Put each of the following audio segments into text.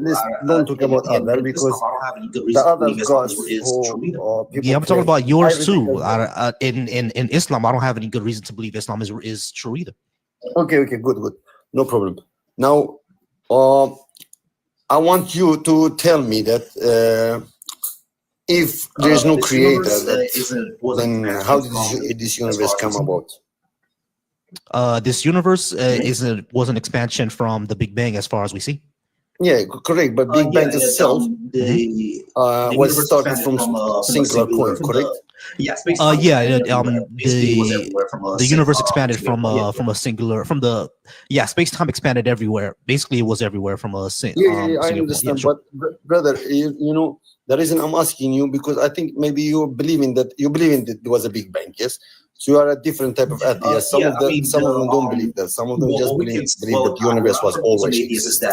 please don't talk about other because the other gods who people Yeah, I'm talking claim about yours everything too. is God. In Islam, I don't have any good reason to believe Islam is true either. Okay, good, no problem. Now, uh, I want you to tell me that if there is no creator, then how did this universe come about? This universe was an expansion from the Big Bang, as far as we see. Yeah, correct. But Big Bang itself was started from singular point, correct? The universe expanded from a singular space time expanded everywhere. Basically, it was everywhere from a Yeah, I single point. Yeah, understand. sure. But brother, you know the reason I'm asking you because I think maybe you believe in that there was a Big Bang, yes. So you are a different type of atheist. Some of them don't believe that. Some of them just believe that the universe was always existed.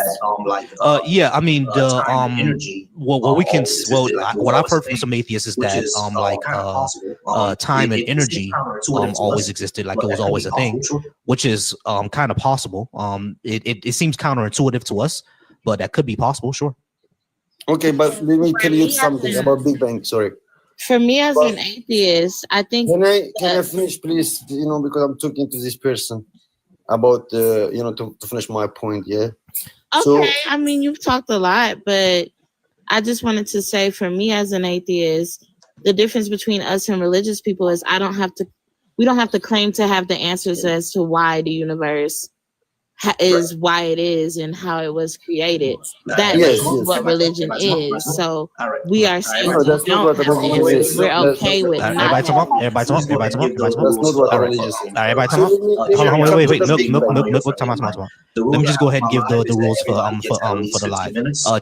What I've heard from some atheists is that time and energy always existed, like it was always a thing, which is kind of possible. It seems counterintuitive to us, but that could be possible, sure. Okay, but let me tell you something about Big Bang. Sorry. For me as an atheist, I think can I finish, please? You know, because I'm talking to this person about to finish my point. Yeah. Okay. So, I mean, you've talked a lot, but I just wanted to say, for me as an atheist, the difference between us and religious people is we don't have to claim to have the answers as to why the universe is why it is and how it was created. That is what religion is. So we are saying we don't have the answers. We're okay with not Everybody talk up. Everybody talk up. Everybody talk up. Everybody talk up. That's not what religion is. Everybody talk up. Hold on, wait. Milk, time out. Let me just go ahead and give the rules for the live.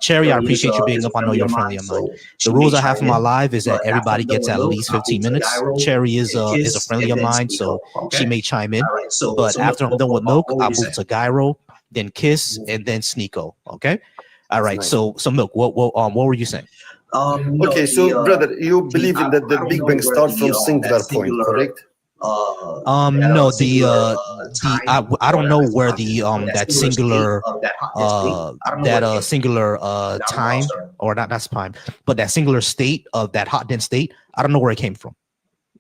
Cherry, I appreciate you being up. I know you're friendly of mine. The rules I have for my live is that everybody gets at least 15 minutes. Cherry is a friendly of mine, so she may chime in. But after I'm done with Milk, I move to Gyro, then Kiss, and then Sneeko. Okay. All right. So Milk, what were you saying? Okay, so brother, you believe in that the Big Bang starts from singular point, correct? No, I don't know where the that singular time, or not time, but that singular state of that hot dense state, I don't know where it came from,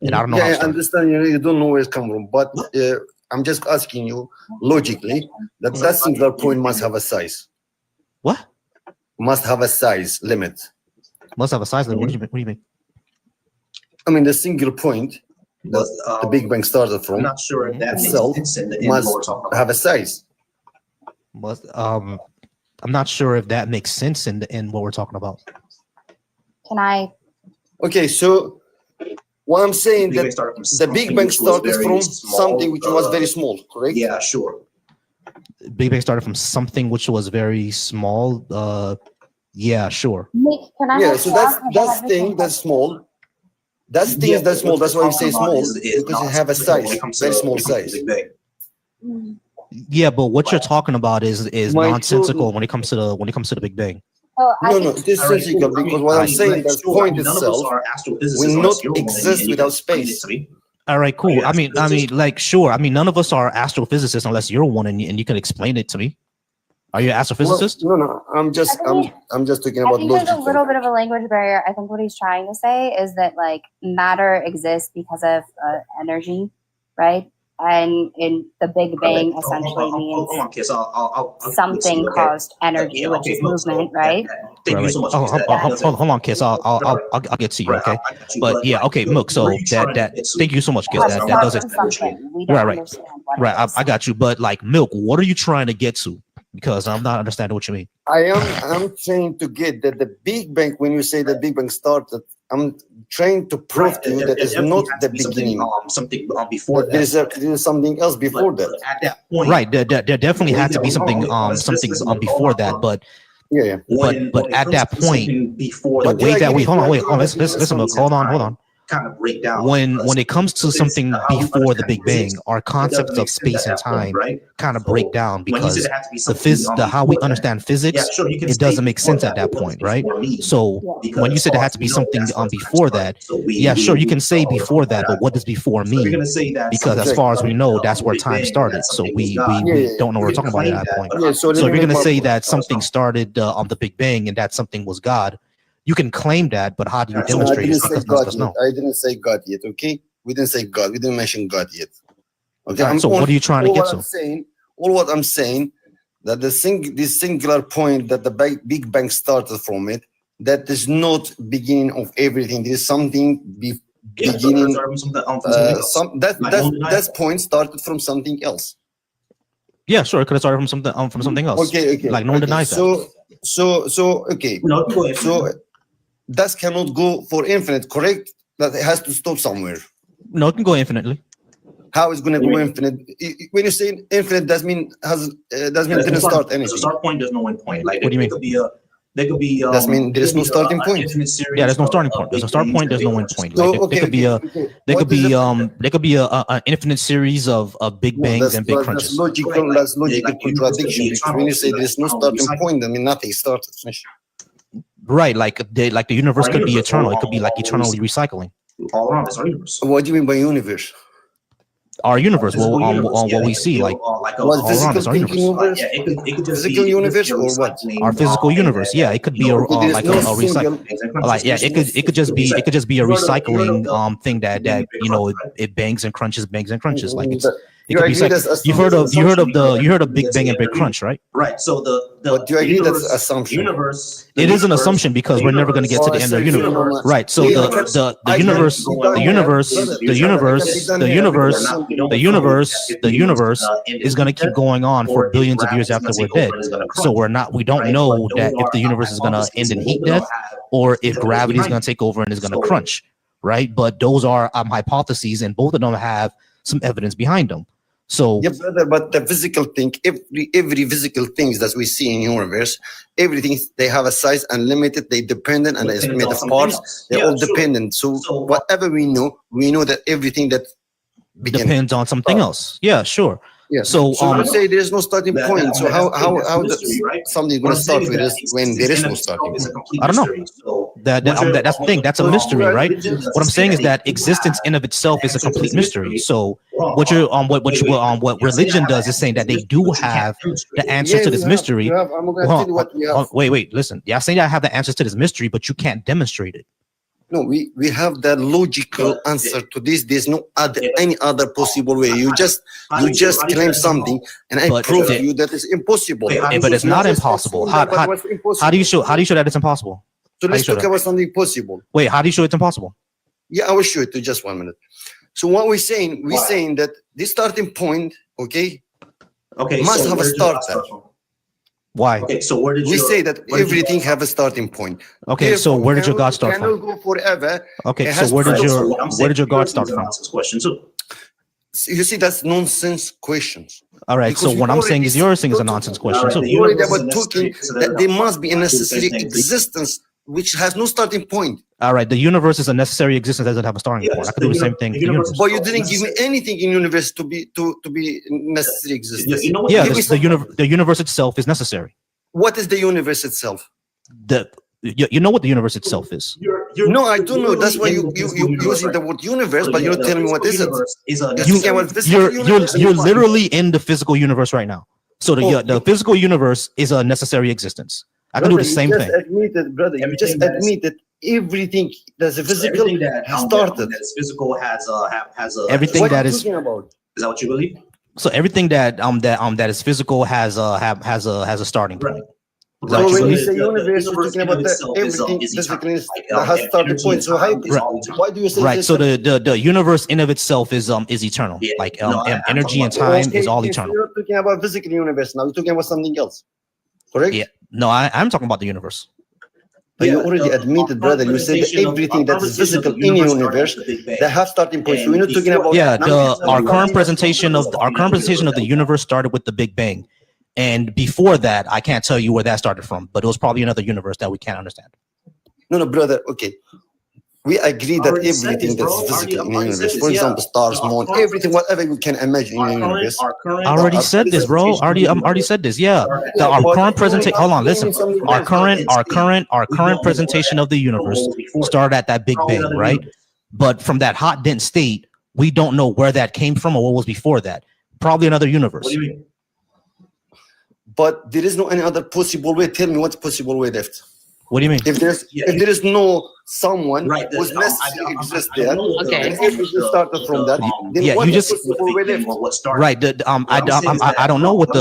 and I don't know. Yeah, I understand. You don't know where it come from, but I'm just asking you logically that singular point must have a size. What? Must have a size limit. Must have a size limit. What do you mean? I mean, the single point that the Big Bang started from, I'm not sure if that itself must have a size. I'm not sure if that makes sense in what we're talking about. Can I? Okay, so what I'm saying that the Big Bang started from something which was very small, correct? Yeah, sure. Big Bang started from something which was very small. Yeah, sure. Nick, can I? Yeah, so that's thing that's small. That's things that's small. That's why you say small, because it have a size, very small size. Yeah, but what you're talking about is nonsensical when it comes to the Big Bang. No, it is physical, because what I'm saying, that point itself will not exist without space. All right, cool. I mean, like, sure. I mean, none of us are astrophysicists unless you're one, and you can explain it to me. Are you an astrophysicist? Well, no. I'm just talking about logic. There's a little bit of a language barrier. I think what he's trying to say is that like matter exists because of energy, right? And in the Big Bang essentially means something caused energy, which is movement, right? Hold on, Kiss. I'll get to you, okay? But yeah, okay, Milk. So that thank you so much, Kiss. That does it. Right. I got you. But like, Milk, what are you trying to get to? Because I'm not understanding what you mean. I'm trying to get that the Big Bang, when you say the Big Bang started, I'm trying to prove to you that it's not the beginning. Something before that. There's something else before that. At that point, right. There definitely had to be something before that, but yeah. But at that point, the way that we hold on, listen, Milk, hold on. kind of break down when it comes to something before the Big Bang, our concepts of space and time kind of break down, because how we understand physics, it doesn't make sense at that point, right? So when you said there had to be something before that, yeah, sure, you can say before that, but what does before mean? Because as far as we know, that's where time started. So we don't know what we're talking about at that point. So if you're going to say that something started on the Big Bang and that something was God, you can claim that, but how do you demonstrate it? Because none of us know. I didn't say God yet, okay? We didn't say God. We didn't mention God yet. Okay. Right, so what are you trying to get to? All what I'm saying, that this singular point that the Big Bang started from it, that is not beginning of everything. There is something beginning. That point started from something else. Yeah, sure. It could have started from something else. Okay. Like no one denies that. So okay. So that cannot go for infinite, correct? That it has to stop somewhere. No, it can go infinitely. How is going to go infinite? When you say infinite, that mean it didn't start anything. So start point, there's no end point. Like what do you mean? There could be. That means there is no starting point. Yeah, there's no starting point. There's a start point. There's no end point. Like there could be an infinite series of big bangs and big crunches. That's logical contradiction. Because when you say there is no starting point, I mean nothing started. Right, like the universe could be eternal. It could be like eternally recycling. All around this universe. What do you mean by universe? Our universe, on what we see, like all around us, our universe. Yeah, it could just physical be universe or what? Our physical universe, yeah, it could be a recycle. Like yeah, it could just be a recycling thing that it bangs and crunches. Like it could be like, you heard of Big Bang and Big Crunch, right? Right. So but do you agree that's assumption? Universe. It is an assumption because we're never going to get to the end of the universe. Right. So the universe is going to keep going on for billions of years after we're dead. So we don't know that if the universe is going to end in heat death or if gravity is going to take over and is going to crunch, right? But those are hypotheses, and both of them have some evidence behind them. So yeah, brother, but the physical thing, every physical things that we see in universe, everything, they have a size unlimited, they dependent, and they're made of parts, they're all dependent. So whatever we know that everything that depends on something else. Yeah, sure. Yeah. So you say there is no starting point. So how something going to start with this when there is no starting point? I don't know. That's the thing. That's a mystery, right? What I'm saying is that existence in of itself is a complete mystery. So what religion does is saying that they do have the answer to this mystery. Wait, listen. Yeah, I'm saying that I have the answers to this mystery, but you can't demonstrate it. No, we have the logical answer to this. There's no any other possible way. You just claim something, and I prove to you that it's impossible. But it's not impossible. How do you show that it's impossible? So let's talk about something possible. Wait, how do you show it's impossible? Yeah, I will show it to just 1 minute. So what we're saying that this starting point, okay, must have a starter. Why? Okay, so where did we say that everything have a starting point? Okay, therefore, so where did your God start from? Go forever. Okay, so where did your God start from? Question too. You see, that's nonsense questions. All right, so what I'm saying is your thing is a nonsense question too. You're talking that there must be a necessary existence which has no starting point. All right, the universe is a necessary existence that doesn't have a starting point. I could do the same thing. But you didn't give me anything in universe to be necessary existence. Yeah, the universe itself is necessary. What is the universe itself? You know what the universe itself is. No, I don't know. That's why you using the word universe, but you're not telling me what is it. You're literally in the physical universe right now. So the physical universe is a necessary existence. I can do the same thing. You just admitted everything that's physical has started. That's physical has a everything that is. Is that what you believe? So everything that is physical has a starting point. So when you say universe, you're talking about everything physically that has starting point. So why do you say right? So the universe in of itself is eternal. Yeah, like energy and time is all eternal. You're not talking about physical universe now. You're talking about something else. Correct? Yeah. No, I'm talking about the universe. But you already admitted, brother. You said everything that is physical in the universe that have starting points. So we're not talking about our current presentation of the universe started with the Big Bang, and before that, I can't tell you where that started from, but it was probably another universe that we can't understand. No, brother. Okay, we agree that everything that's physical in the universe, for example, stars, moon, everything, whatever you can imagine in the universe. I already said this, bro. Already said this. Yeah, our current presentation. Hold on, listen. Our current presentation of the universe started at that Big Bang, right? But from that hot dense state, we don't know where that came from or what was before that. Probably another universe. What do you mean? But there is no any other possible way. Tell me what's possible way left. What do you mean? If there is no someone who's necessarily exists there, Okay. and everything started from that, then Yeah, what you just possible way left? right. I don't know what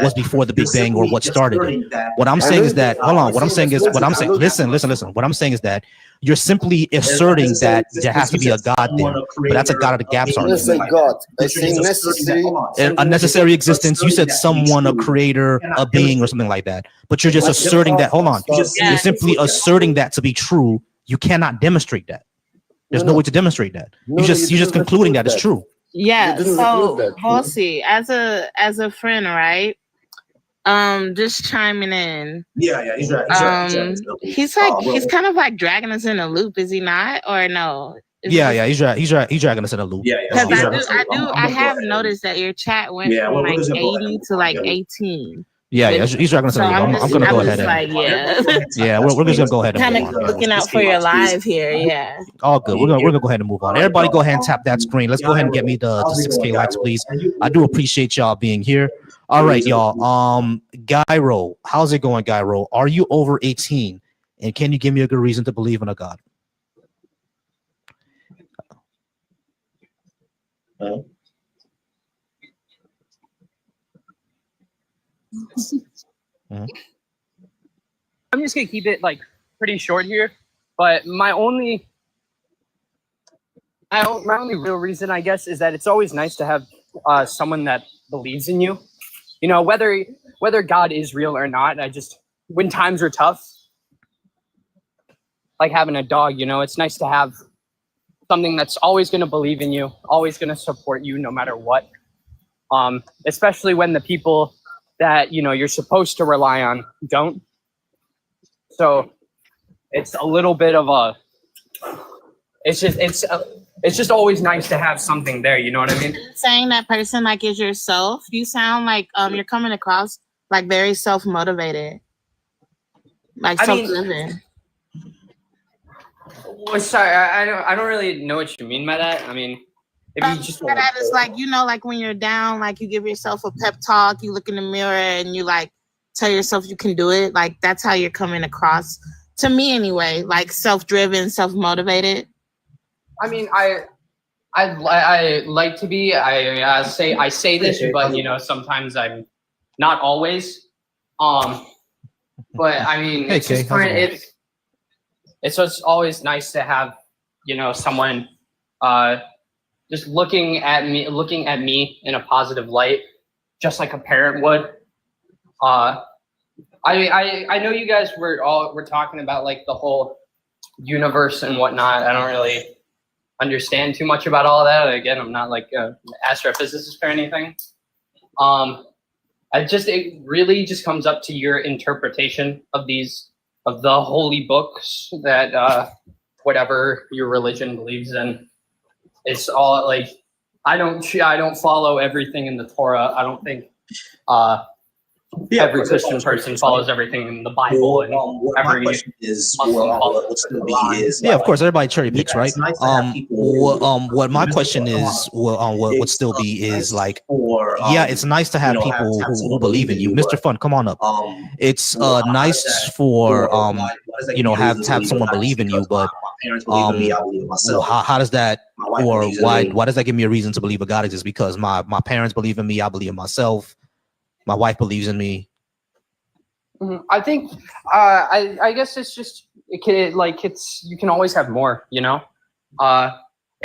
was before the Big Bang or what started it. What I'm saying is that hold on. What I'm saying is what I'm saying. Listen. What I'm saying is that you're simply asserting that there has to be a God there, but that's a God of the gaps I didn't say argument. God. I say necessary. A necessary existence. You said someone, a creator, a being, or something like that. But you're just asserting that. Hold on. You're simply asserting that to be true. You cannot demonstrate that. There's no way to demonstrate that. You're just concluding that it's true. Yeah. You didn't So, include that. Volcy, as a friend, right? Just chiming in. Yeah, he's right. He's kind of like dragging us in a loop, is he not? Or no? Yeah, he's dragging us in a loop. Because I have noticed that your chat went from like 80 to like 18. Yeah, he's dragging us in a loop. I'm gonna go ahead and we're just gonna go ahead and kind move of on. looking out for your live here. Yeah. All good. We're gonna go ahead and move on. Everybody, go ahead and tap that screen. Let's go ahead and get me the 6K likes, please. I do appreciate y'all being here. All right, y'all. Gyro, how's it going, Gyro? Are you over 18? And can you give me a good reason to believe in a God? I'm just gonna keep it like pretty short here, but my only real reason, I guess, is that it's always nice to have someone that believes in you. You know, whether God is real or not. When times are tough, like having a dog, you know, it's nice to have something that's always going to believe in you, always going to support you no matter what. Especially when the people that, you know, you're supposed to rely on don't. So it's a little bit of it's just always nice to have something there, you know what I mean? Saying that person like is yourself, you sound like you're coming across like very self-motivated. Like self-driven. Well, sorry, I don't really know what you mean by that. I mean, if you just that is like, you know, like when you're down, like you give yourself a pep talk, you look in the mirror and you like tell yourself you can do it. Like that's how you're coming across to me anyway, like self-driven, self-motivated. I mean, I like to be. I say this, but you know, sometimes I'm not always. But I mean, it's just kind of it's just always nice to have, you know, someone just looking at me in a positive light, just like a parent would. I know you guys were talking about like the whole universe and whatnot. I don't really understand too much about all that. Again, I'm not like an astrophysicist or anything. It really just comes up to your interpretation of the holy books that whatever your religion believes in. It's all like I don't follow everything in the Torah. I don't think every Christian person follows everything in the Bible, and every Muslim yeah, of course, everybody cherry picks, right? What my question is, what would still be is like, yeah, it's nice to have people who believe in you. Mr. Fun, come on up. It's nice for you know, have someone believe in you, but how does that, or why does that give me a reason to believe a God exists? Because my parents believe in me, I believe in myself. My wife believes in me. I think I guess it's just you can always have more, you know, and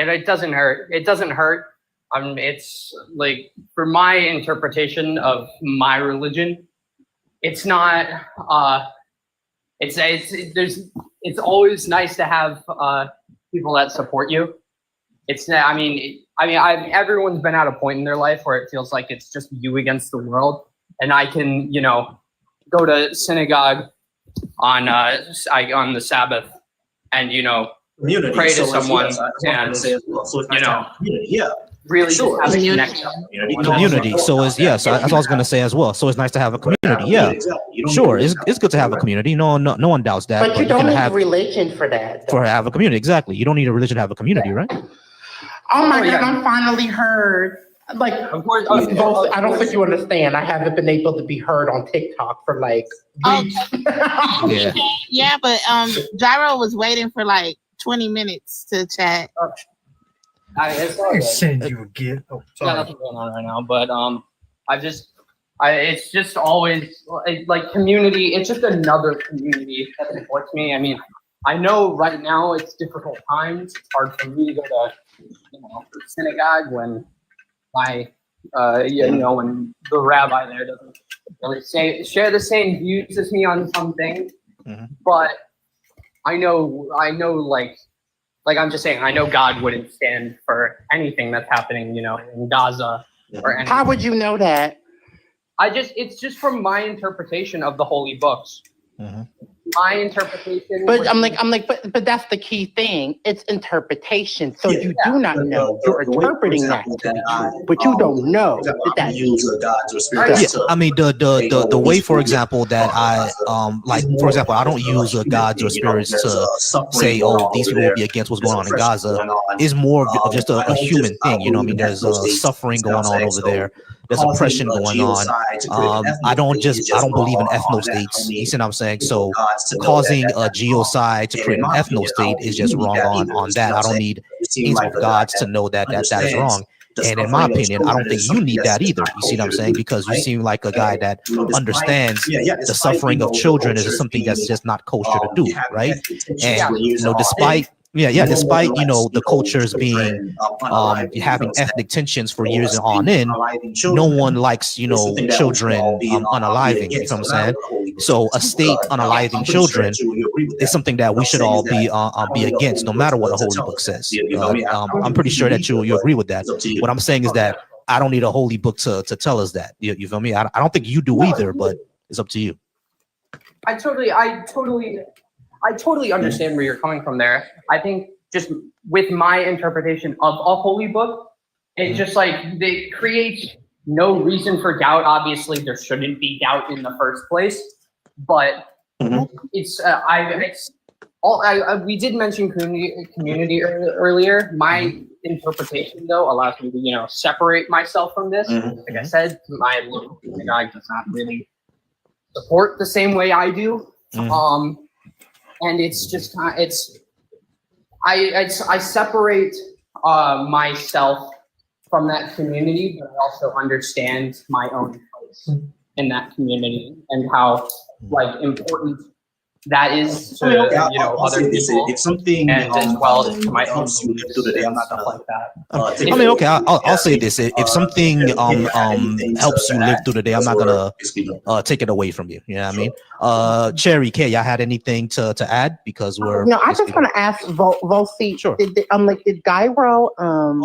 it doesn't hurt. It doesn't hurt. It's like for my interpretation of my religion, it's not. It's always nice to have people that support you. It's not. Everyone's been at a point in their life where it feels like it's just you against the world, and I can, you know, go to synagogue on the Sabbath and Community. pray to So, someone yes, I was gonna and say as well. So it's nice to have community. Yeah. really Sure. just have a Community. connection. Community. So it's that's what I was gonna say as well. So it's nice to have a community. Yeah, Exactly. You don't sure. need It's good to have a community. No one doubts that. But you don't can need have religion for that. to have a community. Exactly. You don't need a religion to have a community, right? Oh my Oh, yeah. God, I finally heard. Like, Of course, Volcy, I don't think you understand. I haven't been able to be heard on TikTok for like weeks. Yeah. Yeah, but Gyro was waiting for like 20 minutes to chat. Send you a gift. Oh, got sorry. nothing going on right now, but it's just always like community. It's just another community that supports me. I mean, I know right now it's difficult times. It's hard for me to go to synagogue when my when the rabbi there doesn't really share the same views as me on some things. Mhm. But I know like I'm just saying, I know God wouldn't stand for anything that's happening, in Gaza or anything. How would you know that? It's just from my interpretation of the holy books. Mhm. My interpretation. But but that's the key thing. It's interpretation. So you do not know. You're interpreting that to be true, but you don't know that use God's or spirit. Yeah, I mean the way, for example, that I for example, I don't use gods or spirits to say, oh, these people will be against what's going on in Gaza. Is more of just a human thing, I mean, there's suffering going on over there. There's oppression going on. I don't believe in ethno states. You see what I'm saying? So causing a geocide to create an ethno state is just wrong on that. I don't need things of gods to know that is wrong. And in my opinion, I don't think you need that either. You see what I'm saying? Because you seem like a guy that understands the suffering of children is something that's just not kosher to do, right? And despite the cultures being having ethnic tensions for years on end, no one likes children unaliving. You know what I'm saying? So a state unaliving children is something that we should all be against, no matter what the holy book says. I'm pretty sure that you agree with that. What I'm saying is that I don't need a holy book to tell us that. You feel me? I don't think you do either, but it's up to you. I totally understand where you're coming from there. I think just with my interpretation of a holy book, it just it creates no reason for doubt. Obviously, there shouldn't be doubt in the first place, but we did mention community earlier. My interpretation, though, allows me to separate myself from this. Like I said, my local synagogue does not really support the same way I do. And it's just I separate myself from that community, but I also understand my own place in that community and how important that is to other people, if something and as well as to my own beliefs and stuff like that. I mean, okay, I'll say this: if something helps you live through the day, I'm not gonna take it away from you. You know what I mean? Cherry K, y'all had anything to add? Because we're I just want to ask Volcy. Sure. Did Gyro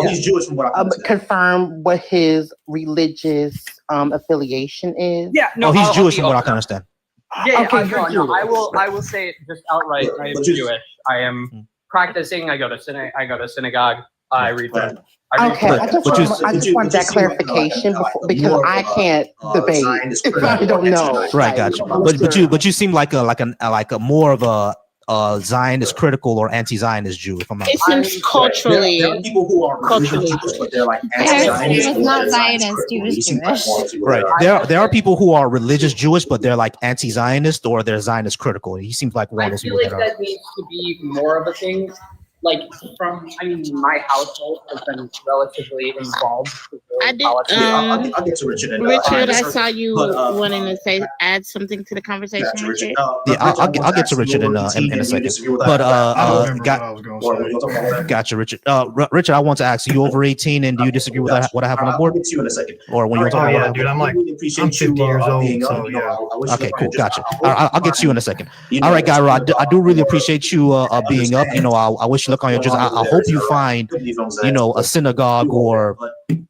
he's Jewish from what I confirm what his religious affiliation is? Yeah, no, he's I'll Jewish be from what I open. can understand. Yeah, Okay, I will say it just outright. I am Jewish. I am practicing. I go to synagogue. I read the. Okay, I just want that clarification because I can't debate if I don't know. Right, gotcha. But you seem like a more of a Zionist critical or anti-Zionist Jew. If I'm not. It seems culturally. There are people who are Culturally Jewish, but they're like It's not Zionist, Jewish. Right. There are people who are religious Jewish, but they're like anti-Zionist or they're Zionist critical. He seems like one of I those feel people like that are. that needs to be more of a thing. My household has been relatively involved with I did. politics. I'll get to Richard. And, Richard, I saw you but, wanting to add something to the conversation. Gotcha, Richard. Yeah, I'll get to Richard in a second. But I don't remember what I was going to say. Gotcha, Richard. Richard, I want to ask you over 18, and do you disagree with what I have on the board? I'll get to you in a second. Or when you're Oh talking yeah, about? dude, I'm 50 years old, so yeah. Okay, cool, gotcha. I'll get to you in a second. All right, Gyro, I do really appreciate you being up. I wish you luck on your journey. I hope you find a synagogue or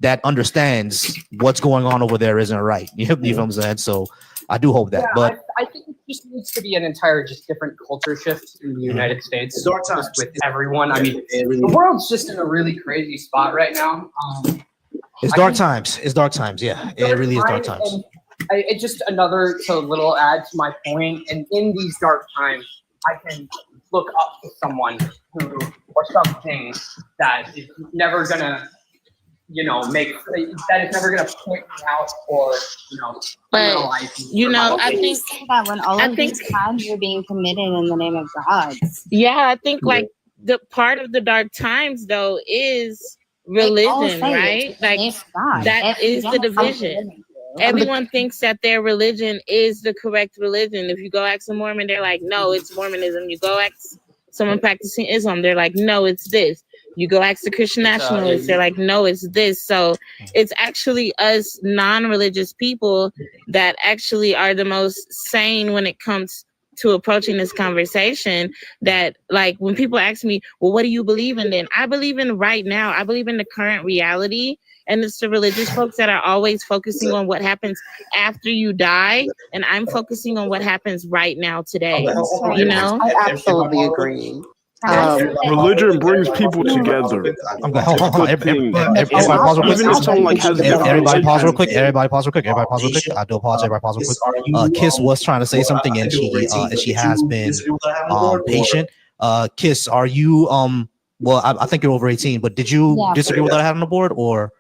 that understands what's going on over there isn't right. You know what I'm saying? So I do hope that. But I think just needs to be an entire, just different culture shift in the United States, just with everyone. I mean, the world's just in a really crazy spot right now. It's dark times. It's dark times. Yeah, it really is dark times. And it's just another little add to my point. And in these dark times, I can look up to someone who or something that is never gonna, that is never gonna point me out or, But I think that when all of these times you're being committed in the name of God. Yeah, I think like the part of the dark times though is religion, right? Like that is the division. Everyone thinks that their religion is the correct religion. If you go ask a Mormon, they're like, no, it's Mormonism. You go ask someone practicing Islam, they're like, no, it's this. You go ask the Christian nationalists, they're like, no, it's this. So it's actually us non-religious people that actually are the most sane when it comes to approaching this conversation. That like when people ask me, well, what do you believe in then? I believe in right now. I believe in the current reality. And it's the religious folks that are always focusing on what happens after you die. And I'm focusing on what happens right now today. I absolutely agree. Religion brings people together. I'm going. Hold on. Everybody pause real quick. Everybody pause real quick. Everybody pause real quick. I do apologize. Everybody pause real quick. Kiss was trying to say something, and she has been patient. Kiss, are you well, I think you're over 18, but did you disagree with what I had on the board, or?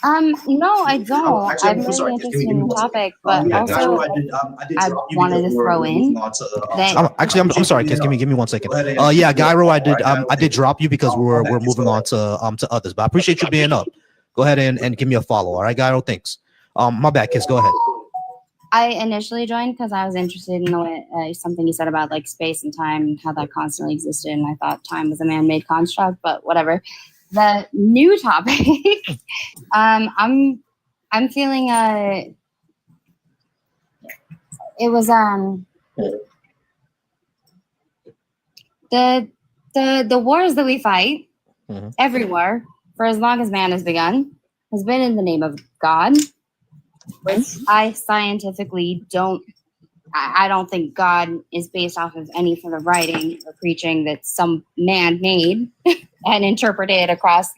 No, I don't. I'm really interested in the topic, but also I wanted to throw in that. I'm sorry, Kiss. Give me 1 second. Yeah, Gyro, I did drop you because we're moving on to others, but I appreciate you being up. Go ahead and give me a follow. All right, Gyro, thanks. My bad, Kiss. Go ahead. I initially joined because I was interested in something you said about like space and time and how that constantly existed, and I thought time was a man-made construct, but whatever. The new topic, I'm feeling it was the wars that we fight everywhere for as long as man has begun has been in the name of God, which I scientifically don't think God is based off of any sort of writing or preaching that some man made and interpreted across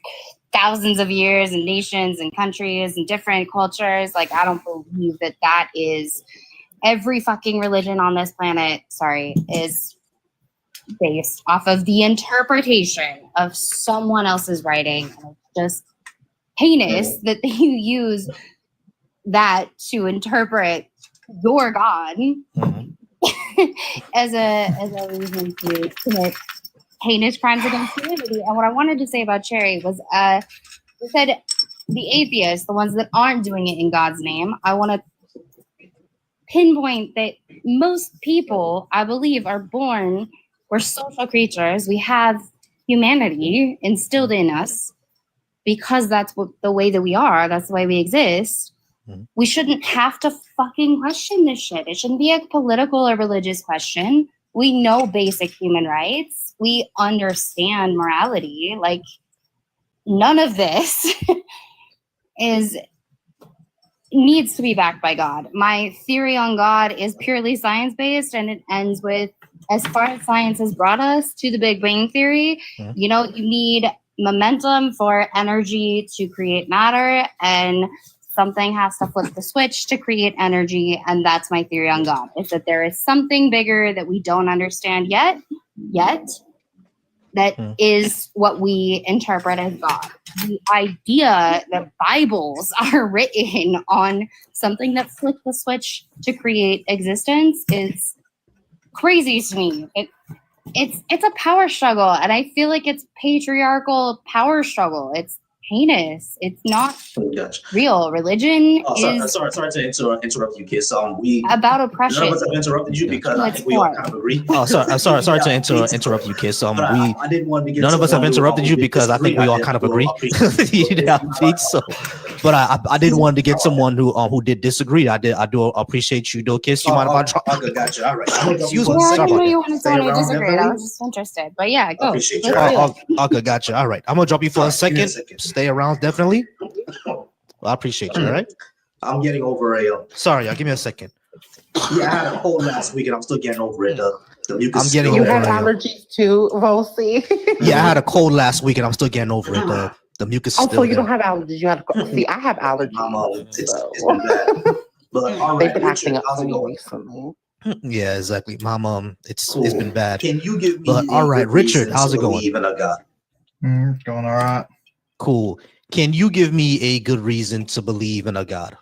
thousands of years and nations and countries and different cultures. Like, I don't believe that is every fucking religion on this planet, is based off of the interpretation of someone else's writing. And it's just heinous that you use that to interpret your God as a reason to commit heinous crimes against humanity. And what I wanted to say about Cherry was we said the atheists, the ones that aren't doing it in God's name, I want to pinpoint that most people, I believe, we're social creatures. We have humanity instilled in us because that's the way that we are. That's the way we exist. We shouldn't have to fucking question this shit. It shouldn't be a political or religious question. We know basic human rights. We understand morality. Like, none of this needs to be backed by God. My theory on God is purely science-based, and it ends with, as far as science has brought us to the Big Bang Theory, you need momentum for energy to create matter, and something has to flip the switch to create energy. And that's my theory on God, is that there is something bigger that we don't understand yet, that is what we interpret as God. The idea that Bibles are written on something that flipped the switch to create existence is crazy to me. It's a power struggle, and I feel like it's patriarchal power struggle. It's heinous. It's not real. Religion is sorry to interrupt you, Kiss. We about oppression. None of us have interrupted you because I think we all kind of agree. Oh, sorry to interrupt you, Kiss. I didn't want to get none of us have interrupted you because I think we all kind of agree. But I didn't want to get someone who did disagree. I do appreciate you, though, Kiss. You mind if I drop? Okay, gotcha. All right. Excuse me. I didn't know you wanted someone who disagreed. I was just interested. But yeah, go. Okay, gotcha. All right. I'm gonna drop you for a second. Stay around, definitely. Well, I appreciate you. All right. I'm getting over a. Sorry, y'all. Give me a second. Yeah, I had a cold last week and I'm still getting over it. The mucus. I'm getting You over have it. allergies too, Volcy? Yeah, I had a cold last week and I'm still getting over it. The mucus is Oh, still so you there. don't have allergies? You have see, I have allergies. It's been bad. But all They've right, been Richard, acting up how's for it me going? recently. Yeah, exactly. My mom, it's Cool. been bad. Can you give me But all right, good Richard, reason how's to it going? believe in a God? It's going all right. Cool. Can you give me a good reason to believe in a God?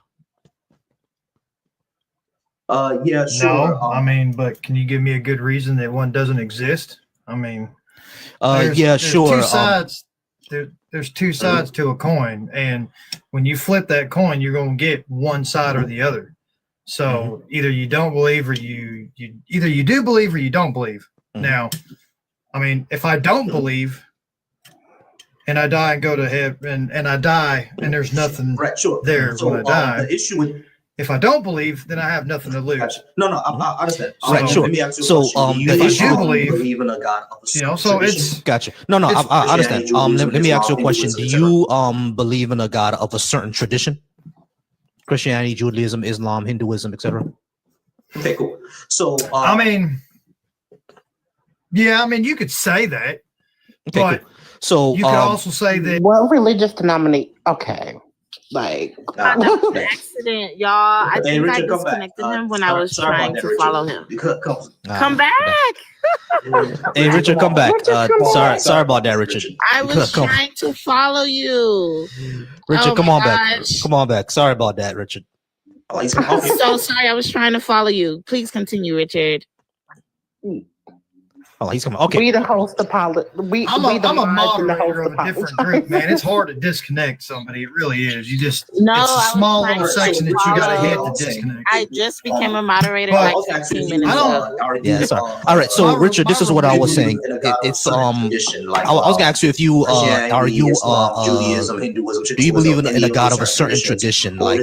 Yeah, sure. No, I mean, but can you give me a good reason that one doesn't exist? I mean, yeah, sure. Two sides. There's two sides to a coin, and when you flip that coin, you're going to get one side or the other. So either you don't believe, or you either you do believe or you don't believe. Now, I mean, if I don't believe, and I die and go to heaven, and I die, and there's nothing there So, when I die. the issue with If I don't believe, then I have nothing to lose. no, I understand. Right, sure. Let me ask you a So, question. the issue do with believe in a God of a You know, so it's gotcha. No, I understand. Let me ask you a question. Do you believe in a God of a certain tradition? Christianity, Judaism, Islam, Hinduism, etc. Okay, cool. So I mean, yeah, I mean, you could say that, okay, but cool. So you could also say that. What religious denomination? Okay, like That was an accident, y'all. I Hey, think Richard, I come back. disconnected him when I was Sorry trying about that, to Richard. follow him. Come back. Hey, Richard, come back. back. Sorry about that, Richard. I was Come- trying to follow you. Richard, Oh come my on back. gosh. Come on back. Sorry about that, Richard. I'm so sorry. I was trying to follow you. Please continue, Richard. Oh, he's coming. Okay. we the host apology. I'm we the a mods and the host moderator of a different group, man. It's hard to disconnect somebody. It really is. You just No, it's I a was small trying little to section that you got to hit follow. to disconnect. I just became a moderator But like 15 minutes ago. Yeah, sorry. All right. So, Richard, this is what I was saying. It's I was gonna ask you if you are you Judaism, Hinduism, do you believe in a God of a certain tradition, like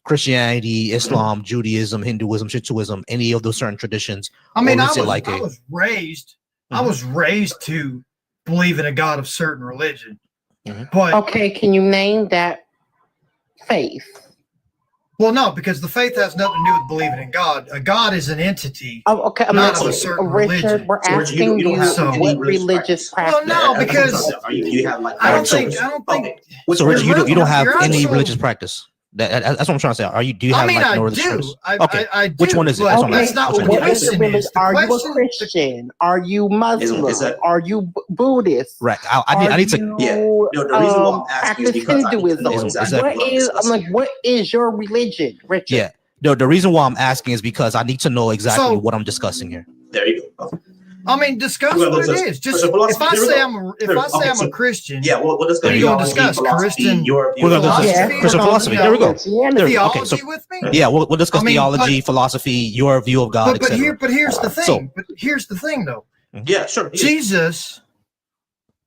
Christianity, Islam, Judaism, Hinduism, Shintoism, any of those certain traditions? I mean, or I is it like was raised. I was raised to believe in a God of certain religion. But okay, can you name that faith? Well, no, because the faith has nothing to do with believing in God. A God is an entity. Oh, okay. Not of a certain Richard, religion. we're asking you what religious practice. Well, no, because I don't think. So, Richard, you don't have your any actual- religious practice. That's what I'm trying to say. Do you have like no religious practice? Okay. I do, Which one is it? but That's what I'm that's asking. not Which what one the is it? question is. The Are you a question- Christian? Are you Muslim? Are you Buddhist? Right. I need to. The reason why I'm asking is because I need to know exactly What is? I'm like, what is your religion, Richard? Yeah. No, the reason why I'm asking is because I need to know exactly So- what I'm discussing here. There you go. I mean, discuss what it is. Just if I say I'm a Christian, yeah, well, let's what are you going to discuss? Christian We're going to discuss Christian philosophy. There we go. Theology Okay, so with me? yeah, we'll discuss I mean, theology, philosophy, your view of God, But etc. here's the thing. Here's the thing, though. Yeah, sure. Jesus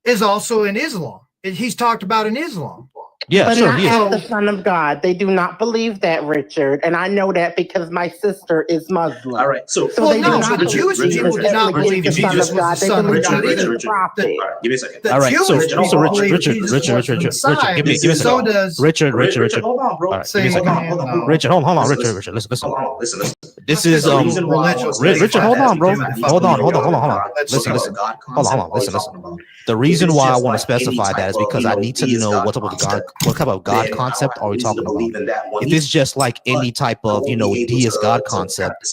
is also in Islam. He's talked about in Islam. Yeah, but sure. not as the Son of God. They do not believe that, Richard, and I know that because my sister is Muslim. All right, so Well, they no, do not but Jewish believe people Jesus do not is believe the Son Jesus of was God. the They Son of believe God Jesus is either. the prophet. All right, give me a second. The All right, so Jewish people believe Richard, Jesus was the Messiah. give me a So second. does Richard. Hold on, bro. All right, give me a second. hold on. Richard, hold on, Richard, listen. Listen. This is Richard, hold on, bro. Hold on. Listen. Hold on. Listen. The reason why I want to specify that is because I need to know what type of God concept are we talking about. If it's just like any type of deist God concept,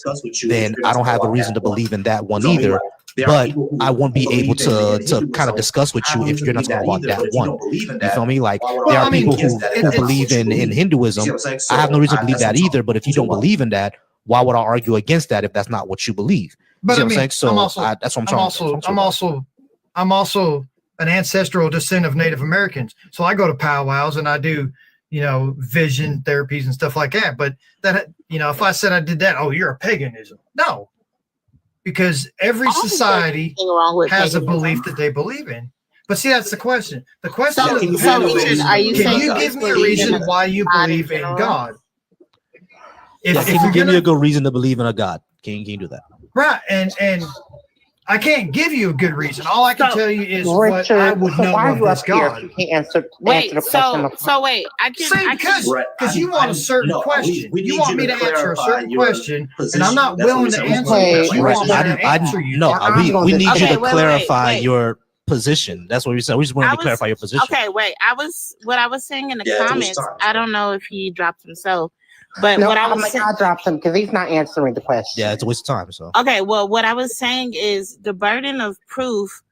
then I don't have a reason to believe in that one either. But I won't be able to kind of discuss with you if you're not talking about that one. You feel me? Like there are people who believe in Hinduism. I have no reason to believe that either. But if you don't believe in that, why would I argue against that if that's not what you believe? But You see what I'm saying? So that's what I'm also an ancestral descendant of Native Americans. So I go to powwows and I do, vision therapies and stuff like that. But that, if I said I did that, oh, you're a paganism. No, because every society has a belief that they believe in. But see, that's the question. The question is, can you give me a reason why you believe in God? Can you give me a good reason to believe in a God? Can you do that? Right, and I can't give you a good reason. All I can tell you is what I Richard, would so know why are of you this up here God. if you can't answer Wait, the question? so wait, Because you want a certain question. You want me to answer a certain question, and I'm not willing to answer it because you want me to answer you. No, we need you to wait, clarify wait. your position. That's what we said. We just wanted to clarify your position. Okay, wait. What I was saying in the comments. I don't know if he dropped himself, but No, what I I'm was like, saying. I dropped him because he's not answering the question. Yeah, it's a waste of time. So Okay, well, what I was saying is the burden of proof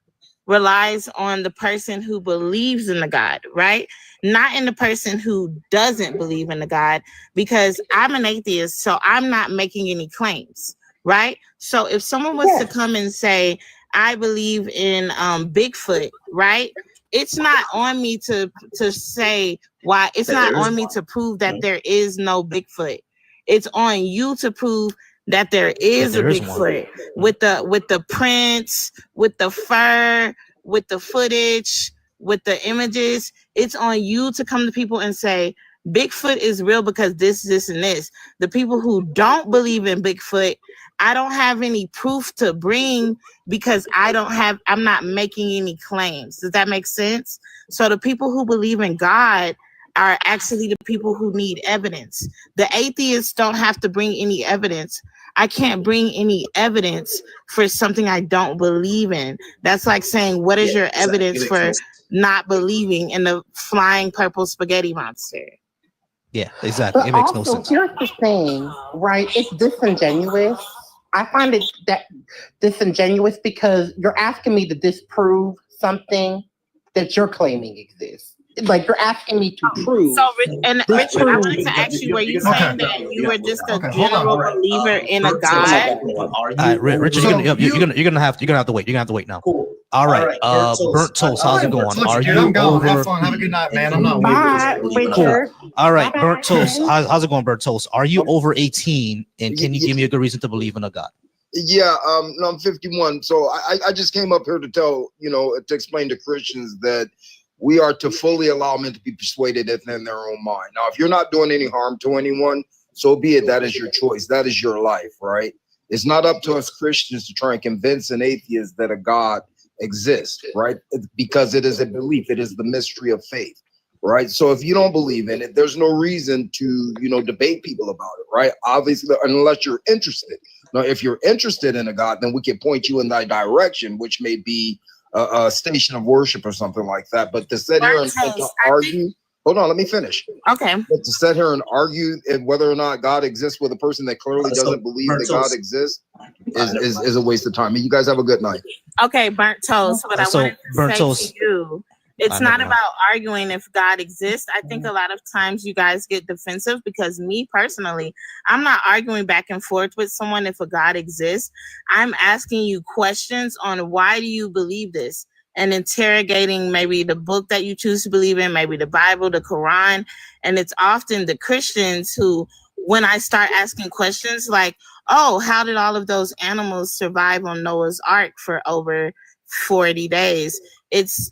relies on the person who believes in the God, right? Not in the person who doesn't believe in the God, because I'm an atheist, so I'm not making any claims, right? So if someone was to come and say, I believe in Bigfoot, right? It's not on me to say why. It's not on me to prove that there is no Bigfoot. It's on you to prove that there is a Bigfoot with the prints, with the fur, with the footage, with the images. It's on you to come to people and say Bigfoot is real because this, and this. The people who don't believe in Bigfoot, I don't have any proof to bring because I'm not making any claims. Does that make sense? So the people who believe in God are actually the people who need evidence. The atheists don't have to bring any evidence. I can't bring any evidence for something I don't believe in. That's like saying, what is your evidence for not believing in the flying purple spaghetti monster? Yeah, exactly. But It makes also, no sense. here's the thing, right? It's disingenuous. I find it that disingenuous because you're asking me to disprove something that you're claiming exists. Like you're asking me to prove. So, Richard, I wanted to ask you, were you saying that you were just a general believer in a God? Richard, you're gonna have to wait. You're gonna have to wait now. All right, Burnt Toast, how's it going? Are you I'm going. Have over? fun. Have a good night, man. I'm not Bye, Richard. All right, Burnt Toast, how's it going, Burnt Toast? Are you over 18? And can you give me a good reason to believe in a God? Yeah, no, I'm 51. So I just came up here to to explain to Christians that we are to fully allow men to be persuaded in their own mind. Now, if you're not doing any harm to anyone, so be it. That is your choice. That is your life, right? It's not up to us Christians to try and convince an atheist that a God exists, right? Because it is a belief. It is the mystery of faith, right? So if you don't believe in it, there's no reason to, debate people about it, right? Obviously, unless you're interested. Now, if you're interested in a God, then we can point you in that direction, which may be a station of worship or something like that. But to sit here and to argue, hold on, let me finish. Okay. But to sit here and argue whether or not God exists with a person that clearly doesn't believe that God exists is a waste of time. And you guys have a good night. Okay, Burnt Toast. What I wanted to say to you, it's not about arguing if God exists. I think a lot of times you guys get defensive because me personally, I'm not arguing back and forth with someone if a God exists. I'm asking you questions on why do you believe this and interrogating maybe the book that you choose to believe in, maybe the Bible, the Quran. And it's often the Christians who, when I start asking questions like, oh, how did all of those animals survive on Noah's Ark for over 40 days?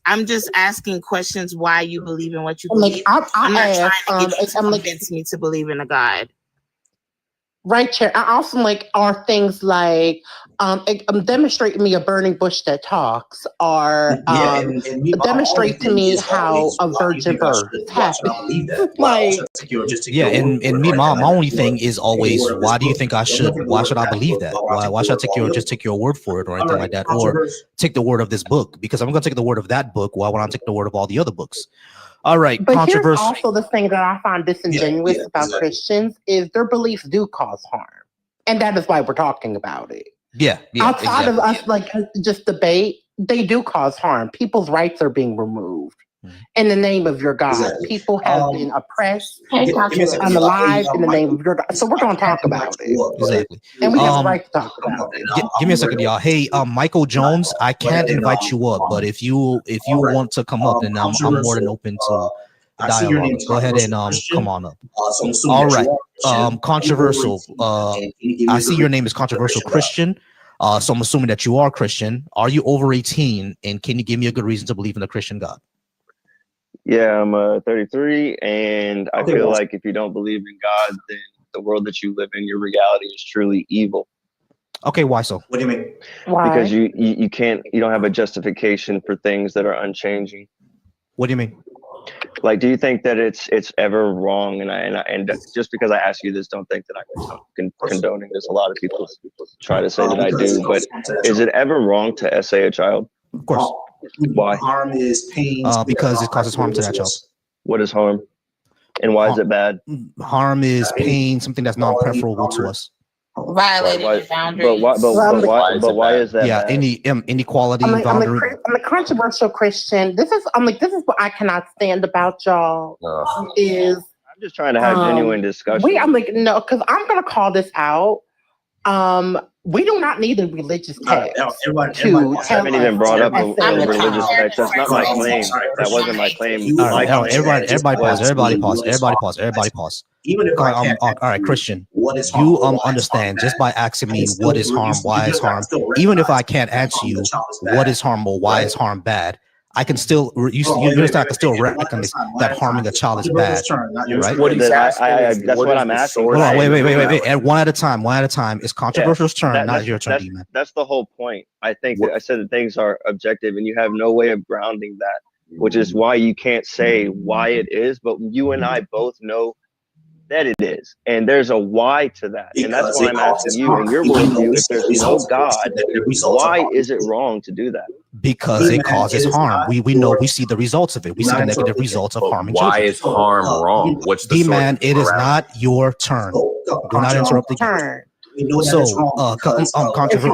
I'm just asking questions why you believe in what you believe. I'm not trying to get you to convince me to believe in a God. Right, Chair. I also are things like demonstrate to me a burning bush that talks, or demonstrate to me how a virgin birth happened. And me, my only thing is always, why should I believe that? Why should I take your word for it or anything like that, or take the word of this book? Because I'm gonna take the word of that book. Why would I take the word of all the other books? All right, but here's also the thing that I find disingenuous about Christians is their beliefs do cause harm, and that is why we're talking about it. Outside of us, just debate, they do cause harm. People's rights are being removed in the name of your God. People have been oppressed and alive in the name of your God. So we're going to talk about it. Exactly. And we have the right to talk about it. Give me a second, y'all. Hey, Michael Jones, I can't invite you up, but if you want to come up, then I'm more than open to dialogue. Go ahead and come on up. All right. Controversial. I see your name is Controversial Christian. So I'm assuming that you are Christian. Are you over 18? And can you give me a good reason to believe in a Christian God? Yeah, I'm 33, and I feel like if you don't believe in God, then the world that you live in, your reality is truly evil. Okay, why so? What do you mean? Why? Because you don't have a justification for things that are unchanging. What do you mean? Like, do you think that it's ever wrong? And just because I ask you this, don't think that I'm condoning this. A lot of people try to say that I do, but is it ever wrong to essay a child? Of course. Why? Harm is pain. Because it causes harm to that child. What is harm? And why is it bad? Harm is pain, something that's non-preferable to us. Violating your boundaries. But why is that? Yeah, bad? any inequality, I'm boundary. a controversial Christian. This is what I cannot stand about y'all. Is I'm just trying to have genuine discussion. No, because I'm gonna call this out. We do not need a religious text. I haven't even brought up a religious text. That's not my claim. That wasn't my claim. Everybody pause. All right, Christian, you understand just by asking me what is harm, why is harm. Even if I can't answer you what is harm or why is harm bad, I can still you understand. I can still recognize that harming a child is bad, right? What he's asking that's what I'm asking. Hold on, wait. And one at a time. It's controversial's turn, not your turn, D-Man. That's the whole point. I think that I said that things are objective, and you have no way of grounding that, which is why you can't say why it is. But you and I both know that it is, and there's a why to that, and that's why I'm asking you in your worldview, if there's no God, why is it wrong to do that? Because it causes harm. We know, we see the results of it. We see the negative results of harming children. Why is harm wrong? What's the D-Man, it is not your turn. Do not interrupt the game. So, controversial.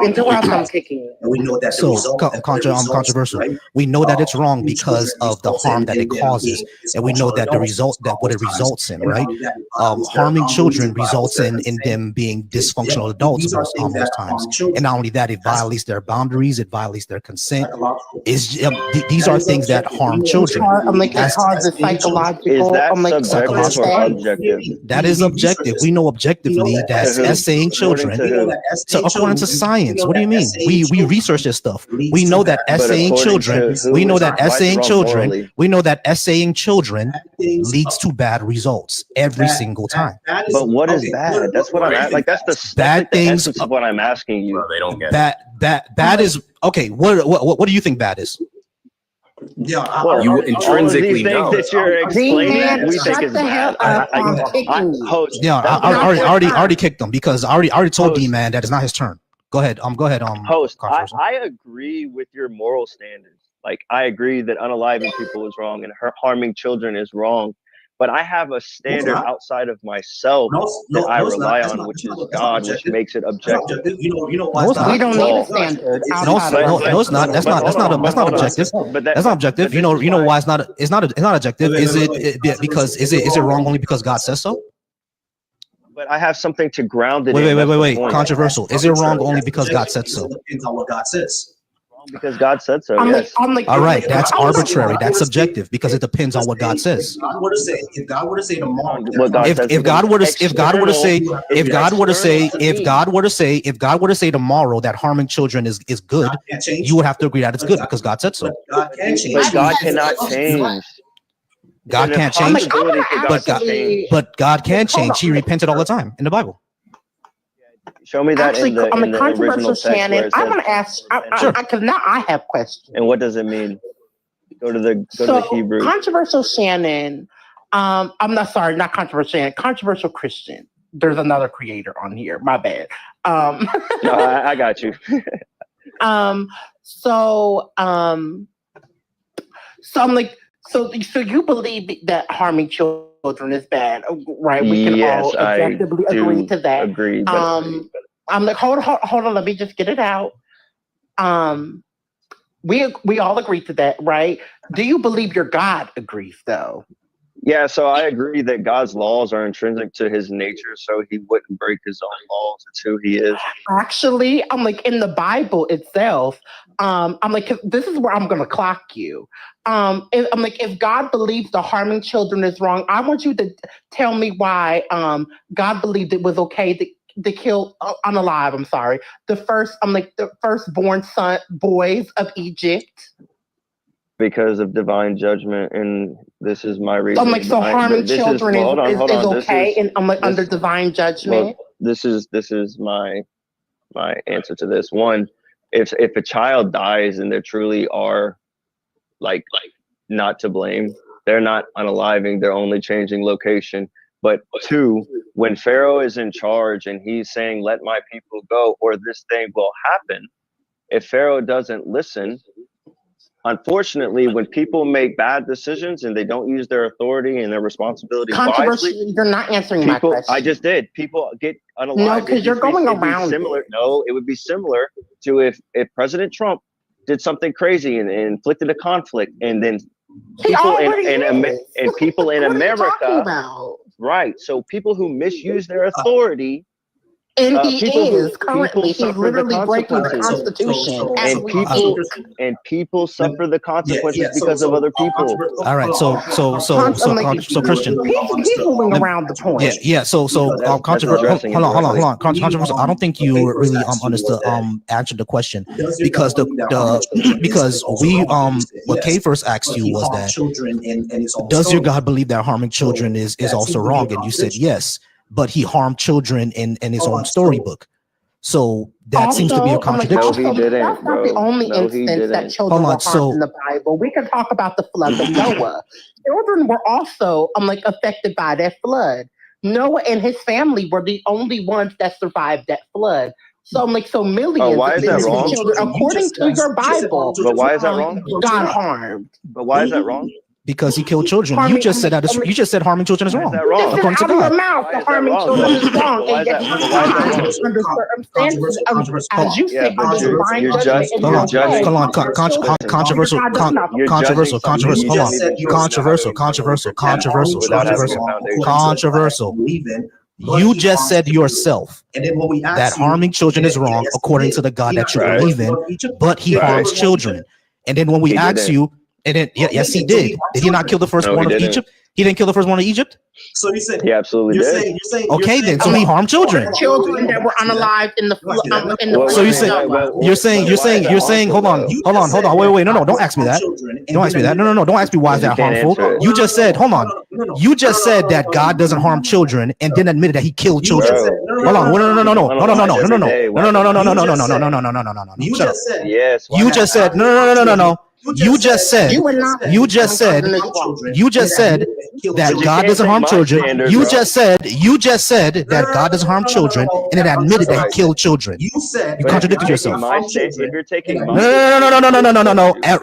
Controversial. We know that it's wrong because of the harm that it causes, and we know that what it results in, right? Harming children results in them being dysfunctional adults most times, and not only that, it violates their boundaries, it violates their consent. These are things that harm children. It causes psychological. Is that subjective or objective? That is objective. We know objectively that essaying children. So according to science, what do you mean? We research this stuff. We know that essaying children. We know that essaying children leads to bad results every single time. But what is bad? That's what I'm at. Like that's the bad things of what I'm asking you. They don't get bad is okay. What do you think bad is? Yeah, you intrinsically know that you're explaining. We think is bad. I already kicked him because I already told D-Man that it's not his turn. Go ahead. Host, I agree with your moral standards. Like I agree that unaliving people is wrong and harming children is wrong. But I have a standard outside of myself that I rely on, which is God, which makes it objective. We don't need a standard. No, it's not. That's not objective. That's not objective. You know why it's not objective? Is it wrong only because God says so? But I have something to ground it. Wait. Controversial. Is it wrong only because God said so? Depends on what God says. Because God said so. Yes. All right, that's arbitrary. That's subjective because it depends on what God says. If God were to say tomorrow, if God were to say tomorrow that harming children is good, you would have to agree that it's good because God said so. But God cannot change. God can't change, but God can change. He repented all the time in the Bible. Show me that in the controversial original text. Shannon, I'm going to ask, because now I have questions. And what does it mean? Go to the Hebrew. Controversial Shannon, not controversial Shannon, controversial Christian. There's another creator on here. My bad. No, I got you. So I'm like, so you believe that harming children is bad, right? We can all objectively agree to that. Agree. I'm like, hold on, let me just get it out. We all agree to that, right? Do you believe your God agrees, though? Yeah, so I agree that God's laws are intrinsic to his nature, so he wouldn't break his own laws. It's who he is. Actually, I'm like, in the Bible itself, I'm like, this is where I'm going to clock you. I'm like, if God believes the harming children is wrong, I want you to tell me why God believed it was okay to kill the firstborn boys of Egypt. Because of divine judgment, and this is my reason. I'm like, so harming children is okay, and I'm like, under divine judgment. Well, this is my my answer to this. One, if a child dies and they truly are like not to blame, they're not unaliving, they're only changing location. But two, when Pharaoh is in charge and he's saying, let my people go or this thing will happen, if Pharaoh doesn't listen, unfortunately, when people make bad decisions and they don't use their authority and their responsibility wisely, you're not answering my question. I just did. People get unalived. No, because you're going around similar. it. No, it would be similar to if President Trump did something crazy and inflicted a conflict, and then people in people in America, right? So people who misuse their authority. And he is currently. He's literally breaking the Constitution. And people suffer the consequences because of other people. All right, so Christian, he's moving around the point. Yeah. So controversial. Hold on. Controversial. I don't think you really understood answered the question because because we what Kay first asked you was that does your God believe that harming children is also wrong, and you said yes. But he harmed children in his own storybook. So that seems to be a contradiction. No, he didn't, that's not the only instance that children were harmed in the Bible. We can talk about the flood of Noah. Children were also affected by that flood. Noah and his family were the only ones that survived that flood. So millions why is that wrong? Children, according to your Bible, but why is that wrong? got harmed. But why is that wrong? Because he killed children. You just said that. You just said harming children is wrong. According to God. Harming children is wrong. Why is that wrong? As you said, controversial. You just said yourself that harming children is wrong according to the God that you believe in, but he harms children. And then when we ask you, and then, yes, he did. Did he not kill the firstborn of Egypt? He didn't kill the firstborn of Egypt? So you said he absolutely did. Okay, then so he harmed children. Children that were unalived in the flood. So you're saying, hold on, wait, no, don't ask me that. Don't ask me that. No, don't ask me why is that harmful. You just said, hold on. You just said that God doesn't harm children and then admitted that he killed children. Hold on, no. You just said yes. You just said no. You just said that God doesn't harm children. You just said that God doesn't harm children, and then admitted that he killed children. You contradicted yourself. No.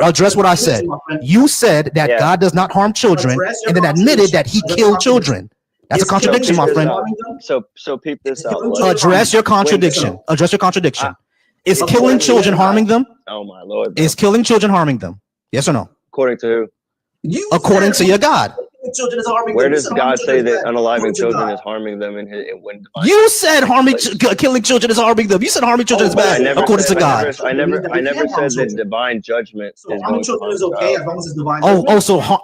Address what I said. You said that God does not harm children, and then admitted that he killed children. That's a contradiction, my friend. So peep this out. Address your contradiction. Is killing children harming them? Oh my Lord! Bro. Is killing children harming them? Yes or no? According to who? According to your God. Where does God say that unaliving children is harming them when you said killing children is harming them? You said harming children is bad according to God. I never said that divine judgment is harming children is okay as long as it's divine.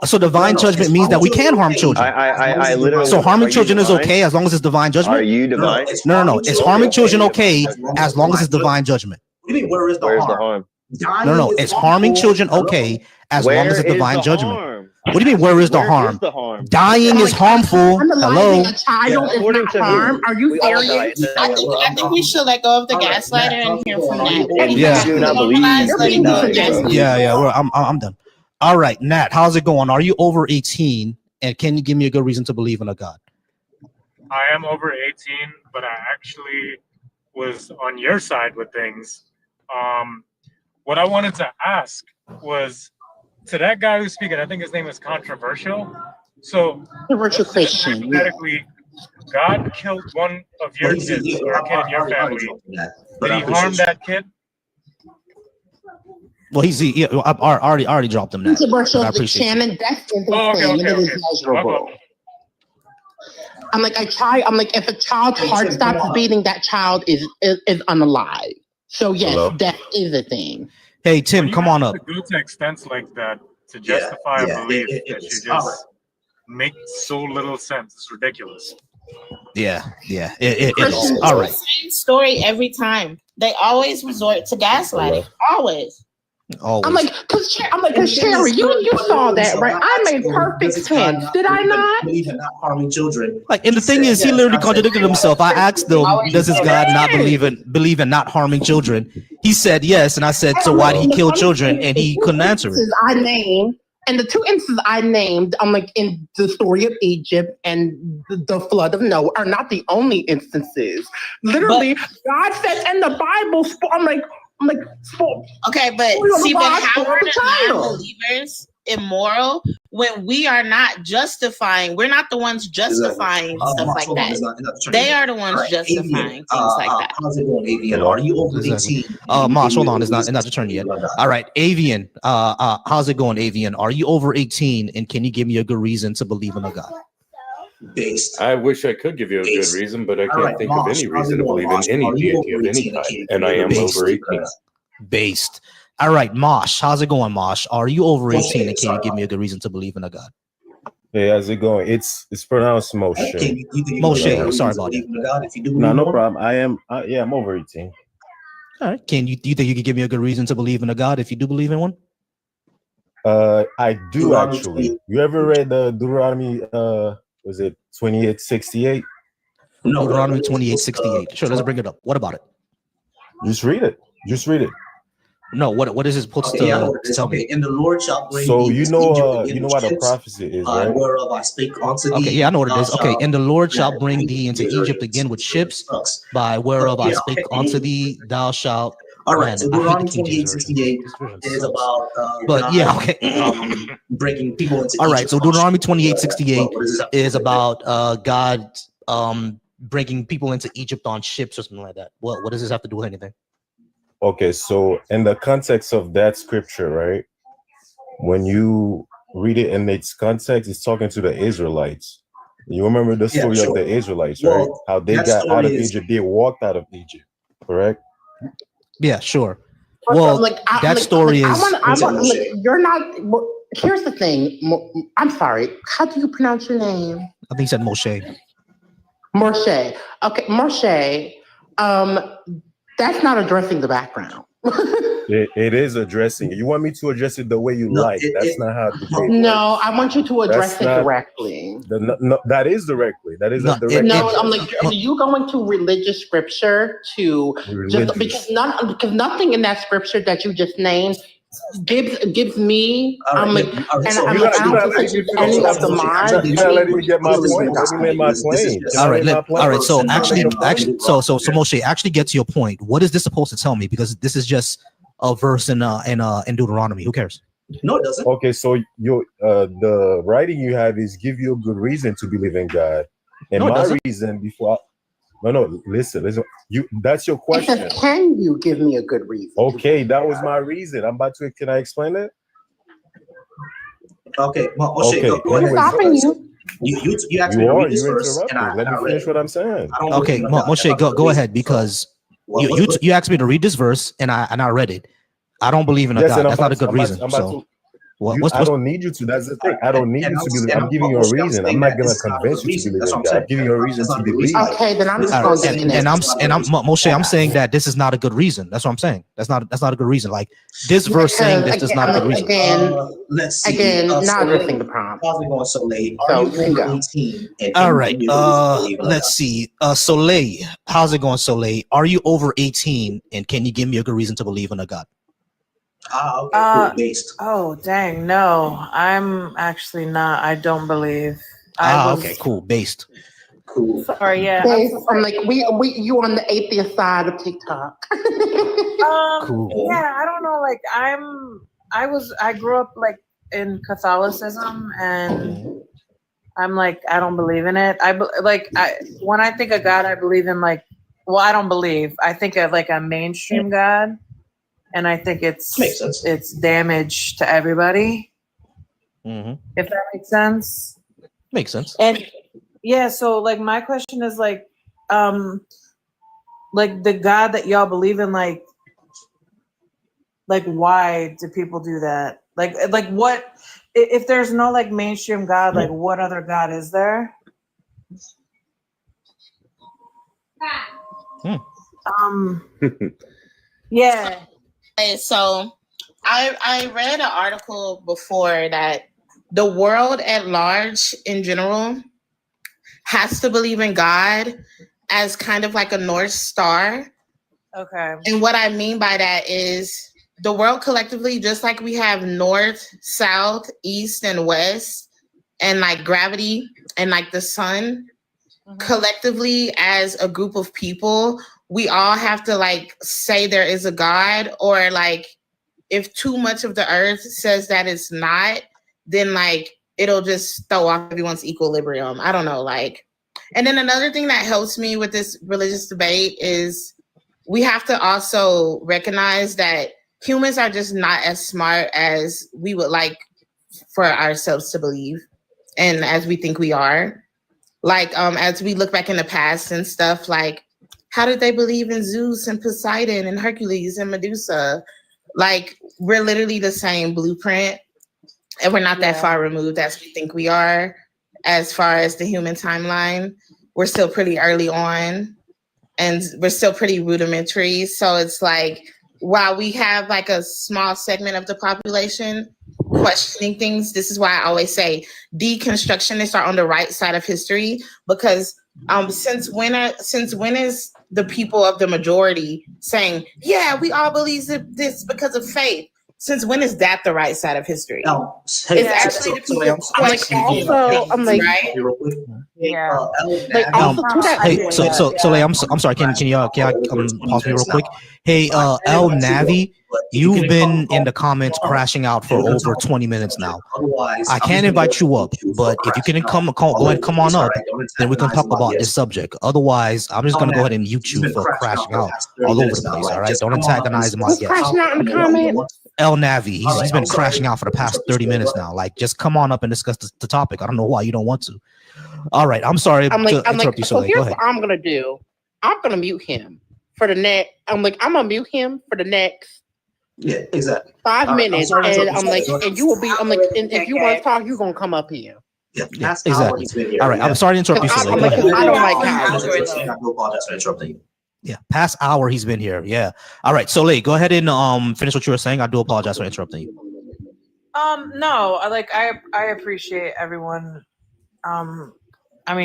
So divine judgment means that we can harm children. I literally. So harming children is okay as long as it's divine judgment. Are you divine? No. Is harming children okay as long as it's divine judgment? What do you mean? Where is the harm? No. Is harming children okay as long as it's divine judgment? What do you mean? Where is the harm? Dying is harmful. Hello. A child is not harm. Are you serious? I think we should let go of the gaslighter and hear from that. Yeah. I'm done. All right, Nat, how's it going? Are you over 18? And can you give me a good reason to believe in a God? I am over 18, but I actually was on your side with things. What I wanted to ask was, to that guy who's speaking, I think his name is Controversial. So, Controversial Christian. Hypothetically, God killed one of your kids or a kid in your family. Did he harm that kid? Well, I already dropped him now. Controversial. The Shannon death is insane. It is measurable. I'm like, if a child's heart stops beating, that child is unalive. So yes, death is a thing. Hey, Tim, come on up. To go to extents like that to justify a belief that you just make so little sense. It's ridiculous. Yeah, it is. All right. Same story every time. They always resort to gaslighting. Always. Always. I'm like, cause Sherry, you saw that, right? I made perfect sense. Did I not? Believe in not harming children. Like, and the thing is, he literally contradicted himself. I asked him, does his God not believe in not harming children? He said yes, and I said, so why did he kill children? And he couldn't answer it. I named, and the two instances I named, I'm like, in the story of Egypt and the flood of Noah are not the only instances. Literally, God said in the Bible, I'm like, okay, but see, but how are the non-believers immoral when we are not justifying? We're not the ones justifying stuff like that. They are the ones justifying things like that. How's it going, Avian? Are you over 18? Mosh, hold on, it's not your turn yet. All right, Avian, how's it going, Avian? Are you over 18, and can you give me a good reason to believe in a God? B.A.S.H. I wish I could give you a good reason, but I can't think of any reason to believe in any deity of any kind, and I am over 18. B.A.S.H. All right, Mosh, how's it going, Mosh? Are you over 18, and can you give me a good reason to believe in a God? Hey, how's it going? It's pronounced Moshe. Moshe, sorry about that. No problem. I'm over 18. All right. Do you think you can give me a good reason to believe in a God if you do believe in one? I do actually. You ever read Deuteronomy? Was it 28:68? No, Deuteronomy 28:68. Sure, let's bring it up. What about it? Just read it. No, what is it supposed to tell me? And the Lord shall bring so you know what a prophecy is, right? Whereof I speak unto thee. Okay, yeah, I know what it is. Okay, and the Lord shall bring thee into Egypt again with ships, by whereof I speak unto thee, thou shalt. All right, so Deuteronomy 28:68 is about but yeah, okay. breaking people into all right, so Deuteronomy 28:68 is about God bringing people into Egypt on ships or something like that. What does this have to do with anything? Okay, so in the context of that scripture, right? When you read it in its context, it's talking to the Israelites. You remember the story of the Israelites, right? How they got out of Egypt, they walked out of Egypt, correct? Yeah, sure. Well, that story is. You're not. Here's the thing. I'm sorry. How do you pronounce your name? I think he said Moshe. Moshe. Okay, Moshe. That's not addressing the background. It is addressing it. You want me to address it the way you like. That's not how to do it. No, I want you to address it directly. That is directly. That is a direct. No, I'm like, are you going to religious scripture to just because nothing in that scripture that you just named gives me. I'm like, you're not letting me get my point. Let me make my claim. All right. So Moshe, actually get to your point. What is this supposed to tell me? Because this is just a verse in Deuteronomy. Who cares? No, it doesn't. Okay, so the writing you have is give you a good reason to believe in God, and my reason before. Listen. That's your question. It says, can you give me a good reason? Okay, that was my reason. Can I explain it? Okay, well, go ahead. Stopping you. You asked me to read this verse, and let me finish what I'm saying. Okay, Moshe, go ahead, because you asked me to read this verse, and I read it. I don't believe in a God. That's not a good reason. I don't need you to. That's the thing. I don't need you to believe. I'm giving you a reason. I'm not gonna convince you to believe in God. I'm giving you a reason to believe. Okay, then I'm just going to. And I'm Moshe. I'm saying that this is not a good reason. That's what I'm saying. That's not a good reason. Like this verse saying this is not a good reason. Let's see. Again, not addressing the prompt. How's it going, Soleil? All right. Let's see. Soleil, how's it going, Soleil? Are you over 18? And can you give me a good reason to believe in a God? Okay, cool. B.A.S.H. Oh, dang. No, I'm actually not. I don't believe. Okay, cool. B.A.S.H. Cool. Sorry, yeah. I'm like, you on the atheist side of TikTok. Cool. Yeah, I don't know. Like, I grew up like in Catholicism, and I'm like, I don't believe in it. When I think of God, I believe in I don't believe. I think of like a mainstream God. And I think it's damage to everybody. Mm-hmm. If that makes sense. Makes sense. And yeah, so like my question is like the God that y'all believe in, like why do people do that? Like what if there's no like mainstream God, like what other God is there? Yeah. So I read an article before that the world at large in general has to believe in God as kind of like a North Star. Okay. And what I mean by that is the world collectively, just like we have north, south, east, and west, and like gravity and like the sun, collectively as a group of people, we all have to like say there is a God, or like if too much of the earth says that it's not, then like it'll just throw off everyone's equilibrium. I don't know, like. And then another thing that helps me with this religious debate is we have to also recognize that humans are just not as smart as we would like for ourselves to believe and as we think we are. Like, as we look back in the past and stuff, like, how did they believe in Zeus and Poseidon and Hercules and Medusa? Like, we're literally the same blueprint, and we're not that far removed as we think we are. As far as the human timeline, we're still pretty early on, and we're still pretty rudimentary. So it's like, while we have like a small segment of the population questioning things, this is why I always say deconstructionists are on the right side of history, because since when is the people of the majority saying, yeah, we all believe this because of faith? Since when is that the right side of history? It's actually the people questioning things, right? Yeah. Hey, so I'm sorry. Can I pause me real quick? Hey, El Navi, you've been in the comments crashing out for over 20 minutes now. I can invite you up, but if you can go ahead and come on up, then we can talk about this subject. Otherwise, I'm just gonna go ahead and mute you for crashing out all over the place. All right, don't antagonize my guests. Crashing out in the comments. El Navi, he's been crashing out for the past 30 minutes now. Like, just come on up and discuss the topic. I don't know why you don't want to. All right, I'm sorry to interrupt you. So here's what I'm gonna do. I'm gonna mute him for the next. I'm gonna mute him for the next. Yeah, exactly. 5 minutes, and and you will be. And if you want to talk, you're gonna come up here. Yeah, exactly. All right, I'm sorry to interrupt you. I don't like how. I do apologize for interrupting you. Yeah, past hour he's been here. Yeah. All right, Soleil, go ahead and finish what you were saying. I do apologize for interrupting you. No, I appreciate everyone.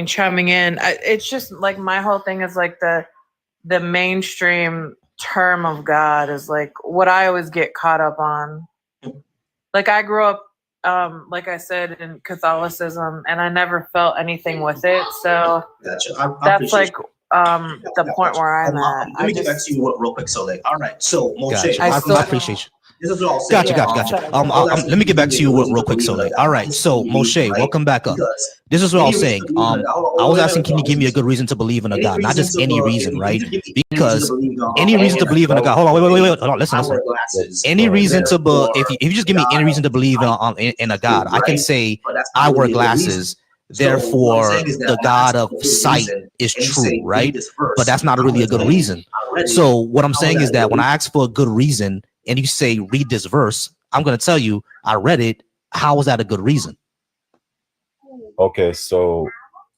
Chiming in. It's just like my whole thing is like the mainstream term of God is like what I always get caught up on. Like I grew up, like I said, in Catholicism, and I never felt anything with it. So gotcha. That's like the point where I'm at. Let me get back to you real quick. So like, all right. So Moshe, I appreciate you. Gotcha. Let me get back to you real quick, Soleil. All right, so Moshe, welcome back up. This is what I was saying. I was asking, can you give me a good reason to believe in a God? Not just any reason, right? Because any reason to believe in a God. Hold on, wait. Hold on, listen. Any reason to if you just give me any reason to believe in a God, I can say I wear glasses. Therefore, the God of sight is true, right? But that's not really a good reason. So what I'm saying is that when I ask for a good reason, and you say, read this verse, I'm going to tell you, I read it. How is that a good reason? Okay, so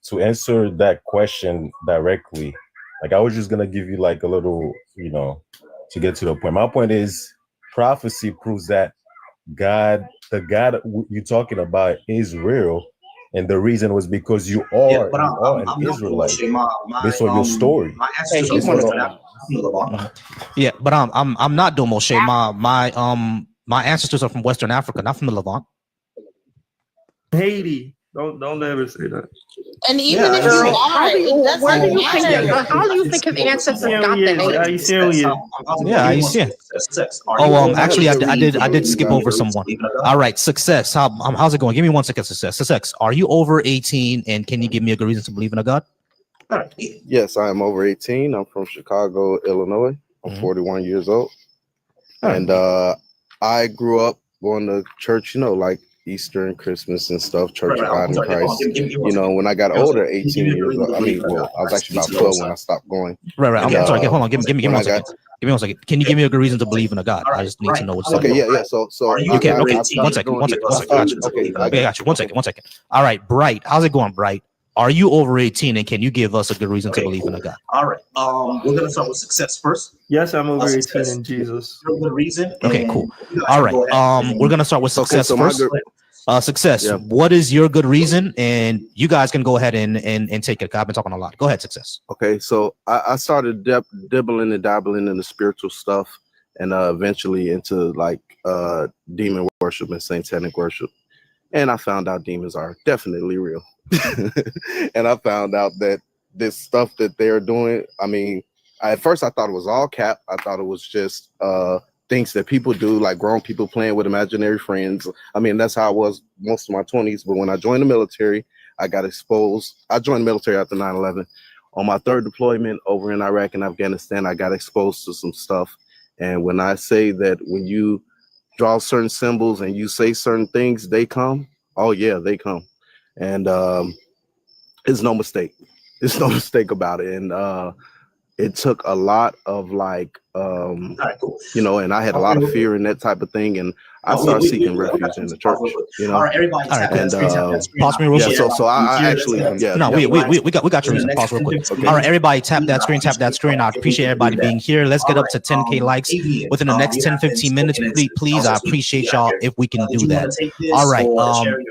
to answer that question directly, like I was just going to give you like a little, to get to the point. My point is prophecy proves that the God you're talking about is real. And the reason was because you are an Israelite based on your story. Yeah, but I'm not doing Moshe. My ancestors are from Western Africa, not from the Levant. Haiti. Don't ever say that. And even if you are, how do you think his ancestors got that? Haitian. Oh, actually, I did skip over someone. All right, Success. How's it going? Give me 1 second, Success. Success. Are you over 18? And can you give me a good reason to believe in a God? Yes, I am over 18. I'm from Chicago, Illinois. I'm 41 years old. And I grew up going to church, like Easter and Christmas and stuff, Church of God in Christ. When I got older, 18 years old, I was actually about 12 when I stopped going. Right. I'm sorry. Hold on. Give me 1 second. Give me 1 second. Can you give me a good reason to believe in a God? I just need to know what's okay. Yeah. So you can. Okay. 1 second. Got you. Okay. Got you. 1 second. All right, Bright. How's it going, Bright? Are you over 18, and can you give us a good reason to believe in a God? All right. We're gonna start with success first. Yes, I'm over 18 in Jesus. Good reason. Okay, cool. All right. We're gonna start with success first. Success. Yeah. What is your good reason? And you guys can go ahead and take it. I've been talking a lot. Go ahead, Success. Okay, so I started dibbling and dabbling in the spiritual stuff, and eventually into like demon worship and satanic worship. And I found out demons are definitely real. And I found out that this stuff that they're doing, I mean, at first I thought it was all cap. I thought it was just things that people do, like grown people playing with imaginary friends. I mean, that's how I was most of my 20s. But when I joined the military, I got exposed. I joined the military after 9/11. On my third deployment over in Iraq and Afghanistan, I got exposed to some stuff. And when I say that when you draw certain symbols and you say certain things, they come. Oh yeah, they come. And it's no mistake. It's no mistake about it. And it took a lot of like, you know, and I had a lot of fear and that type of thing. And I started seeking refuge in the church, you know. All right, everybody. And pause me real quick. So I actually, no, we got your reason. Pause real quick. Okay. All right, everybody, tap that screen. I appreciate everybody being here. Let's get up to 10K likes within the next 10-15 minutes. Please, I appreciate y'all if we can do that. All right,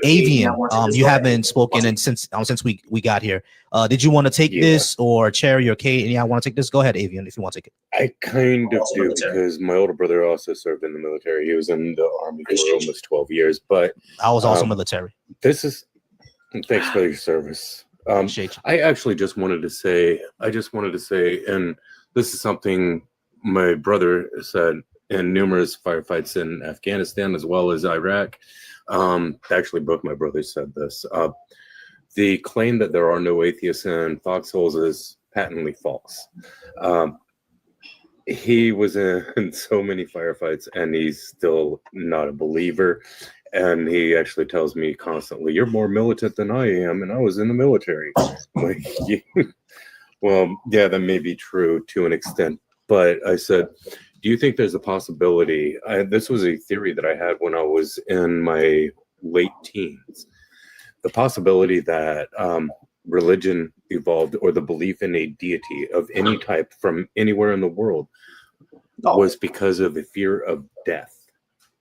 Avian, you haven't spoken and since we got here. Did you want to take this, or Cherry or Kate? And I want to take this. Go ahead, Avian, if you want to take it. I kind of do, because my older brother also served in the military. He was in the Army for almost 12 years, but I was also military. Thanks for your service. I actually just wanted to say, and this is something my brother said in numerous firefights in Afghanistan as well as Iraq. Actually, both my brothers said this. The claim that there are no atheists in foxholes is patently false. He was in so many firefights and he's still not a believer. And he actually tells me constantly, "You're more militant than I am, and I was in the military." Like, well, yeah, that may be true to an extent. But I said, do you think there's a possibility? This was a theory that I had when I was in my late teens. The possibility that religion evolved, or the belief in a deity of any type from anywhere in the world, was because of the fear of death.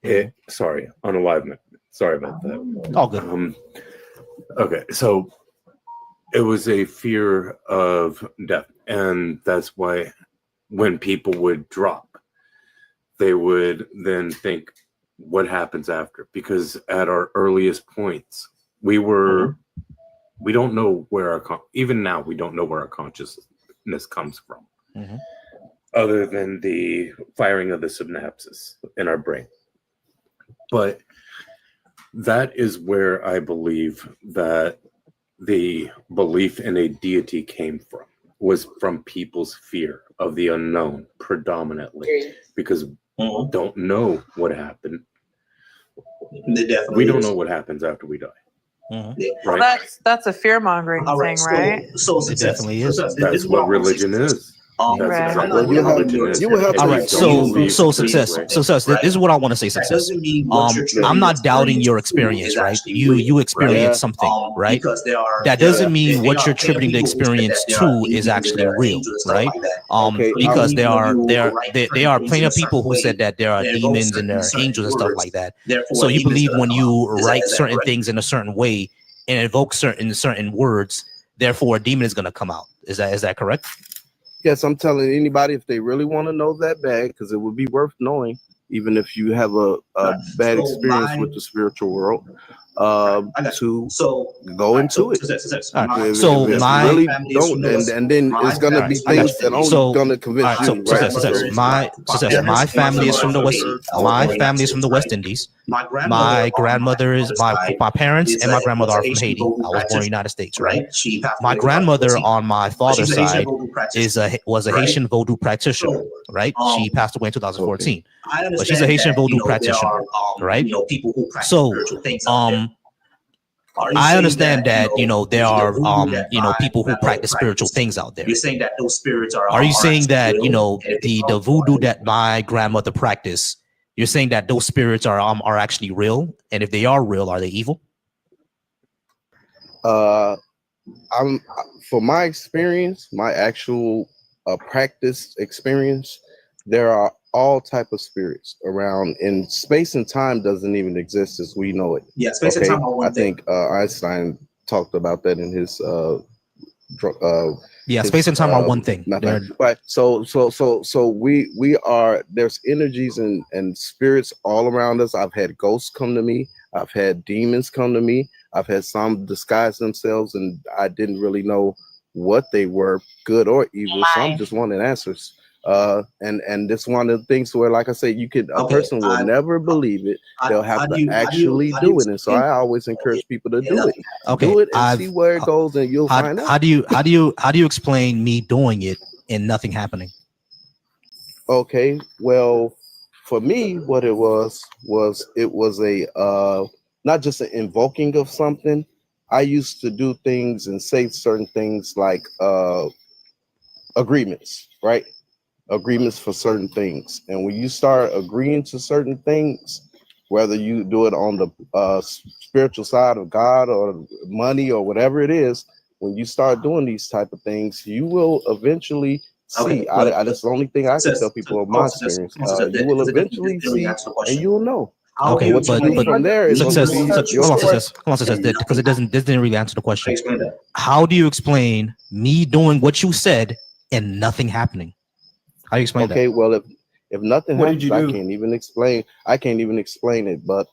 Unalivement. Sorry about that. All good. Okay, so it was a fear of death, and that's why when people would drop, they would then think, what happens after? Because at our earliest points, we don't know where even now we don't know where our consciousness comes from, other than the firing of the synapses in our brain. But that is where I believe that the belief in a deity came from, was from people's fear of the unknown predominantly, because we don't know what happened. We don't know what happens after we die. Well, that's a fear mongering thing, right? So it definitely is. That's what religion is. Right. All right. So success. This is what I want to say. Success. I'm not doubting your experience, right? You experienced something, right? That doesn't mean what you're attributing the experience to is actually real, right? Because there are plenty of people who said that there are demons and there are angels and stuff like that. So you believe when you write certain things in a certain way and invoke certain words, therefore a demon is going to come out. Is that correct? Yes, I'm telling anybody, if they really want to know that bad, because it would be worth knowing, even if you have a bad experience with the spiritual world, to go into it. So my really don't, and then it's gonna be things that only gonna convince you. My family is from the West. My family is from the West Indies. My grandmother is my parents and my grandmother are from Haiti. I was born in the United States, right? My grandmother on my father's side was a Haitian Vodou practitioner, right? She passed away in 2014, but she's a Haitian Vodou practitioner, right? So, I understand that there are people who practice spiritual things out there. You're saying that those spirits are. Are you saying that the voodoo that my grandmother practiced? You're saying that those spirits are actually real, and if they are real, are they evil? for my experience, my actual practice experience, there are all type of spirits around, and space and time doesn't even exist as we know it. Yeah, space and time are one I think Einstein talked about that in his space and time are one thing. Right. So we are, there's energies and spirits all around us. I've had ghosts come to me. I've had demons come to me. I've had some disguise themselves, and I didn't really know what they were, good or evil. Some just wanted answers. And this one of the things where, like I said, a person will never believe it. They'll have to actually do it. And so I always encourage people to do it. Okay, do it and see where it goes, and you'll find out. How do you explain me doing it and nothing happening? Okay, well, for me, what it was a not just an invoking of something. I used to do things and say certain things like agreements, right? Agreements for certain things. And when you start agreeing to certain things, whether you do it on the spiritual side of God or money or whatever it is, when you start doing these type of things, you will eventually see. That's the only thing I can tell people of my experience. You will eventually see, and you'll know. Okay, what but from there is success. your Success, because this didn't really answer the question. How do you explain me doing what you said and nothing happening? How do you explain that? Okay, well, if nothing happens, I can't even explain. It, but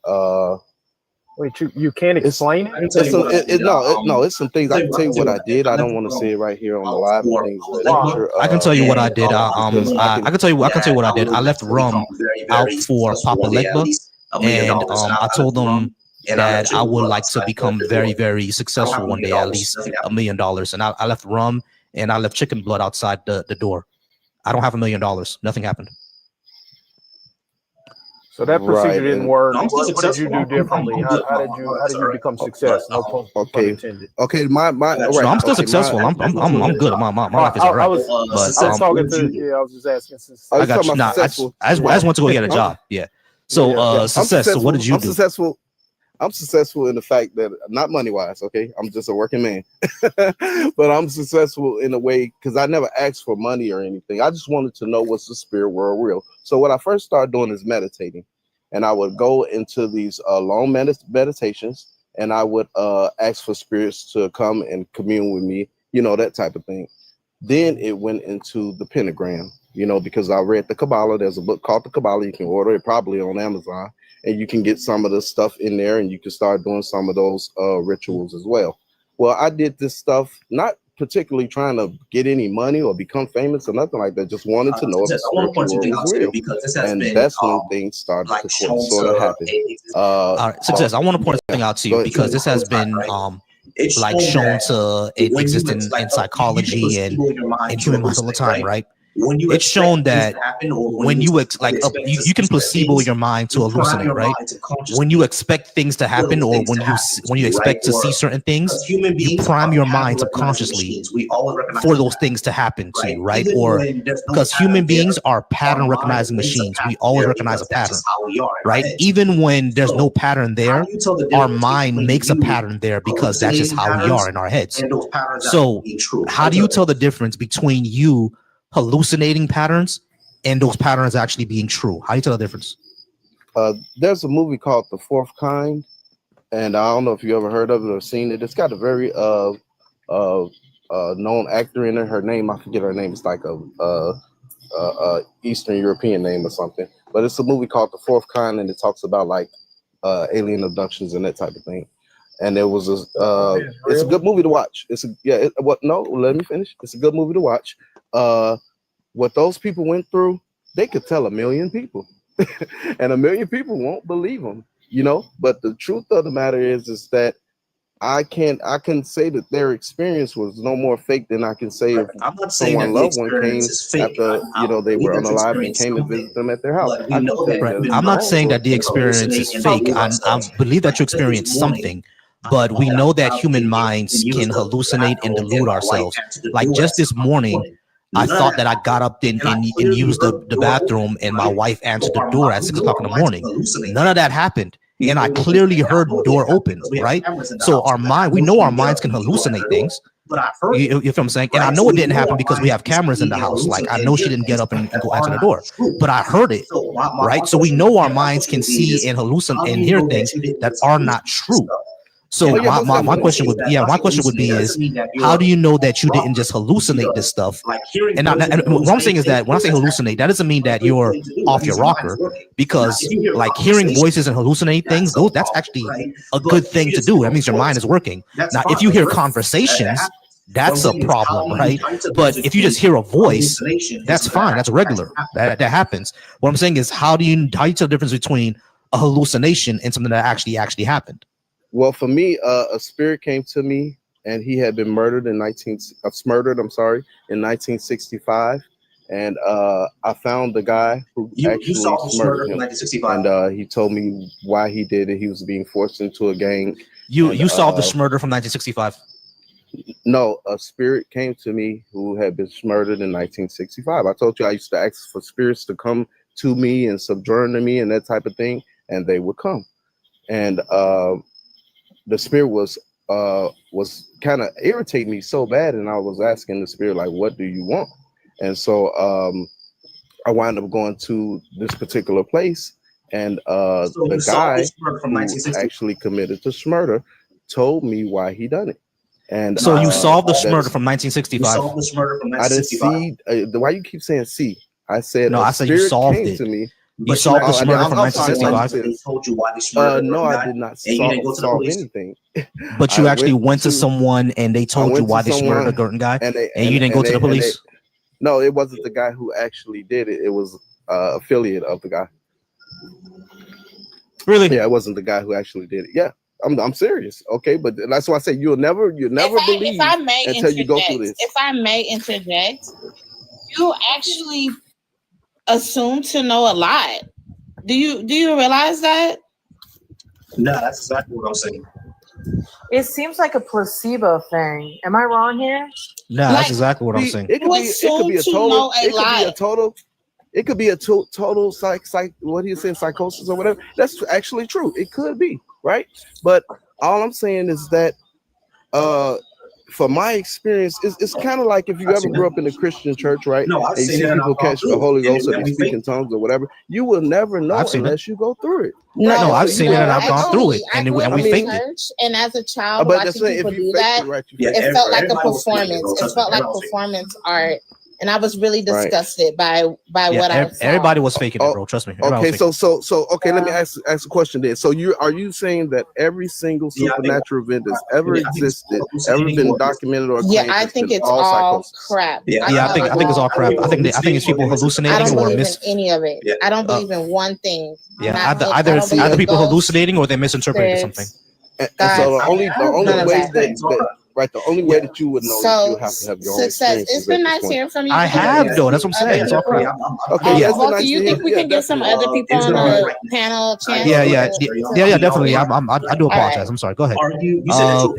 wait, you can't explain it? It's some things. I can tell you what I did. I don't want to say it right here on the live and things of that nature. I can tell you what I did. I can tell you what I did. I left rum out for Papa Legba, and I told them that I would like to become very, very successful one day, at least $1 million. And I left rum and I left chicken blood outside the door. I don't have $1 million. Nothing happened. So that procedure didn't work. What did you do differently? How did you become success? No pun intended. Okay, my no, I'm still successful. I'm good. My life is alright. I was talking to I was just asking. I got you. Nah, I just want to go get a job. Yeah. So success. So what did you do? I'm successful in the fact that, not money wise, okay, I'm just a working man, but I'm successful in a way because I never asked for money or anything. I just wanted to know, what's the spirit world real? So what I first started doing is meditating, and I would go into these long meditations, and I would ask for spirits to come and commune with me, that type of thing. Then it went into the pentagram, because I read the Kabbalah. There's a book called the Kabbalah. You can order it probably on Amazon. And you can get some of the stuff in there, and you can start doing some of those rituals as well. Well, I did this stuff not particularly trying to get any money or become famous or nothing like that. Just wanted to know if the spiritual world was real, and that's when things started to sort of happen. All right, success. I want to point something out to you because this has been shown to exist in psychology and in human minds all the time, right? It's shown that when you you can placebo your mind to hallucinate, right? When you expect things to happen, or when you expect to see certain things, you prime your mind subconsciously for those things to happen to you, right? Or because human beings are pattern recognizing machines, we always recognize a pattern, right? Even when there's no pattern there, our mind makes a pattern there because that's just how we are in our heads. So how do you tell the difference between you hallucinating patterns and those patterns actually being true? How do you tell the difference? There's a movie called The Fourth Kind, and I don't know if you ever heard of it or seen it. It's got a very known actor in it. Her name, I forget her name. It's like a Eastern European name or something. But it's a movie called The Fourth Kind, and it talks about alien abductions and that type of thing. And there was it's a good movie to watch. Let me finish. It's a good movie to watch. What those people went through, they could tell 1 million people, and 1 million people won't believe them, But the truth of the matter is that I can say that their experience was no more fake than I can say if someone loved one came after they were unalive and came and visit them at their house. I'm not saying that the experience is fake. I believe that you experienced something. But we know that human minds can hallucinate and delude ourselves. Like just this morning, I thought that I got up and used the bathroom, and my wife answered the door at 6 o'clock in the morning. None of that happened. and I clearly heard door open, right? So we know our minds can hallucinate things. You know what I'm saying? And I know it didn't happen because we have cameras in the house. Like, I know she didn't get up and go answer the door, but I heard it, right? So we know our minds can see and hallucinate and hear things that are not true. So my question would be is, how do you know that you didn't just hallucinate this stuff? And what I'm saying is that when I say hallucinate, that doesn't mean that you're off your rocker, because like hearing voices and hallucinate things, that's actually a good thing to do. That means your mind is working. Now, if you hear conversations, that's a problem, right? But if you just hear a voice, that's fine. That's regular. That happens. What I'm saying is, how do you tell the difference between a hallucination and something that actually happened? Well, for me, a spirit came to me, and he had been murdered in 1965, and I found the guy who actually murdered him, and he told me why he did it. He was being forced into a gang. You solved the murder from 1965. No, a spirit came to me who had been murdered in 1965. I told you I used to ask for spirits to come to me and sojourn to me and that type of thing, and they would come. And the spirit was kind of irritating me so bad, and I was asking the spirit, like, what do you want? And so I wound up going to this particular place, and the guy who actually committed the murder told me why he done it. And so you solved the murder from 1965. I didn't see. Why you keep saying see? I said no. I said you solved it. To me. You solved the murder from 1965. No, I did not solve anything. But you actually went to someone and they told you why they murdered a certain guy, and you didn't go to the police. No, it wasn't the guy who actually did it. It was affiliate of the guy. Really? Yeah, it wasn't the guy who actually did it. Yeah. I'm serious, okay, but that's why I say you'll never believe until you go through this. If I may interject, you actually assume to know a lot. Do you realize that? No, that's exactly what I'm saying. It seems like a placebo thing. Am I wrong here? No, that's exactly what I'm saying. It could be a total. It could be a total what he's saying, psychosis or whatever. That's actually true. It could be, right? But all I'm saying is that from my experience, it's kind of like if you ever grew up in a Christian church, right? No, and you see people catch the Holy Ghost or they speak in tongues or whatever, you will never know unless you go through it. No, I've seen it and I've gone through it, and we faked it. And as a child, watching people do that, it felt like a performance. It felt like performance art. And I was really disgusted by what I saw. Everybody was faking it, bro. Trust me. Okay, so okay, let me ask a question then. So are you saying that every single supernatural event that's ever existed, ever been documented or claimed? Yeah, I think it's all crap. Yeah, I think it's all crap. I think it's people hallucinating. I don't believe in any of it. I don't believe in one thing. Yeah, either people hallucinating or they misinterpreted something. And so the only way the only way that you would know is you have to have your own experience. It's been nice hearing from you. I have though. That's what I'm saying. It's all crap. Okay, well, do you think we can get some other people on the panel? Yeah, definitely. I do apologize. I'm sorry. Go ahead. And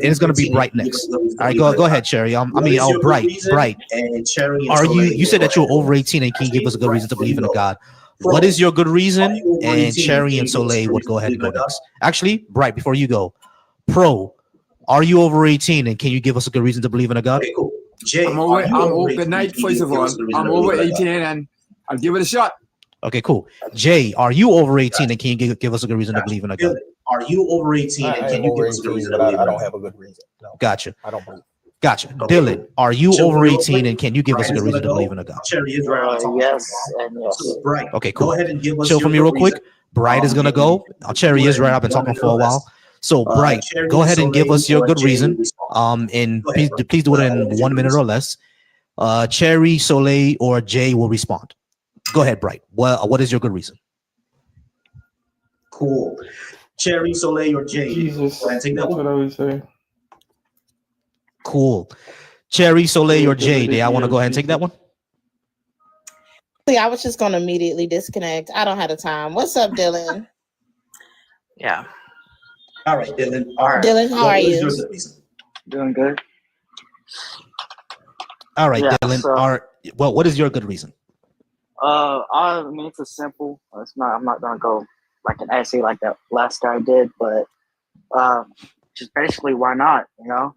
it's gonna be Bright next. All right, go ahead, Cherry. Bright. Are you said that you're over 18 and can you give us a good reason to believe in a God? What is your good reason? And Cherry and Soleil would go ahead and go next. Actually, Bright, before you go, Pro. Are you over 18 and can you give us a good reason to believe in a God? Okay, cool. Jay, I'm over. Good night, first of all. I'm over 18 and I'll give it a shot. Okay, cool. Jay, are you over 18 and can you give us a good reason to believe in a God? Are you over 18 and can you give us a good reason to believe in a God? I don't have a good reason. No. Gotcha. I don't believe. Gotcha. Dylan, are you over 18 and can you give us a good reason to believe in a God? Yes and yes. Okay, cool. Go ahead and give us chill for me real quick. Bright is gonna go. Cherry is right. I've been talking for a while. So, Bright, go ahead and give us your good reason. And please do it in 1 minute or less. Cherry, Soleil, or Jay will respond. Go ahead, Bright. What is your good reason? Cool. Cherry, Soleil, or Jay? Jesus. That's what I would say. Cool. Cherry, Soleil, or Jay? I want to go ahead and take that one. I was just going to immediately disconnect. I don't have the time. What's up, Dylan? Yeah. All right, Dylan. Dylan, how are you? Doing good. All right, Dylan. What is your good reason? I mean, it's a simple. I'm not gonna go like an essay like that last guy did, but just basically, why not? You know,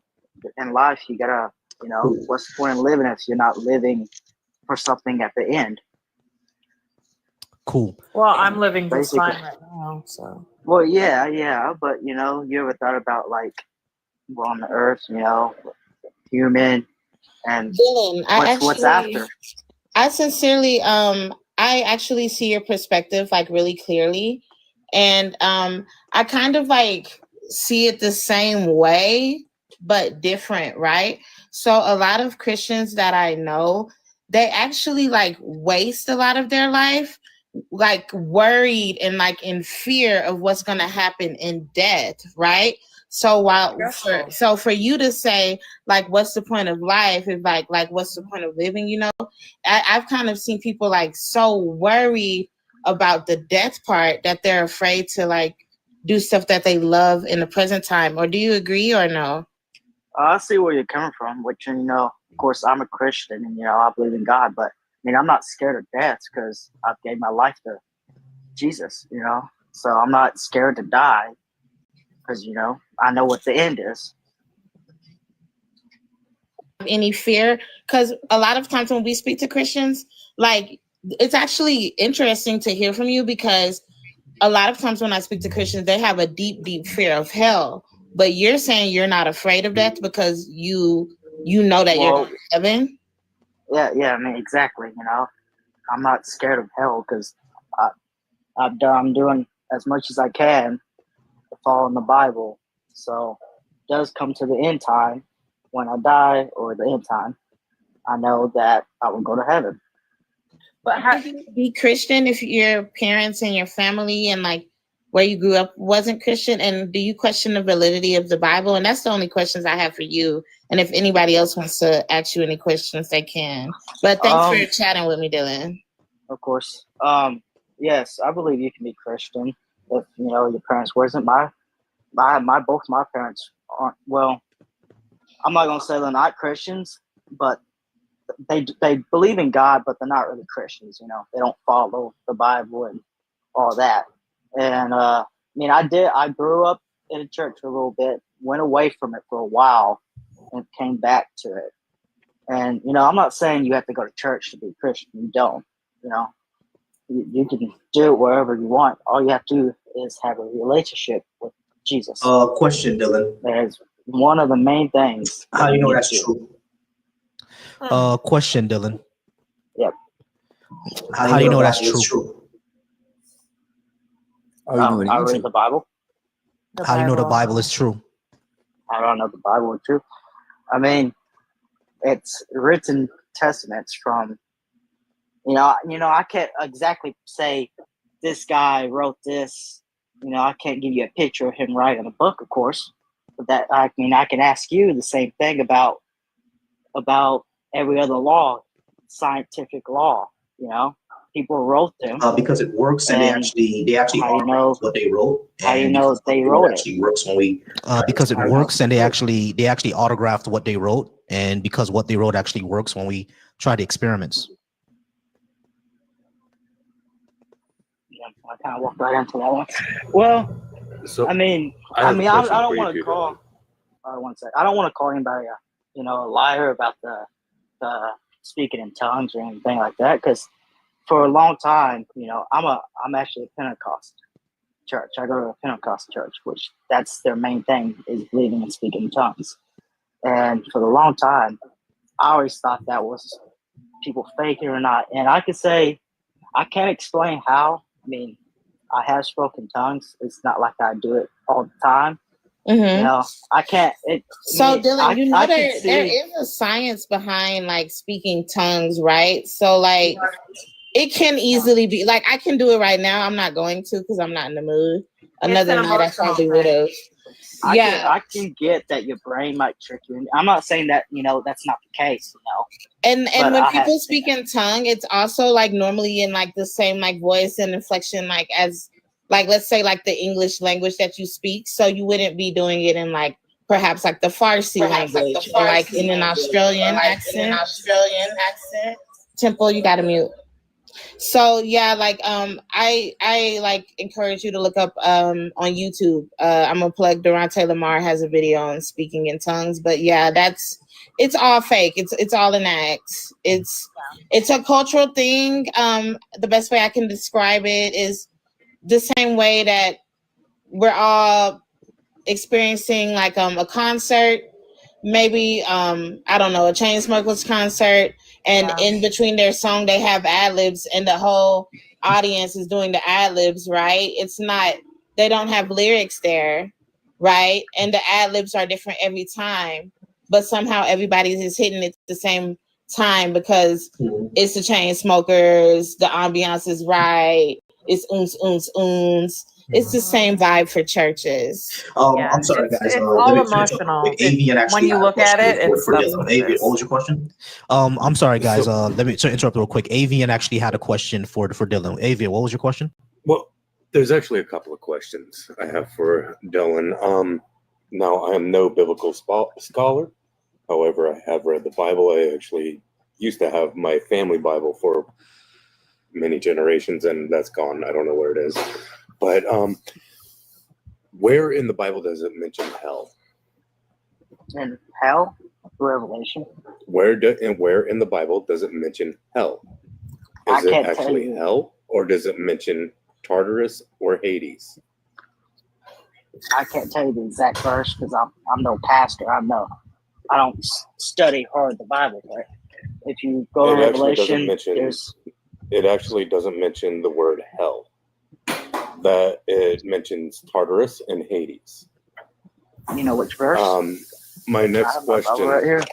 in life, you gotta, you know, what's the point of living if you're not living for something at the end? Cool. Well, I'm living just Basically. fine right now, so. Well, yeah, but you know, you ever thought about like, well, on the earth, you know, human, and Dylan, what's after? I sincerely, I actually see your perspective like really clearly, and I kind of like see it the same way but different, right? So a lot of Christians that I know, they actually like waste a lot of their life like worried and like in fear of what's going to happen in death, right? So for you to say like what's the point of life, if like what's the point of living, you know, I've kind of seen people like so worried about the death part that they're afraid to like do stuff that they love in the present time. Or do you agree or no? I see where you're coming from, which, you know, of course, I'm a Christian and, you know, I believe in God, but I mean, I'm not scared of death because I've gave my life to Jesus, you know, so I'm not scared to die because, you know, I know what the end is. Any fear? Because a lot of times when we speak to Christians, like it's actually interesting to hear from you, because a lot of times when I speak to Christians, they have a deep fear of hell. But you're saying you're not afraid of death because you know that you're going to heaven. Yeah. I mean, exactly. You know, I'm not scared of hell because I'm doing as much as I can to follow in the Bible. So it does come to the end time when I die, or the end time, I know that I will go to heaven. But how do you be Christian if your parents and your family and like where you grew up wasn't Christian? And do you question the validity of the Bible? And that's the only questions I have for you. And if anybody else wants to ask you any questions, they can. But thanks for chatting with me, Dylan. Of course. Yes, I believe you can be Christian if, you know, your parents wasn't. Both my parents aren't, well, I'm not gonna say they're not Christians, but they believe in God, but they're not really Christians. You know, they don't follow the Bible and all that. And I mean, I grew up in a church for a little bit, went away from it for a while, and came back to it. And you know, I'm not saying you have to go to church to be Christian. You don't. You know, you can do it wherever you want. All you have to do is have a relationship with Jesus. Question, Dylan. That's one of the main things. How do you know that's true? Question, Dylan. Yep. How do you know that's true? I read the Bible. How do you know the Bible is true? I don't know the Bible is true. I mean, it's written testaments from, you know, I can't exactly say this guy wrote this. You know, I can't give you a picture of him writing a book, of course. But that, I mean, I can ask you the same thing about every other law, scientific law. You know, people wrote them because it works, and they actually know what they wrote. How you know they wrote it? Actually works when we because it works, and they actually autographed what they wrote, and because what they wrote actually works when we try the experiments. I kind of walked right into that one. Well, so I don't want to call. I don't want to call anybody a liar about the speaking in tongues or anything like that. Because for a long time, you know, I'm actually a Pentecost church. I go to a Pentecost church, which that's their main thing, is believing in speaking in tongues. And for a long time, I always thought that was people faking or not. And I could say I can't explain how. I mean, I have spoken tongues. It's not like I do it all the time. Mm-hmm. You know, I can't. So Dylan, there is a science behind like speaking tongues, right? So like, it can easily be like, I can do it right now. I'm not going to because I'm not in the mood. Another night I probably would have. I can get that your brain might trick you. I'm not saying that, you know, that's not the case, you know. And when people speak in tongue, it's also like normally in like the same like voice and inflection, like as like, let's say like the English language that you speak. So you wouldn't be doing it in like perhaps like the Farsi language, or like in an Australian accent. Temple, you gotta mute. So yeah, like I like encourage you to look up on YouTube. I'm gonna plug Durante Lamar has a video on speaking in tongues, but yeah, it's all fake. It's all an act. It's a cultural thing. The best way I can describe it is the same way that we're all experiencing like a concert, maybe I don't know, a Chainsmokers concert, and in between their song they have ad-libs and the whole audience is doing the ad-libs, right? It's not, they don't have lyrics there, right? And the ad-libs are different every time, but somehow everybody is hitting it at the same time because it's the Chainsmokers, the ambiance is right, it's oons. It's the same vibe for churches. I'm sorry, guys. It's all emotional. Avian actually When you look at it, it's for Dylan. Avian, what was your question? I'm sorry, guys. Let me interrupt real quick. Avian actually had a question for Dylan. Avian, what was your question? Well, there's actually a couple of questions I have for Dylan. Now, I am no biblical scholar. However, I have read the Bible. I actually used to have my family Bible for many generations, and that's gone. I don't know where it is. But where in the Bible does it mention hell? In hell? Revelation. Where in the Bible does it mention hell? Is it actually hell, or does it mention Tartarus or Hades? I can't tell you the exact verse because I'm no pastor. I don't study hard the Bible, but if you go to Revelation, it actually doesn't mention the word hell. That it mentions Tartarus and Hades. You know which verse? My next question, right here.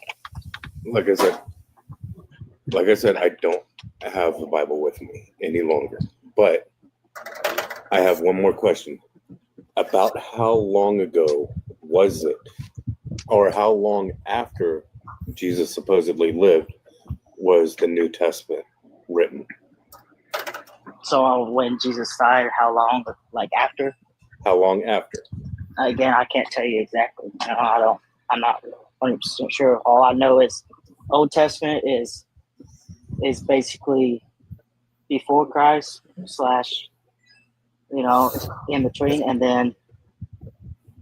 like I said, I don't have the Bible with me any longer. But I have one more question. About how long ago was it, or how long after Jesus supposedly lived, was the New Testament written? So when Jesus died, how long? Like after? How long after? Again, I can't tell you exactly. I'm not 100% sure. All I know is Old Testament is basically before Christ / in between, and then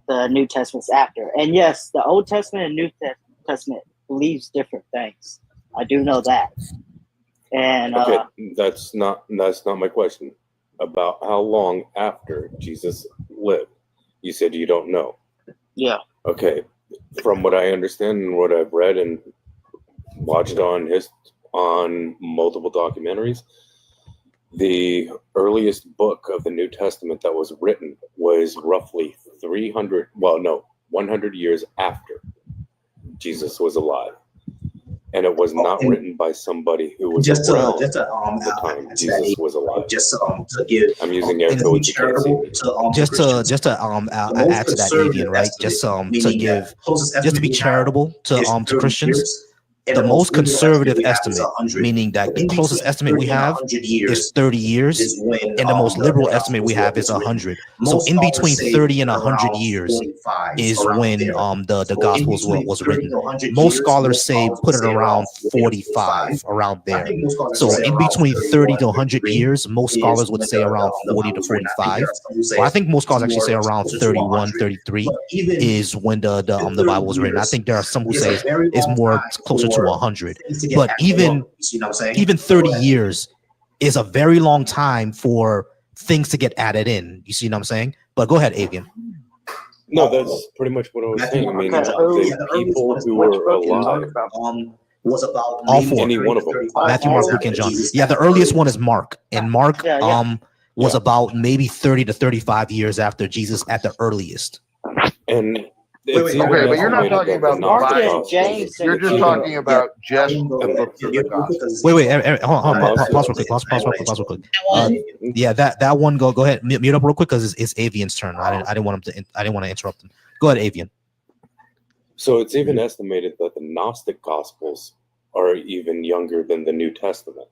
the New Testament's after. And yes, the Old Testament and New Testament believes different things. I do know that. And okay, that's not my question. About how long after Jesus lived? You said you don't know. Yeah. Okay. From what I understand and what I've read and watched on multiple documentaries, the earliest book of the New Testament that was written was roughly 100 years after Jesus was alive. And it was not written by somebody who was around at the time Jesus was alive. Just to give, I'm using air quotes. Just to add to that, Avian, right? Just to be charitable to Christians. The most conservative estimate, meaning that the closest estimate we have is 30 years, and the most liberal estimate we have is 100. So in between 30 and 100 years is when the Gospels was written. Most scholars say put it around 45, around there. So in between 30 to 100 years, most scholars would say around 40 to 45. Or I think most scholars actually say around 31, 33 is when the Bible was written. I think there are some who say it's more closer to 100, but even 30 years is a very long time for things to get added in. You see what I'm saying? But go ahead, Avian. No, that's pretty much what I was saying. I mean, the people who were alive was about all four. Any one of them. Matthew, Mark, Luke, and John. Yeah, the earliest one is Mark, and Mark was about maybe 30 to 35 years after Jesus at the earliest. And okay, but you're not talking about Mark and James. You're just talking about just the books of the gospel. Wait, hold on, pause real quick. Pause real quick. Yeah, that one. Go ahead. Mute up real quick because it's Avian's turn. I didn't want to interrupt him. Go ahead, Avian. So it's even estimated that the Gnostic Gospels are even younger than the New Testament.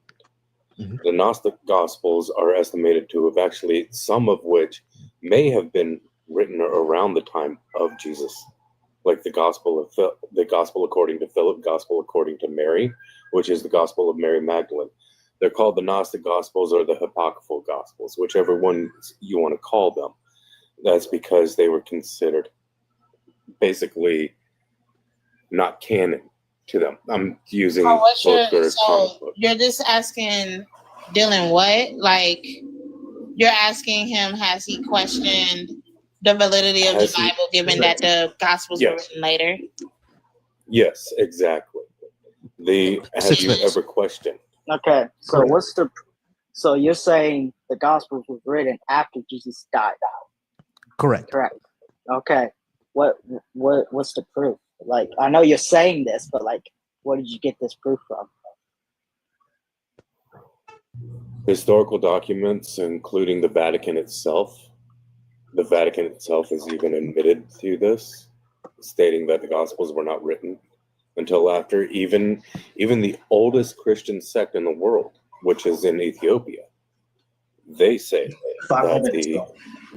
Mm-hmm. The Gnostic Gospels are estimated to have actually, some of which may have been written around the time of Jesus, like the Gospel according to Philip, Gospel according to Mary, which is the Gospel of Mary Magdalene. They're called the Gnostic Gospels or the Apocryphal Gospels, whichever one you want to call them. That's because they were considered basically not canon to them. I'm using you're just asking Dylan what? Like, you're asking him, has he questioned the validity of the Bible, given that the Gospels were written later? Yes, exactly. Have you ever questioned? Okay, so so you're saying the Gospels was written after Jesus died out? Correct. Okay, what's the proof? Like, I know you're saying this, but like, where did you get this proof from? Historical documents, including the Vatican itself. The Vatican itself has even admitted to this, stating that the Gospels were not written until after even the oldest Christian sect in the world, which is in Ethiopia. They say that the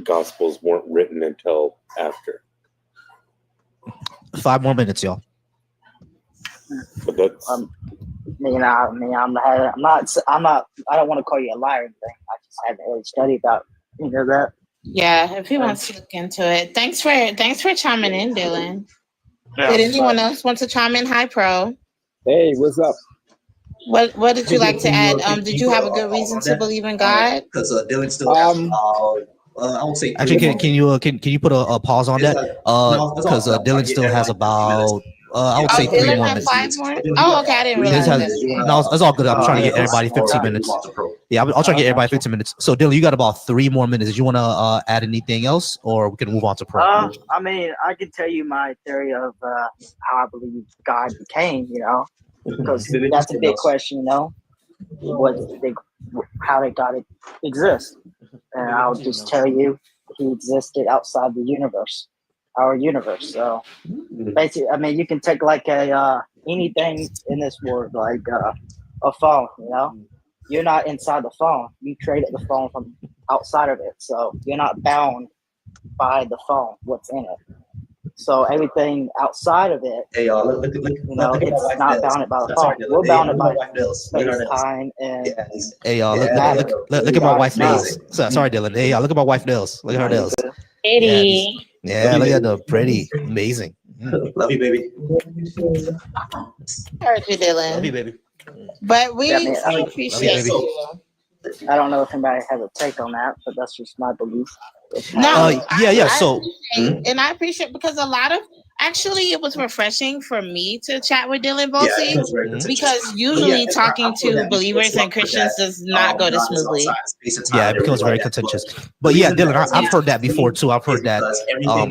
Gospels weren't written until after. 5 more minutes, y'all. But that's I'm not. I don't want to call you a liar or anything. I just haven't really studied about that. Yeah, if he wants to look into it. Thanks for chiming in, Dylan. Did anyone else want to chime in? Hi, Pro. Hey, what's up? What did you like to add? Did you have a good reason to believe in God? Because Dylan still has I would say actually can you put a pause on that? Because Dylan still has about I would say 3 more minutes. 5 more? Oh, okay. I didn't realize that. No, it's all good. I'm trying to get everybody 15 minutes. Yeah, I'll try to get everybody 15 minutes. So Dylan, you got about 3 more minutes. Did you want to add anything else, or we can move on to Pro? I mean, I can tell you my theory of how I believe God became. Because that's a big question. How did God exist? And I'll just tell you, he existed outside the universe, our universe. So basically, I mean, you can take like anything in this world, like a phone. You're not inside the phone. You created the phone from outside of it, so you're not bound by the phone. What's in it? So everything outside of it, it's not bounded by the phone. We're bounded by space, time, and hey y'all, look at my wife nails. Sorry, Dylan. Hey y'all, look at my wife nails. Look at her nails. Pretty. Yeah, look at the pretty, amazing. Love you, baby. Heard you, Dylan. Love you, baby. But we appreciate you. I don't know if anybody has a take on that, but that's just my belief. No, So, and I appreciate, because a lot of it was refreshing for me to chat with Dylan Volcy, because usually talking to believers and Christians does not go this smoothly. Yeah, it becomes very contentious. But yeah, Dylan, I've heard that before too. I've heard that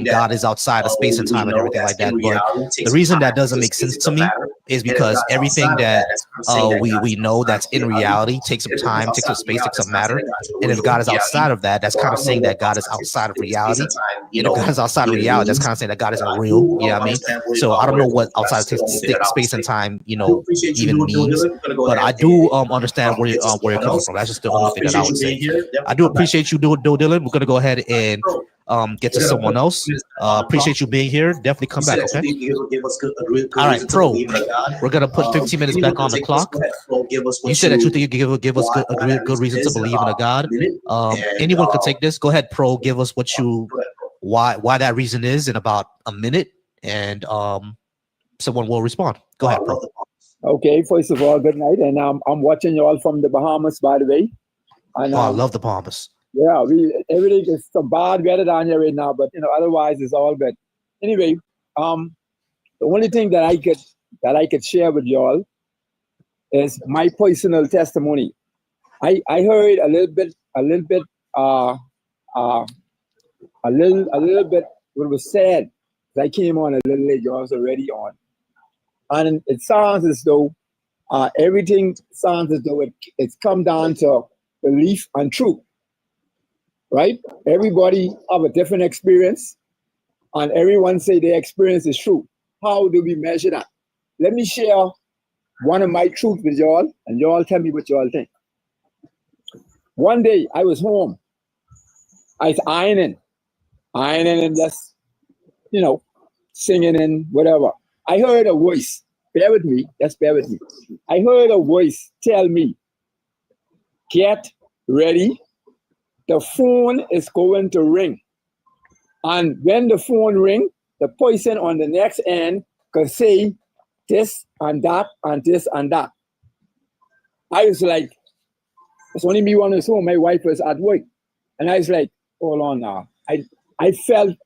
God is outside of space and time and everything like that. But the reason that doesn't make sense to me is because everything that we know that's in reality takes some time, takes some space, takes some matter. And if God is outside of that, that's kind of saying that God is outside of reality. And if God is outside of reality, that's kind of saying that God isn't real. You know what I mean? So I don't know what outside of space and time, even means. But I do understand where you're coming from. That's just the only thing that I would say. I do appreciate you, Dylan. We're gonna go ahead and get to someone else. Appreciate you being here. Definitely come back, okay? All right, Pro. We're gonna put 15 minutes back on the clock. You said that you think you give us a good reason to believe in a God. Anyone could take this. Go ahead, Pro. Give us why that reason is in about a minute, and someone will respond. Go ahead, Pro. Okay, first of all, good night, and I'm watching you all from the Bahamas, by the way. And, I love the Bahamas. Yeah, everything is some bad weather down here right now, but otherwise it's all good. Anyway, the only thing that I could share with y'all is my personal testimony. I heard a little bit what was said. I came on a little late. Y'all was already on, and it sounds as though everything sounds as though it's come down to belief and truth. Right? Everybody have a different experience, and everyone say their experience is true. How do we measure that? Let me share one of my truths with y'all, and y'all tell me what y'all think. One day I was home. I was ironing and just, singing and whatever. I heard a voice. Bear with me. Just bear with me. I heard a voice tell me get ready. The phone is going to ring. And when the phone ring, the person on the next end could say this and that and this and that. I was like, it's only me on his home. My wife was at work. And I was like, hold on now. I felt,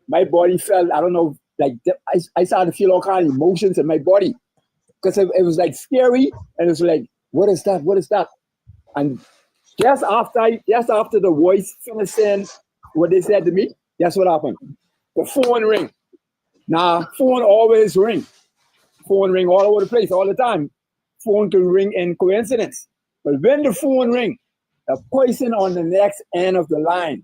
my body felt, I don't know, like I started to feel all kind of emotions in my body. Because it was like scary. And it was like, what is that? What is that? And just after the voice finished saying what they said to me, that's what happened. The phone ring. Now, phone always ring. Phone ring all over the place, all the time. Phone can ring in coincidence. But when the phone ring, the person on the next end of the line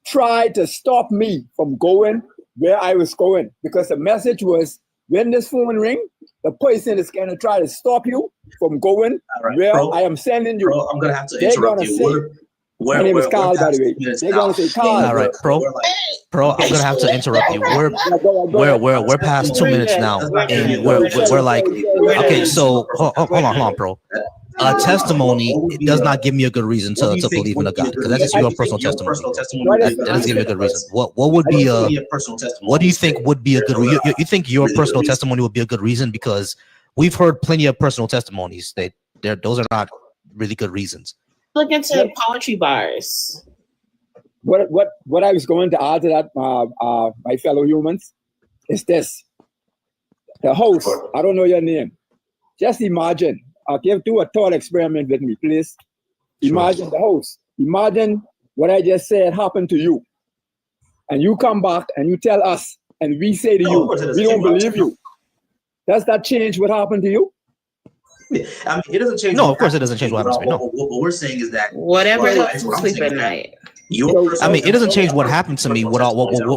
tried to stop me from going where I was going. Because the message was, when this phone ring, the person is going to try to stop you from going where I am sending you. I'm going to have to interrupt you. My name is Carl, by the way. They're going to say, Carl. All right, Pro, I'm gonna have to interrupt you. We're past 2 minutes now, and we're like, okay, so hold on, Pro. A testimony does not give me a good reason to believe in a God, because that's just your personal testimony. That doesn't give me a good reason. What would be what do you think would be a good reason? You think your personal testimony would be a good reason? Because we've heard plenty of personal testimonies that those are not really good reasons. Look into poetry bars. What I was going to add to that, my fellow humans, is this. The host, I don't know your name. Just imagine. Do a thought experiment with me, please. Imagine the host. Imagine what I just said happened to you. And you come back and you tell us, and we say to you, we don't believe you. Does that change what happened to you? I mean, it doesn't change. No, of course it doesn't change what happens to me. No. What we're saying is that whatever helps you sleep at night. I mean, it doesn't change what happened to me. What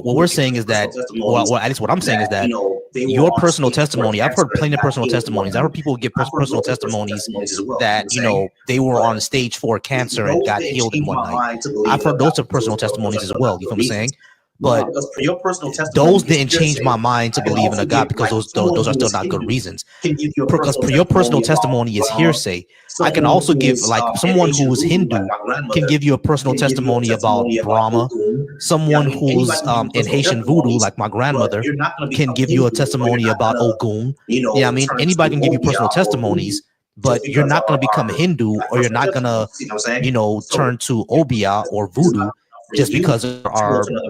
we're saying is that, well, at least what I'm saying is that your personal testimony. I've heard plenty of personal testimonies. I've heard people give personal testimonies that they were on stage for cancer and got healed in one night. I've heard those are personal testimonies as well. You know what I'm saying? But those didn't change my mind to believe in a God, because those are still not good reasons. Because your personal testimony is hearsay. I can also give, like, someone who is Hindu can give you a personal testimony about Brahma. Someone who's in Haitian voodoo, like my grandmother, can give you a testimony about Ogun. Yeah, I mean, anybody can give you personal testimonies, but you're not going to become Hindu, or you're not going to, turn to Obia or voodoo just because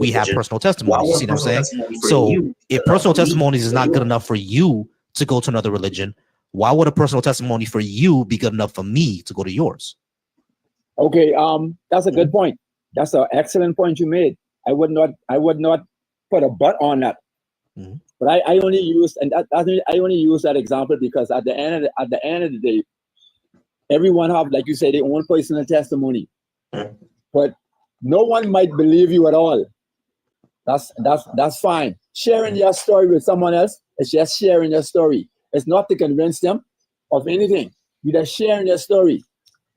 we have personal testimonies. You see what I'm saying? So if personal testimonies is not good enough for you to go to another religion, why would a personal testimony for you be good enough for me to go to yours? Okay, that's a good point. That's an excellent point you made. I would not put a but on that. But I only use that example because at the end of the day, everyone have, like you say, their own personal testimony. But no one might believe you at all. That's fine. Sharing your story with someone else is just sharing your story. It's not to convince them of anything. You're just sharing your story.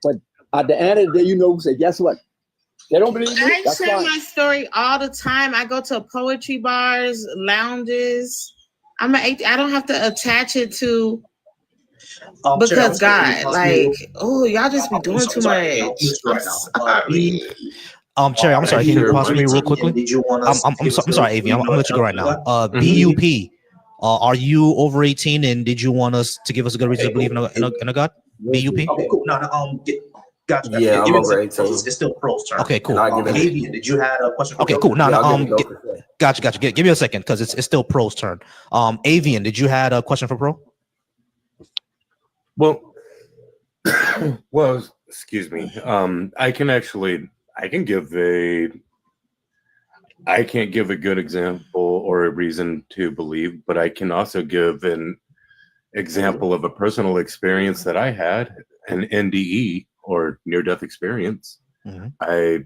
But at the end of the day, say, guess what? They don't believe you. I share my story all the time. I go to poetry bars, lounges. I don't have to attach it to because God, like, oh, y'all just be doing too much. Cherry, I'm sorry. Can you pause for me real quickly? I'm sorry, Avi. I'm gonna let you go right now. BUP, are you over 18? And did you want us to give us a good reason to believe in a God? BUP. Okay, cool. No, gotcha. Yeah, I'm over 18. It's still Pro's turn. Okay, cool. Avian, did you have a question? Okay, cool. Gotcha. Give me a second, because it's still Pro's turn. Avian, did you have a question for Pro? Well, excuse me. I can't give a good example or a reason to believe, but I can also give an example of a personal experience that I had, an NDE or near-death experience. I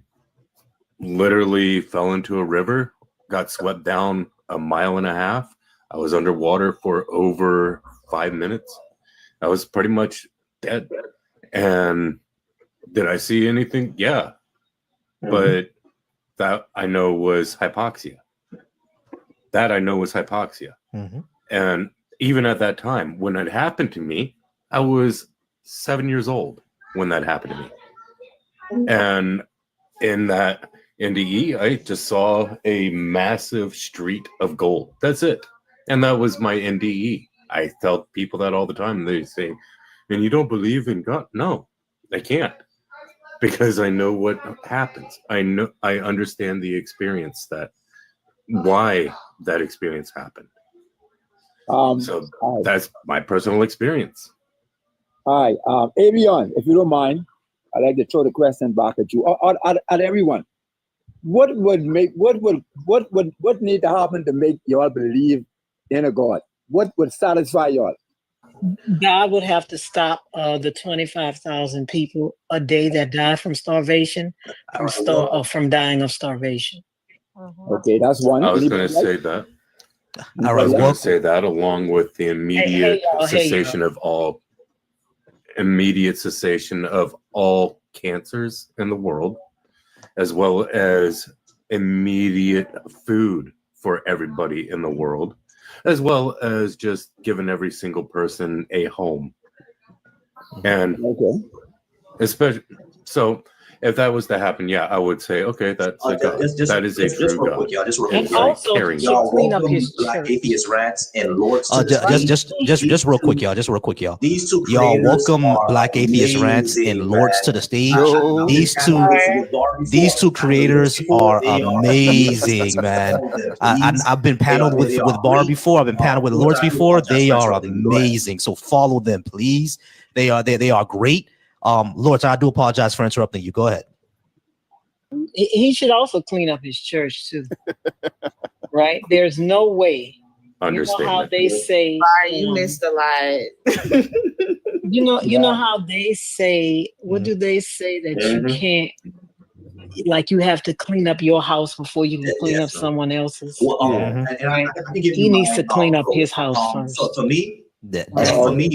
literally fell into a river, got swept down 1.5 miles. I was underwater for over 5 minutes. I was pretty much dead. And did I see anything? Yeah. But that I know was hypoxia. And even at that time, when it happened to me, I was 7 years old. when that happened to me. And in that NDE, I just saw a massive street of gold. That's it. And that was my NDE. I tell people that all the time. They say, and you don't believe in God? No, I can't. Because I know what happens. I understand the experience, why that experience happened. So that's my personal experience. All right, Avion, if you don't mind, I'd like to throw the question back at you, at everyone. What would need to happen to make y'all believe in a God? What would satisfy y'all? God would have to stop the 25,000 people a day that die from starvation from dying of starvation. Okay, that's one. I was going to say that. I was going to say that along with the immediate cessation of all cancers in the world, as well as immediate food for everybody in the world, as well as just giving every single person a home. And especially, so if that was to happen, yeah, I would say, okay, that's a God. That is a true God. And also clean up his church. Atheist rats and Lords to just real quick, y'all. Just real quick, y'all. Y'all welcome Black Atheist Rants and Lords to the stage. These two creators are amazing, man. I've been paneled with Bar before. I've been paneled with Lords before. They are amazing. So follow them, please. They are great. Lords, I do apologize for interrupting you. Go ahead. He should also clean up his church too. Right? There's no way. You know how they say you missed a lot. you know how they say, what do they say that you can't, like you have to clean up your house before you can clean up someone else's. Right? He needs to clean up his house first. So for me, for me,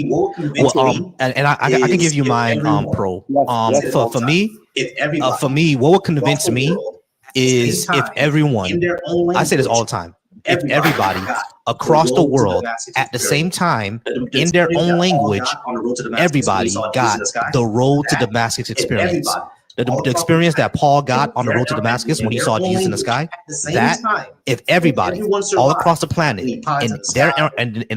I can give you mine, Pro. For me, what would convince me is if everyone, I say this all the time, if everybody across the world at the same time in their own language, everybody got the road to Damascus experience. The experience that Paul got on the road to Damascus when he saw Jesus in the sky, that if everybody all across the planet in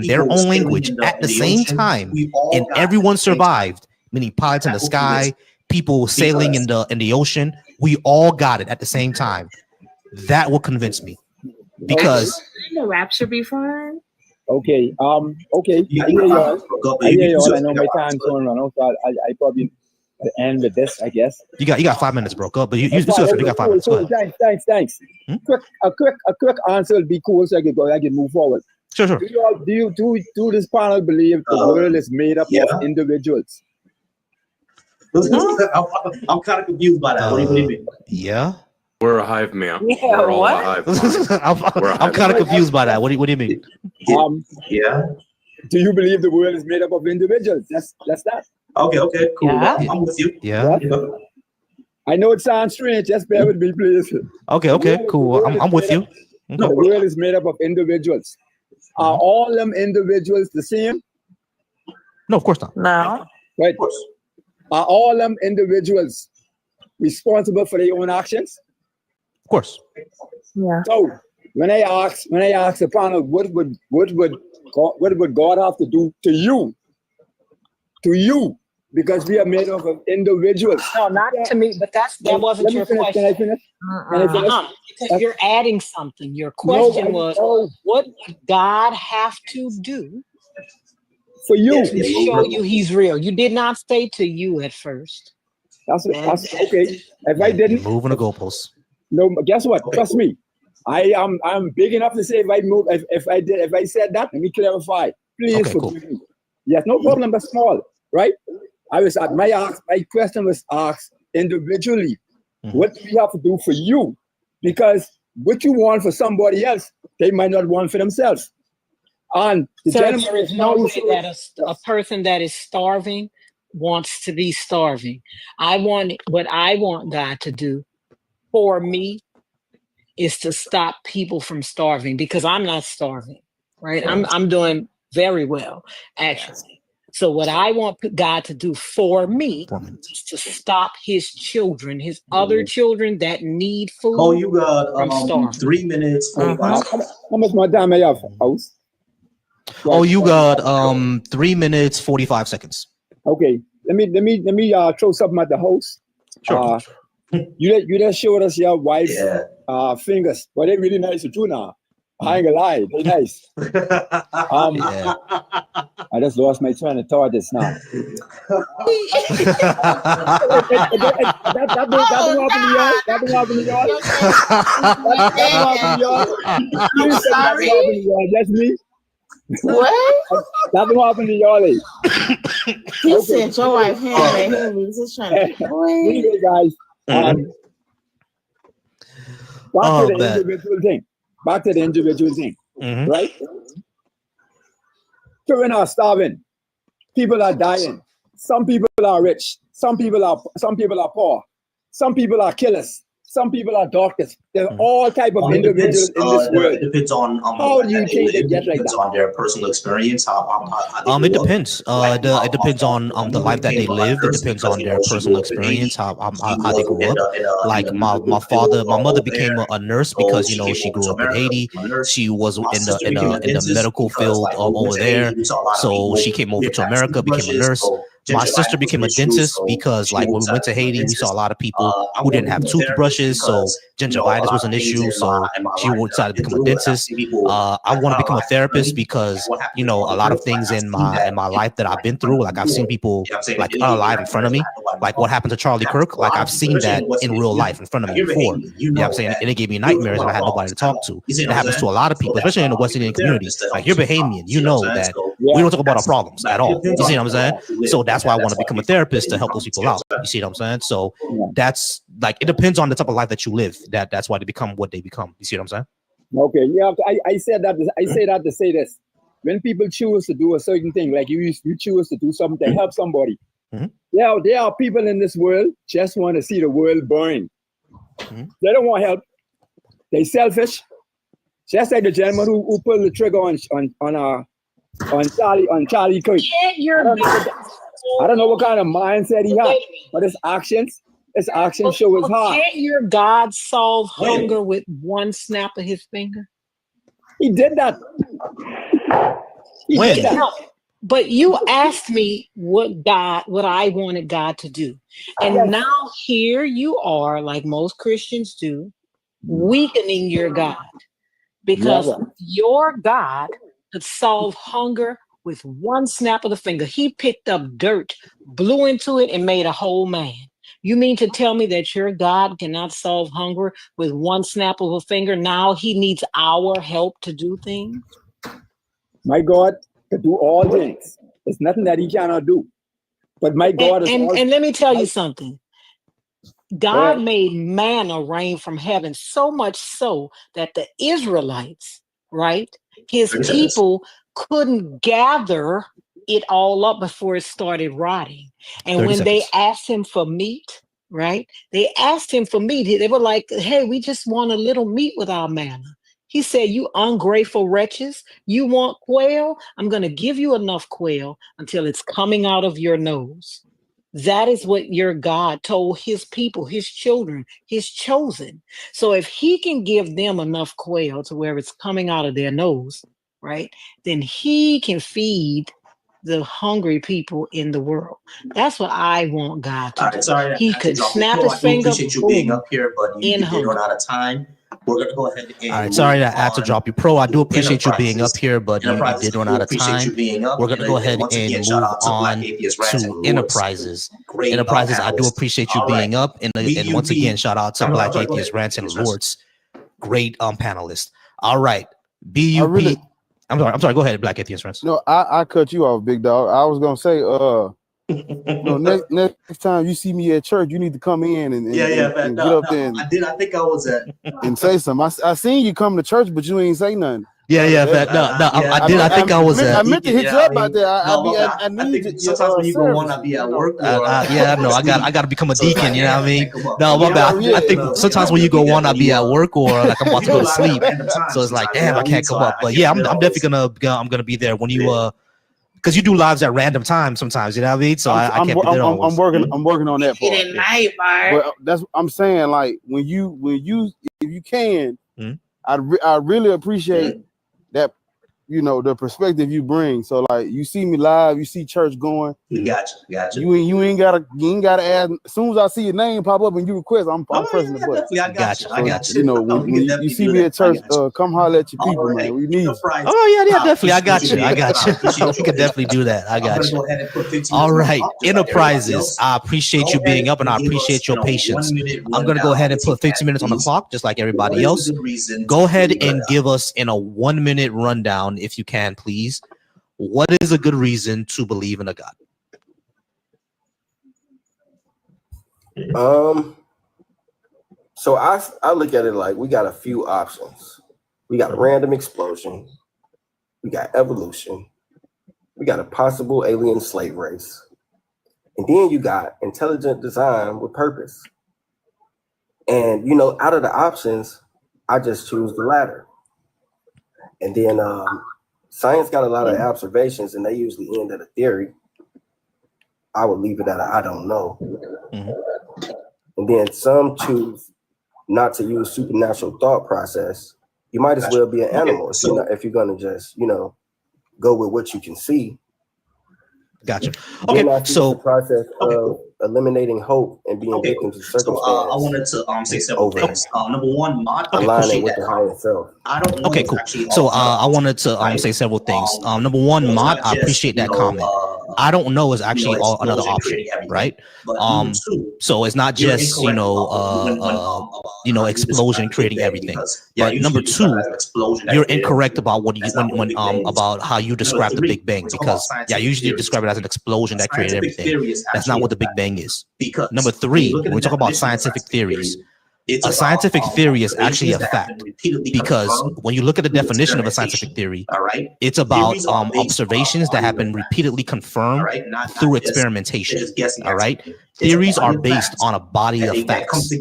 their own language at the same time, and everyone survived, meaning pilots in the sky, people sailing in the ocean, we all got it at the same time. That will convince me, because the rapture be fun. Okay. Okay. I hear y'all. I know my time's going on, so I probably end with this, I guess. You got 5 minutes, bro. Go, but you got 5 minutes. Go ahead. Thanks. A quick answer will be cool, so I can move forward. Sure. Do this panel believe the world is made up of individuals? I'm kind of confused by that. What do you mean? Yeah. We're a hive, man. Yeah, We're all what? a hive. I'm kind of confused by that. What do you mean? Do you believe the world is made up of individuals? That's that. Okay, cool. Yeah. I'm with you. Yeah. I know it sounds strange. Just bear with me, please. Okay, cool. I'm with you. The world is made up of individuals. Are all them individuals the same? No, of course not. No. Right. Are all them individuals responsible for their own actions? Of course. Yeah. So when I ask the panel, what would God have to do to you? To you, because we are made up of individuals. No, not to me, but that wasn't your question. Can I finish? Because you're adding something. Your question was, what would God have to do for you to show you He's real? You did not say to you at first. That's okay. If I didn't, moving the goalposts. No, guess what? Trust me, I'm big enough to say if I said that, let me clarify. Please forgive me. Yes, no problem. That's small, right? I was at my question was asked individually. What do we have to do for you? Because what you want for somebody else, they might not want for themselves. And there is no way that a person that is starving wants to be starving. What I want God to do for me is to stop people from starving, because I'm not starving, right? I'm doing very well, actually. So what I want God to do for me is to stop his children, his other children that need food. Oh, you got from starving. 3 minutes 45 seconds. How much more time I have? House? Oh, you got 3 minutes 45 seconds. Okay. Let me throw something at the host. Sure. You just showed us your wife's fingers, but they're really nice to do now. I ain't gonna lie, they're nice. I just lost my train of thought just now. That's me. What? Nothing happened to y'all. He said your wife handmade him. He's just trying to. Anyway, guys, back to the individual thing. Back to the individual thing, right? Children are starving. People are dying. Some people are rich. Some people are poor. Some people are killers. Some people are doctors. There's all type of individuals in this world. It depends on how do you think they get like depends that? on their personal experience. How It depends. It depends on the life that they lived. It depends on their personal experience, how they grew up. Like my mother became a nurse because she grew up in Haiti. She was in the medical field over there, so she came over to America, became a nurse. My sister became a dentist because, like, when we went to Haiti, we saw a lot of people who didn't have toothbrushes, so gingivitis was an issue. So she decided to become a dentist. I want to become a therapist because a lot of things in my life that I've been through, like I've seen people like unalive in front of me, like what happened to Charlie Kirk. Like I've seen that in real life in front of me before. You know what I'm saying? And it gave me nightmares, and I had nobody to talk to. It happens to a lot of people, especially in the West Indian community. Like you're Bahamian, you know that we don't talk about our problems at all. You see what I'm saying? So that's why I want to become a therapist to help those people out. You see what I'm saying? So that's like, it depends on the type of life that you live. That's why they become what they become. You see what I'm saying? Okay, yeah, I said that. I say that to say this: when people choose to do a certain thing, like you choose to do something to help somebody. Yeah, there are people in this world just want to see the world burn. They don't want help. They selfish. Just like the gentleman who pulled the trigger on Charlie Kirk. I don't know what kind of mindset he had, but his actions show his heart. Can't your God solve hunger with one snap of his finger? He did that. He did that. But you asked me what I wanted God to do. And now here you are, like most Christians do, weakening your God. Because your God could solve hunger with one snap of the finger. He picked up dirt, blew into it, and made a whole man. You mean to tell me that your God cannot solve hunger with one snap of a finger? Now he needs our help to do things? My God can do all things. There's nothing that he cannot do. But my God is and let me tell you something. God made manna rain from heaven, so much so that the Israelites, right, his people couldn't gather it all up before it started rotting. And when they asked him for meat, right, they asked him for meat. They were like, hey, we just want a little meat with our manna. He said, you ungrateful wretches, you want quail? I'm going to give you enough quail until it's coming out of your nose. That is what your God told his people, his children, his chosen. So if he can give them enough quail to where it's coming out of their nose, right, then he can feed the hungry people in the world. That's what I want God to do. Sorry, he could snap his finger. I appreciate you being up here, but you did run out of time. We're going to go ahead and all right, sorry that I had to drop you. Pro, I do appreciate you being up here, but you did run out of time. We're going to go ahead and move on to Enterprises. Enterprises, I do appreciate you being up. And once again, shout out to Black Atheist Rants and Lords. Great panelist. All right. BUP. I'm sorry. Go ahead, Black Atheist Rants. No, I cut you off, big dog. I was going to say, next time you see me at church, you need to come in and get up there. I think I was at and say something. I seen you come to church, but you ain't say nothing. I think I was at. I meant to hit you up out there. I think sometimes when you go on, I'll be at work. I got to become a deacon. You know what I mean? No, my bad. I think sometimes when you go on, I'll be at work or like I'm about to go to sleep. So it's like, damn, I can't come up. But yeah, I'm definitely gonna be there when you because you do lives at random times sometimes, you know what I mean? So I can't be there always. I'm working on that part. Night, But that's I'm saying, like when you if you can, I really appreciate that, you know, the perspective you bring. So like you see me live, you see church going. Gotcha. You ain't gotta add. As soon as I see your name pop up and you request, I'm pressing the button. I got you. So, I got you. You know, when you see me at church, come holler at your people, man. We need you. Oh yeah, definitely. I got you. We can definitely do that. I got you. All right, Enterprises. I appreciate you being up, and I appreciate your patience. I'm gonna go ahead and put 15 minutes on the clock, just like everybody else. Go ahead and give us in a 1 minute rundown, if you can, please. What is a good reason to believe in a God? So I look at it like we got a few options. We got a random explosion. We got evolution. We got a possible alien slave race. And then you got intelligent design with purpose. And, you know, out of the options, I just choose the latter. And then science got a lot of observations, and they usually end at a theory. I would leave it at a I don't know. And then some choose not to use supernatural thought process. You might as well be an animal if you're going to just, you know, go with what you can see. Gotcha. Okay, so the process of eliminating hope and being victim to circumstance. I wanted to say several things. Number one, mod aligning with the higher self. I don't know. Okay, cool. So I wanted to say several things. Number one, Mod, I appreciate that comment. I don't know is actually another option, right? So it's not just explosion creating everything. But number two, you're incorrect about what you about how you describe the Big Bang, because I usually describe it as an explosion that created everything. That's not what the Big Bang is. Number three, when we talk about scientific theories, a scientific theory is actually a fact, because when you look at the definition of a scientific theory, it's about observations that have been repeatedly confirmed through experimentation. All right, theories are based on a body of facts.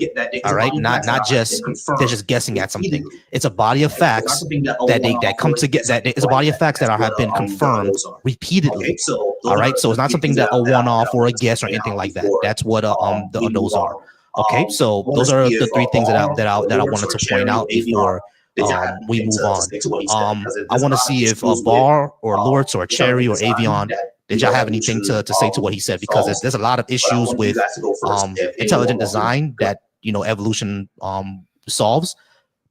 All right, not just they're just guessing at something. It's a body of facts that come together. That is a body of facts that have been confirmed repeatedly. All right, so it's not something that a one-off or a guess or anything like that. That's what those are. Okay, so those are the three things that I wanted to point out before we move on. I want to see if Bar or Lords or Cherry or Avion, did y'all have anything to say to what he said? Because there's a lot of issues with intelligent design that evolution solves.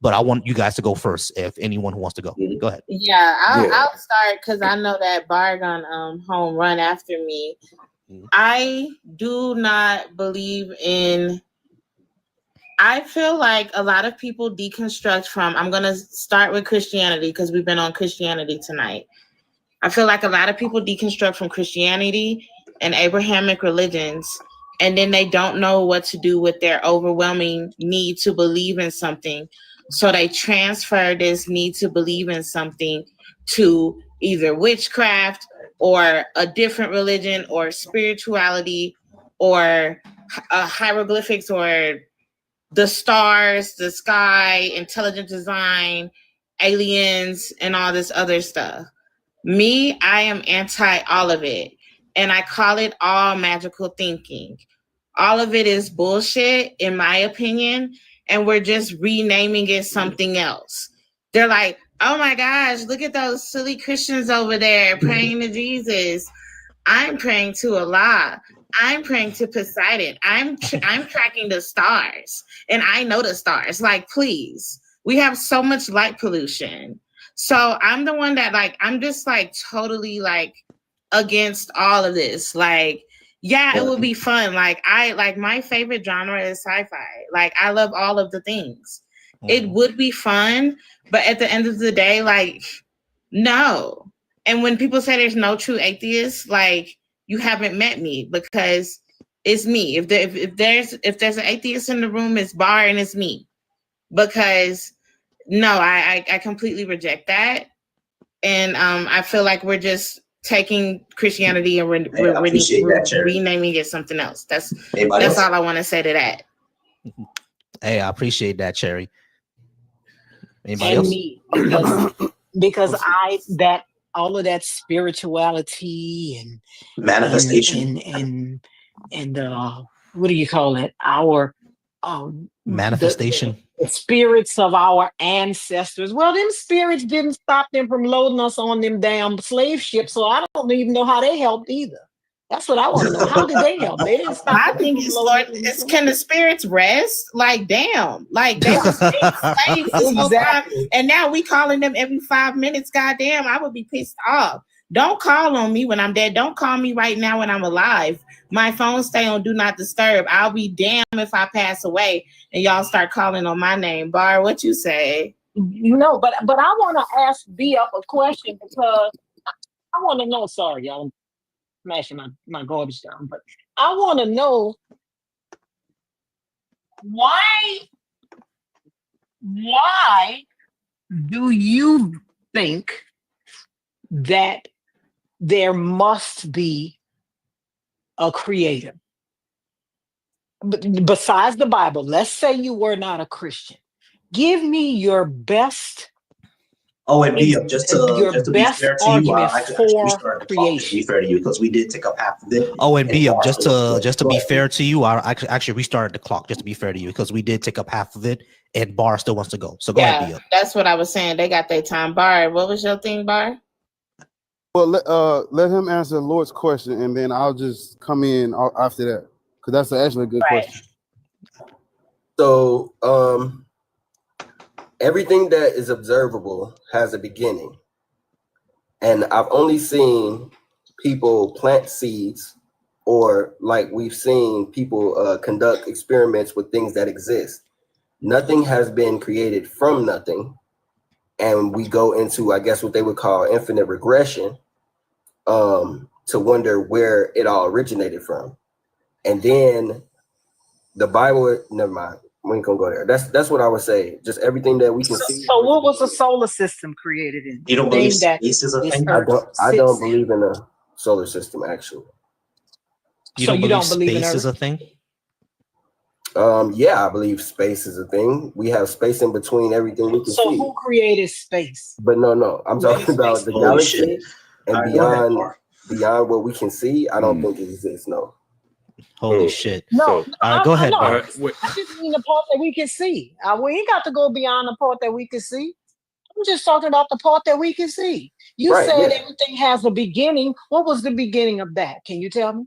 But I want you guys to go first. If anyone who wants to go, go ahead. Yeah, I'll start because I know that Bar gonna home run after me. I do not believe in. I feel like a lot of people deconstruct from, I'm going to start with Christianity because we've been on Christianity tonight. I feel like a lot of people deconstruct from Christianity and Abrahamic religions, and then they don't know what to do with their overwhelming need to believe in something. So they transfer this need to believe in something to either witchcraft or a different religion or spirituality or hieroglyphics or the stars, the sky, intelligent design, aliens, and all this other stuff. Me, I am anti all of it. And I call it all magical thinking. All of it is bullshit, in my opinion. And we're just renaming it something else. They're like, oh my gosh, look at those silly Christians over there praying to Jesus. I'm praying to Allah. I'm praying to Poseidon. I'm tracking the stars, and I know the stars. Like, please, we have so much light pollution. So I'm the one that I'm just totally against all of this. It would be fun. My favorite genre is sci-fi. I love all of the things. It would be fun, but at the end of the day, no. And when people say there's no true atheists, you haven't met me, because it's me. If there's an atheist in the room, it's Bar and it's me. Because no, I completely reject that. And I feel like we're just taking Christianity and we're renaming it something else. That's all I want to say to that. Hey, I appreciate that, Cherry. Anybody else? Me, because all of that spirituality and manifestation and what do you call it? Our manifestation. The spirits of our ancestors. Well, them spirits didn't stop them from loading us on them damn slave ships, so I don't even know how they helped either. That's what I want to know. How did they help? They didn't stop. My thing is, Lord, can the spirits rest? Like, damn, like they was slaves this whole time, and now we calling them every 5 minutes. Goddamn, I would be pissed off. Don't call on me when I'm dead. Don't call me right now when I'm alive. My phone stay on do not disturb. I'll be damned if I pass away and y'all start calling on my name. Bar, what you say? No, but I want to ask B.A.A.S.H a question because I want to know. Sorry, y'all. Smashing my garbage down, but I want to know why do you think that there must be a creator besides the Bible? Let's say you were not a Christian. Give me your best. And B.A.A.S.H, just to be fair to you, I actually restarted the clock, to be fair to you, because we did take up half of it. And B.A.A.S.H, just to be fair to you, I actually restarted the clock, just to be fair to you, because we did take up half of it, and Bar still wants to go. So go ahead, B.A.A.S.H. That's what I was saying. They got their time. Bar, what was your thing, Bar? Well, let him answer Lord's question, and then I'll just come in after that, because that's actually a good question. So, everything that is observable has a beginning. And I've only seen people plant seeds, or like we've seen people conduct experiments with things that exist. Nothing has been created from nothing. And we go into, I guess, what they would call infinite regression, to wonder where it all originated from. And then the Bible, never mind. We ain't gonna go there. That's what I would say. Just everything that we can see. So what was the solar system created in? You don't believe space is a thing? I don't believe in a solar system, actually. You don't believe space is a thing? Yeah, I believe space is a thing. We have space in between everything we can see. So who created space? But no. I'm talking about the galaxy and beyond what we can see. I don't think it exists. No. Holy shit. No, go ahead, Bar. I just mean the part that we can see. We ain't got to go beyond the part that we can see. I'm just talking about the part that we can see. You said everything has a beginning. What was the beginning of that? Can you tell me?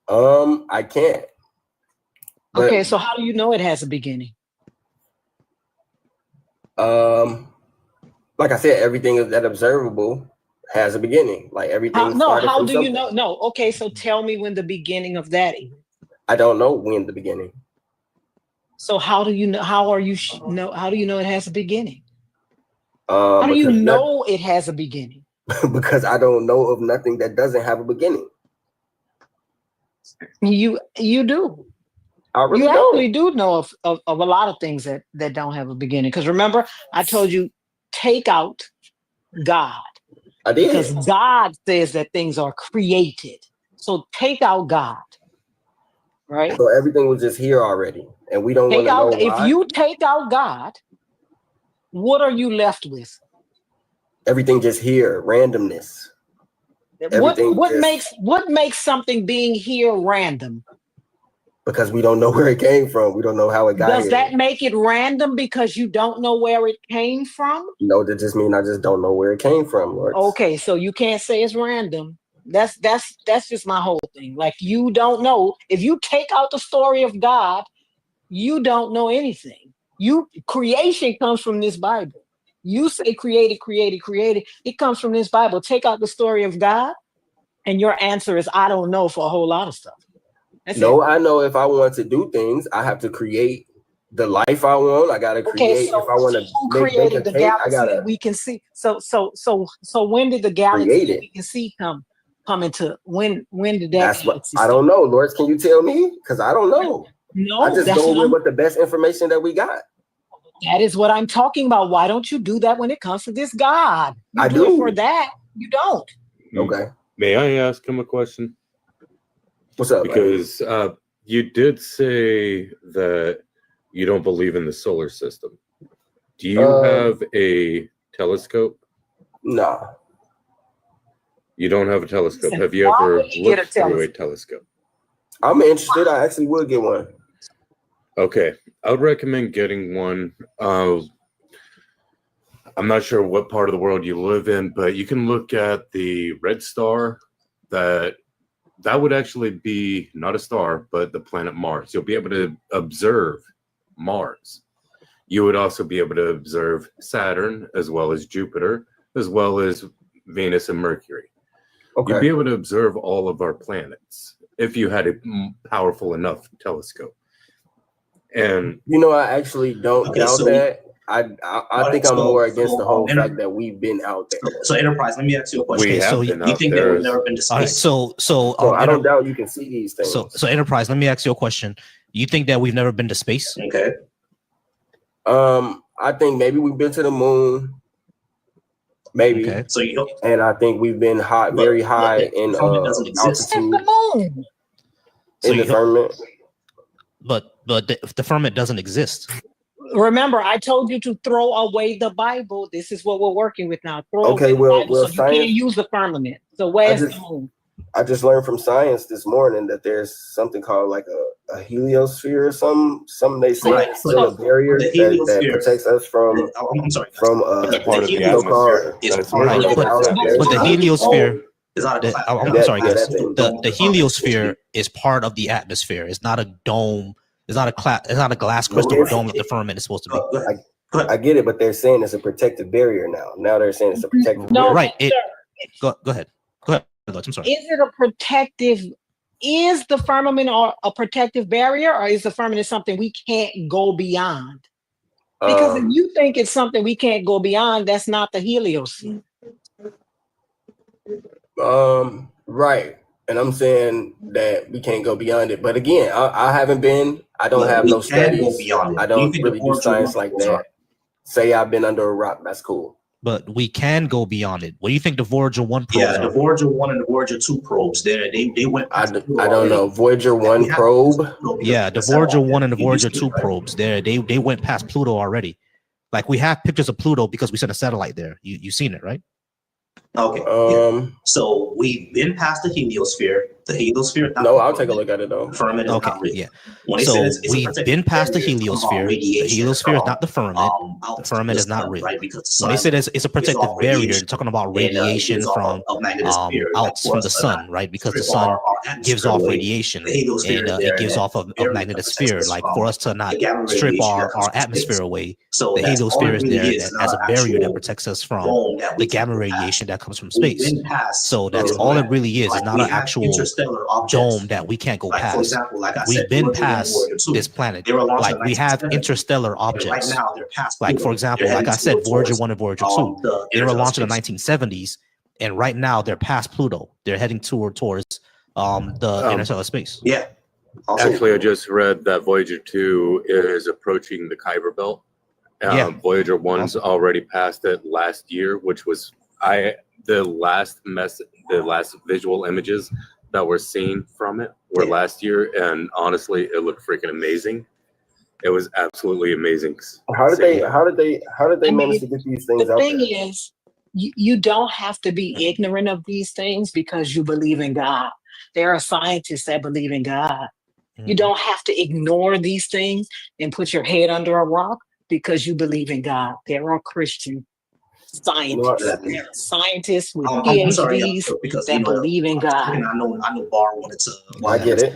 I can't. Okay, so how do you know it has a beginning? Like I said, everything that observable has a beginning. Like everything. How do you know? No. Okay, so tell me when the beginning of that is. I don't know when the beginning. So how do you know? How do you know it has a beginning? How do you know it has a beginning? Because I don't know of nothing that doesn't have a beginning. You do. I really actually do know of a lot of things that don't have a beginning. Because remember, I told you, take out God. I did. Because God says that things are created. So take out God. Right? So everything was just here already. And we don't want to know why. If you take out God, what are you left with? Everything just here, randomness. What makes something being here random? Because we don't know where it came from. We don't know how it got here. Does that make it random because you don't know where it came from? No, that just means I just don't know where it came from, Lord. Okay, so you can't say it's random. That's just my whole thing. Like, you don't know. If you take out the story of God, you don't know anything. Creation comes from this Bible. You say created. It comes from this Bible. Take out the story of God, and your answer is I don't know for a whole lot of stuff. I know if I want to do things, I have to create the life I want. I gotta create. If I want to create the galaxy that we can see. So when did the galaxy that we can see come into? When did that? I don't know, Lord. Can you tell me? Because I don't know. No, I just go with the best information that we got. That is what I'm talking about. Why don't you do that when it comes to this God? I do it for that. You don't. Okay. May I ask him a question? What's up? Because you did say that you don't believe in the solar system. Do you have a telescope? No. You don't have a telescope. Have you ever looked through a telescope? I'm interested. I actually would get one. Okay, I would recommend getting one. I'm not sure what part of the world you live in, but you can look at the red star. That would actually be not a star, but the planet Mars. You'll be able to observe Mars. You would also be able to observe Saturn, as well as Jupiter, as well as Venus and Mercury. Okay. You'd be able to observe all of our planets if you had a powerful enough telescope. And I actually don't doubt that. I think I'm more against the whole fact that we've been out there. So Enterprise, let me ask you a question. You think that we've never been to space? All right, so I don't doubt you can see these things. So Enterprise, let me ask you a question. You think that we've never been to space? Okay. I think maybe we've been to the moon. Maybe. Okay. So you don't, and I think we've been very high in altitude. So in the firmament. But the firmament doesn't exist. Remember, I told you to throw away the Bible. This is what we're working with now. Throw away the Bible, so you can't use the firmament. So where's the moon? I just learned from science this morning that there's something called like a heliosphere or something they say is still a barrier that protects us from part of the atmosphere. But the heliosphere I'm sorry, guys. The heliosphere is part of the atmosphere. It's not a dome. It's not a glass crystal dome that the firmament is supposed to be. I get it, but they're saying it's a protective barrier now. Now they're saying it's a protective barrier. Right. Go ahead. Go ahead. I'm sorry. Is it a protective? Is the firmament a protective barrier, or is the firmament something we can't go beyond? Because if you think it's something we can't go beyond, that's not the heliosphere. Right. And I'm saying that we can't go beyond it. But again, I haven't been. I don't have no studies. I don't really do science like that. Say I've been under a rock. That's cool. But we can go beyond it. What do you think the Voyager 1 probes are? The Voyager 1 and the Voyager 2 probes, they went. I don't know. Voyager 1 probe? Yeah, the Voyager 1 and the Voyager 2 probes, they went past Pluto already. Like, we have pictures of Pluto because we sent a satellite there. You've seen it, right? Okay. So we've been past the heliosphere. The heliosphere. No, I'll take a look at it though. Firmament is okay. Not real. Yeah. When so we've been past the heliosphere. The heliosphere is not the firmament. The firmament is not real. Right? When they say it's a protective barrier, they're talking about radiation from out from the sun, right? Because the sun gives off radiation and it gives off a magnetosphere. Like for us to not strip our atmosphere away, the heliosphere is there as a barrier that protects us from the gamma radiation that comes from space. So that's all it really is. It's not an actual dome that we can't go past. For example, like I We've said, been past this planet. Like we have interstellar objects. Right now, they're past like for example, like I said, Voyager 1 and Voyager 2. They were launched in the 1970s, and right now they're past Pluto. They're heading towards the interstellar space. Yeah. Actually, I just read that Voyager 2 is approaching the Kuiper Belt. Voyager 1's already passed it last year, which was the last visual images that were seen from it were last year, and honestly, it looked freaking amazing. It was absolutely amazing. How did they manage to get these things out there? The thing is, you don't have to be ignorant of these things because you believe in God. There are scientists that believe in God. You don't have to ignore these things and put your head under a rock because you believe in God. There are Christian scientists with PhDs that believe in God. I know Bar wanted to. I get it.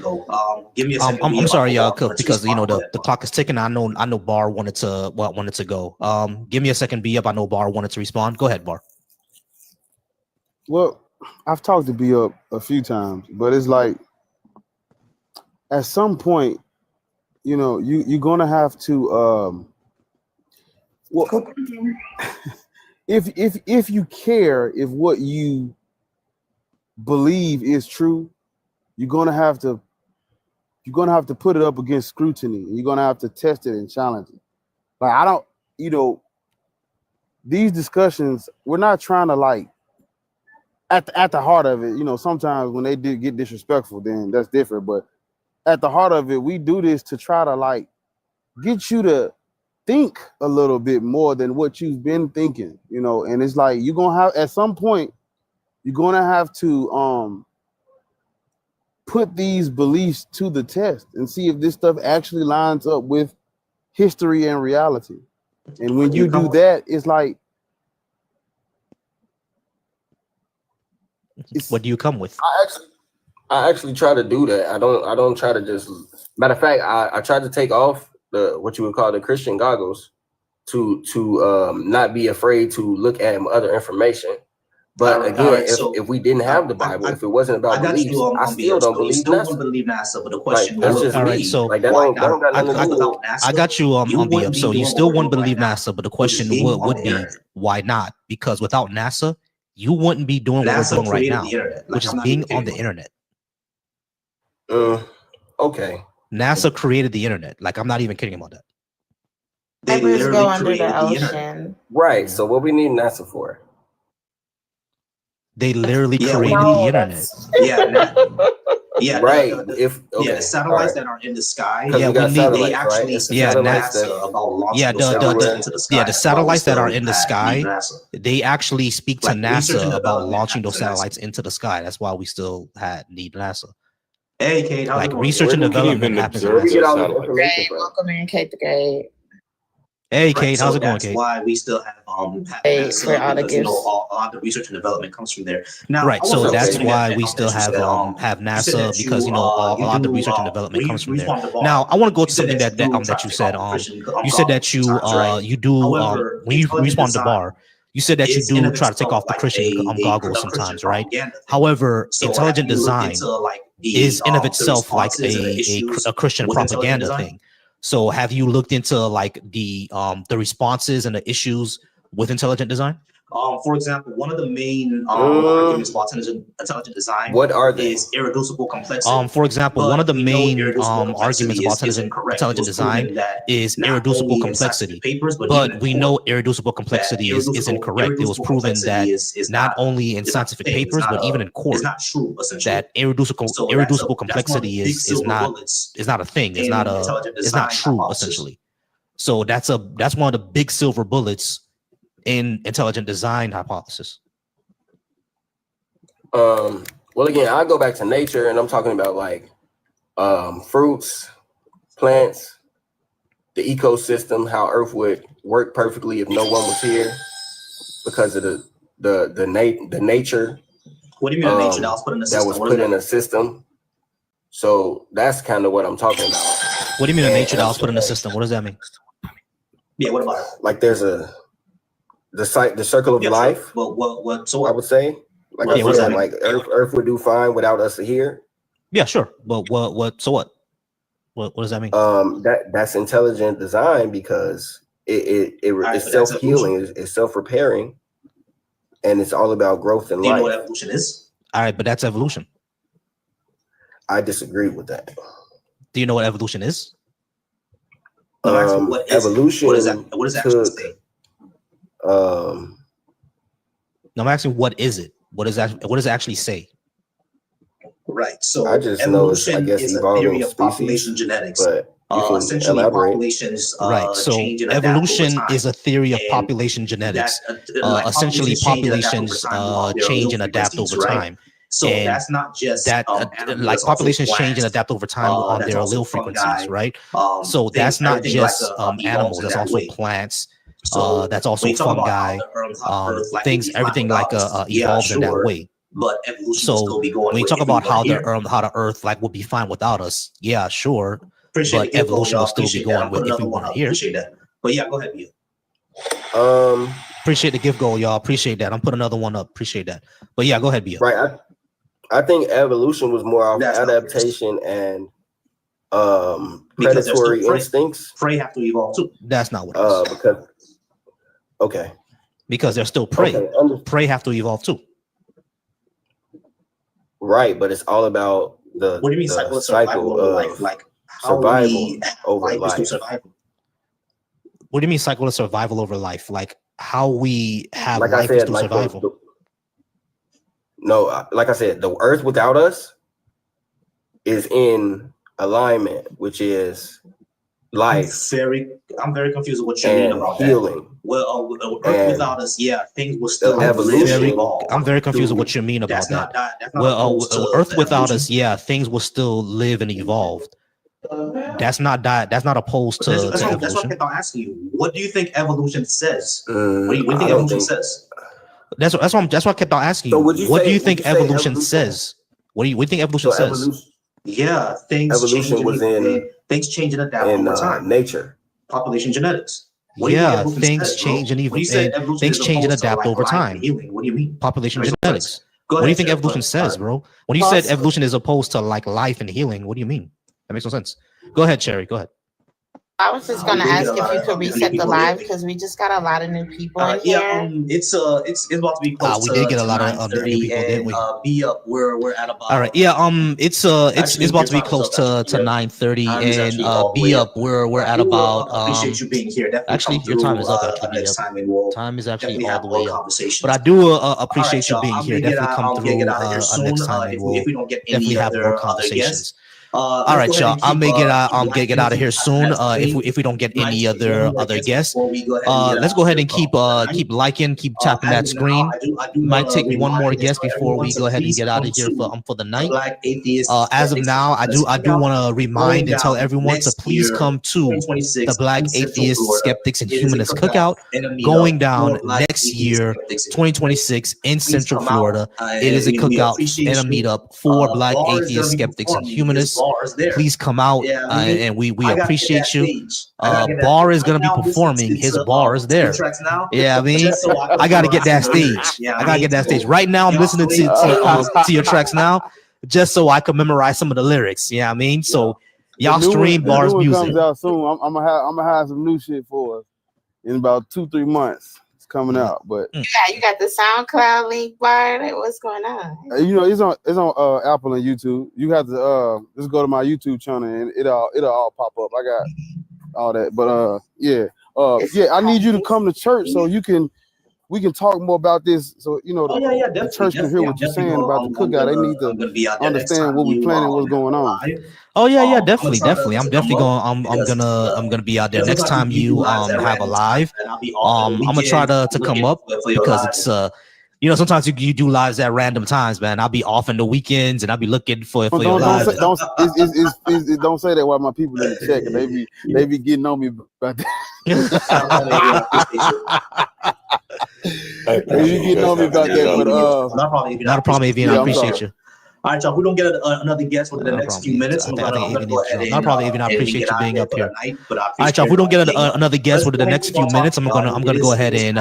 Give me a second. I'm sorry, y'all, because the clock is ticking. I know Bar wanted to go. Give me a second, B up. I know Bar wanted to respond. Go ahead, Bar. Well, I've talked to B up a few times, but it's like at some point, you're gonna have to if you care, if what you believe is true, you're gonna have to put it up against scrutiny. You're gonna have to test it and challenge it. Like these discussions, we're not trying to like at the heart of it. Sometimes when they do get disrespectful, then that's different. But at the heart of it, we do this to try to like get you to think a little bit more than what you've been thinking, and it's like you're gonna have at some point you're gonna have to put these beliefs to the test and see if this stuff actually lines up with history and reality. And when you do that, it's like, what do you come with? I actually try to do that. I don't try to just. Matter of fact, I tried to take off the what you would call the Christian goggles to not be afraid to look at other information. But again, if we didn't have the Bible, if it wasn't about beliefs, I still don't believe NASA. Believe NASA, but the question that's just all right, me. so Like that don't got nothing to do with I got you B.A.A.S.H. So you still wouldn't believe NASA, but the question would be why not? Because without NASA, you wouldn't be doing what we're doing right now, which is being on the internet. Okay. NASA created the internet. Like, I'm not even kidding about that. They go under the ocean. Right. So what we need NASA for? They literally created the internet. Right. The satellites that are in the sky, yeah, we need they actually the satellites that are in the sky, they actually speak to NASA about launching those satellites into the sky. That's why we still need NASA. Hey, Kate, like research and development happens in NASA. Hey, welcome in, Kate the Gate. Hey, Kate, how's it going, Kate? That's why we still have NASA, because, a lot of the research and development comes from there. Now, right, so that's why we still have NASA, because a lot of the research and development comes from there. Now, I want to go to something that you said. You said that you do when you respond to bar. You said that you do try to take off the Christian goggles sometimes, right? However, intelligent design is in of itself like a Christian propaganda thing. So have you looked into like the responses and the issues with intelligent design? For example, one of the main arguments about intelligent design is irreducible complexity. For example, one of the main arguments about intelligent design is irreducible complexity. But we know irreducible complexity is incorrect. It was proven that not only in scientific papers, but even in court, that irreducible complexity is not a thing. It's not true, essentially. So that's one of the big silver bullets in intelligent design hypothesis. Well, again, I go back to nature, and I'm talking about like fruits, plants, the ecosystem, how Earth would work perfectly if no one was here because of the nature. What do you mean the nature that was put in the system? That was put in a system. So that's kind of what I'm talking about. What do you mean the nature that was put in the system? What does that mean? Yeah, what about it? Like there's the circle of life. What? So I would say, like I said, like Earth would do fine without us here. Yeah, sure. But what? So what? What does that mean? That's intelligent design because it's self-healing, it's self-repairing, and it's all about growth in life. Do you know what evolution is? All right, but that's evolution. I disagree with that. Do you know what evolution is? What is evolution? What does actually say? No, I'm asking what is it? What does it actually say? Right. So I just know it's, I guess, is a evolving theory of species, population genetics. But essentially populations right. So evolution is a theory of population genetics. Essentially populations change and adapt over time. So that's not just that like populations change and adapt over time on their allele frequencies, right? So that's not just animals, that's also plants. That's also fungi, things, everything like evolves in that way. But evolution so when you talk about how the Earth like would be fine without us, yeah, sure. But evolution will still be going with if we weren't here. But yeah, go ahead, you. Appreciate the gift goal, y'all. Appreciate that. I'm putting another one up. Appreciate that. But yeah, go ahead, B.A.A.S.H. Right. I think evolution was more of adaptation and predatory instincts. Prey have to evolve too. That's not what it is. Because they're still prey. Prey have to evolve too. Right, but it's all about the what do you mean cycle of life? Like survival over life. What do you mean cycle of survival over life? Like how we have life is through survival. No, like I said, the Earth without us is in alignment, which is life. I'm very confused with what you mean about healing. That. Well, Earth without us, things will still I'm very confused with what you mean about that. Earth without us, things will still live and evolve. That's not opposed to evolution. That's what I kept on asking you. What do you think evolution says? What do you think evolution says? That's what I kept on asking you. What do you think evolution says? What do you think evolution says? Things change and adapt over time. Nature, population genetics. Things change and things change and adapt over time. What do you mean? Population genetics. What do you think evolution says, bro? When you said evolution is opposed to like life and healing, what do you mean? That makes no sense. Go ahead, Cherry. Go ahead. I was just gonna ask if you could reset the live because we just got a lot of new people in here. It's about to be close. We did get a lot of new people, didn't we? B.A.A.S.H, we're at about. All right, it's about to be close to 9:30, and B.A.A.S.H, we're at about. Appreciate you being here. Actually, your time is up. Actually, time is actually all the way up. But I do appreciate you being here. Definitely come through next time, and we'll definitely have more conversations. All right, y'all. I may get out of here soon. If we don't get any other guests, let's go ahead and keep liking, keep tapping that screen. Might take one more guest before we go ahead and get out of here for the night. As of now, I do want to remind and tell everyone to please come to the Black Atheist Skeptics and Humanists Cookout going down next year, 2026 in Central Florida. It is a cookout and a meetup for Black Atheist Skeptics and Humanists. Please come out, and we appreciate you. Bar is gonna be performing. His bar is there. Yeah, I mean, I gotta get that stage. I gotta get that stage. Right now, I'm listening to your tracks now, just so I can memorize some of the lyrics. Yeah, I mean, so y'all stream Bar's music. Comes out soon. I'm gonna have some new shit for us in about 2-3 months. Coming out, but you got the SoundCloud link, Bar. What's going on? It's on Apple and YouTube. You have to just go to my YouTube channel and it'll all pop up. I got all that, but I need you to come to church so we can talk more about this. So the church can hear what you're saying about the cookout. They need to understand what we're planning, what's going on. Oh yeah, definitely. I'm definitely going. I'm gonna be out there next time you have a live. I'm gonna try to come up because it's sometimes you do lives at random times, man. I'll be off in the weekends and I'll be looking for your lives. Don't say that while my people in the check and they be getting on me about that. You getting on me about that, but not a problem, Avian. I appreciate you. All right, y'all. We don't get another guest within the next few minutes. I appreciate you being up here. All right, y'all. If we don't get another guest within the next few minutes, I'm gonna go ahead and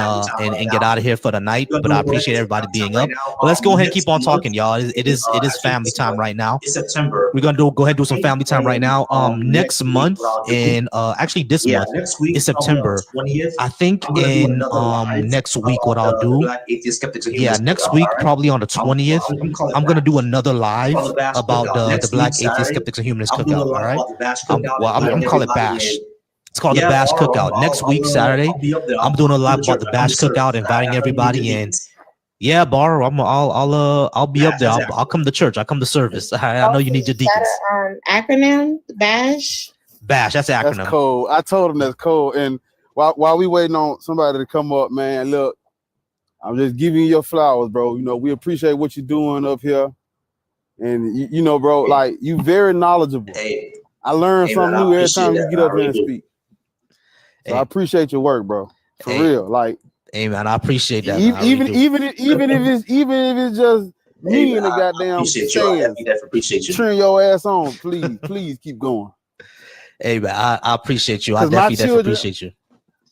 get out of here for the night. But I appreciate everybody being up. But let's go ahead and keep on talking, y'all. It is family time right now. It's September. We're gonna go ahead and do some family time right now. Next month and actually this month is September. I think in next week what I'll do. Yeah, next week probably on the 20th. I'm gonna do another live about the Black Atheist Skeptics and Humanists Cookout. All right, I'm calling it B.A.A.S.H. It's called the B.A.A.S.H Cookout. Next week Saturday, I'm doing a live about the B.A.A.S.H Cookout, inviting everybody. And yeah, Bar, I'll be up there. I'll come to church. I'll come to service. I know you need your deacons. Acronym B.A.A.S.H. B.A.A.S.H. That's the acronym. That's cool. I told him that's cool. And while we waiting on somebody to come up, man, look, I'm just giving you your flowers, bro. We appreciate what you're doing up here. And bro, like you very knowledgeable. I learn something new every time you get up here and speak. So I appreciate your work, bro. For real. Like, hey man, I appreciate that. Even if it's just me in the goddamn stands, appreciate you. Turn your ass on, please keep going. Hey man, I appreciate you. I definitely appreciate you.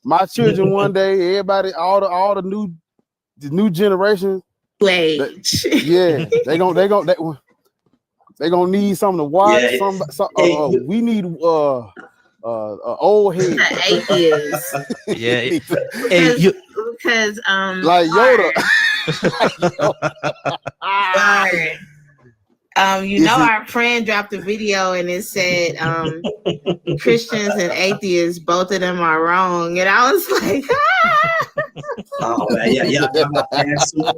My children one day, everybody, all the new generation. Yeah, they gonna need something to watch. We need old head. Atheists. Yeah, because like Yoda. Our friend dropped a video and it said Christians and atheists, both of them are wrong, and I was like, oh man, yeah.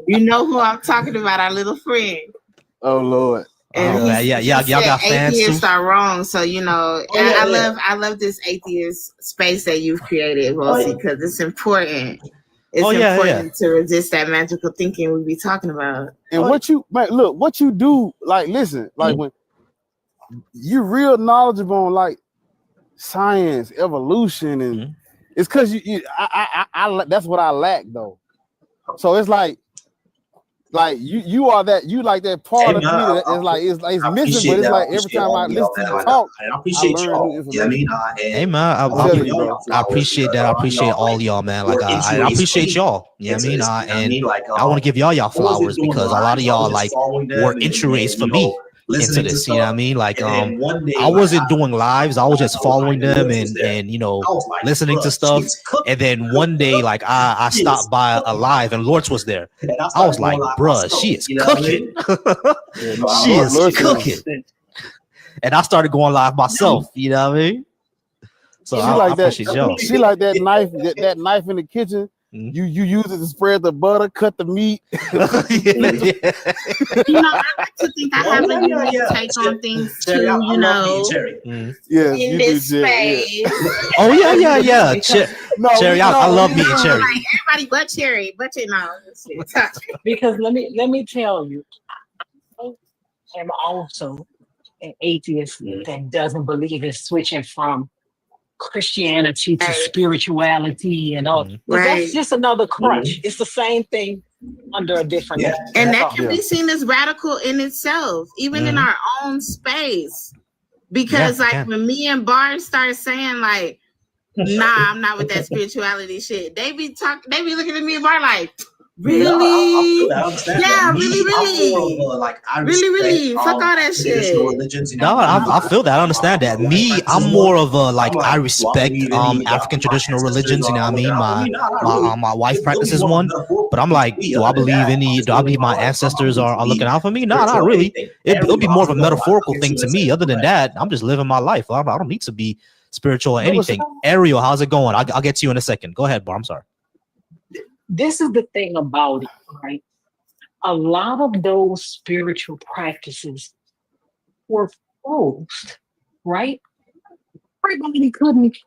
You know who I'm talking about, our little friend. Oh Lord. And y'all got fans atheists too. are wrong. So I love this atheist space that you've created, Volcy, because it's important. It's important to resist that magical thinking we be talking about. And what you do, like, listen, like when you're real knowledgeable on like science, evolution, and it's because I that's what I lack though. So it's like you are that, you like that part of me that is like it's missing, but it's like every time I listen to you talk, I learn new information. Hey man, I appreciate that. I appreciate all y'all, man. Like I appreciate y'all. You know what I mean? And I want to give y'all flowers because a lot of y'all like were entries for me into this. You know what I mean? Like I wasn't doing lives. I was just following them and listening to stuff. And then one day, like I stopped by a live and Lords was there. I was like, bruh, she is cooking. She is cooking. And I started going live myself. You know what I mean? So I appreciate y'all. She like that knife, that knife in the kitchen. You use it to spread the butter, cut the meat. I like to think I have a unique take on things too. Yes, in this space. Yeah. Oh yeah. Cherry, I love meeting Cherry. Like everybody but Cherry, but because let me tell you, I am also an atheist that doesn't believe in switching from Christianity to spirituality and all. That's just another crutch. It's the same thing under a different name. And that can be seen as radical in itself, even in our own space. Because when me and Barnes start saying like, nah, I'm not with that spirituality shit, they be looking at me and Barnes like, really? Really. Fuck all that shit. No, I feel that. I understand that. Me, I'm more of a like I respect African traditional religions. You know what I mean? My wife practices one, but I'm like, do I believe my ancestors are looking out for me? No, not really. It'll be more of a metaphorical thing to me. Other than that, I'm just living my life. I don't need to be spiritual or anything. Ariel, how's it going? I'll get to you in a second. Go ahead, Bar. I'm sorry. This is the thing about it, right? A lot of those spiritual practices were forced, right? Everybody couldn't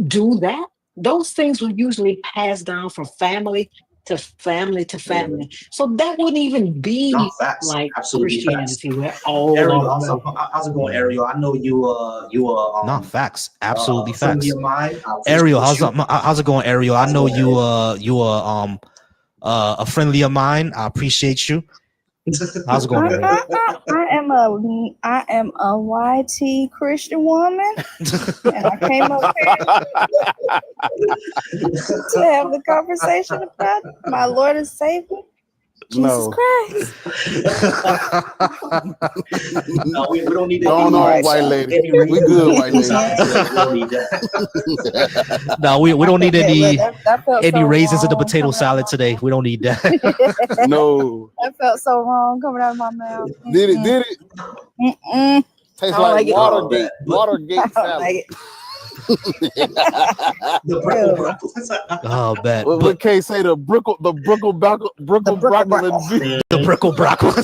do that. Those things were usually passed down from family to family to family. So that wouldn't even be like Christianity where all Ariel, how's it going, Ariel? I know you not facts, absolutely facts. Ariel, how's it going, Ariel? I know you a friendly of mine. I appreciate you. How's it going, Ariel? I am a YT Christian woman, and I came up here to have the conversation about my Lord and Savior, Jesus Christ. No, we don't need Going on, white lady. We good, white lady. No, we don't need any raisins in the potato salad today. We don't need that. No. That felt so wrong coming out of my mouth. Did it? Tastes like Watergate salad. Oh, bad. What Kay say? The brickle broccoli. The brickle broccoli.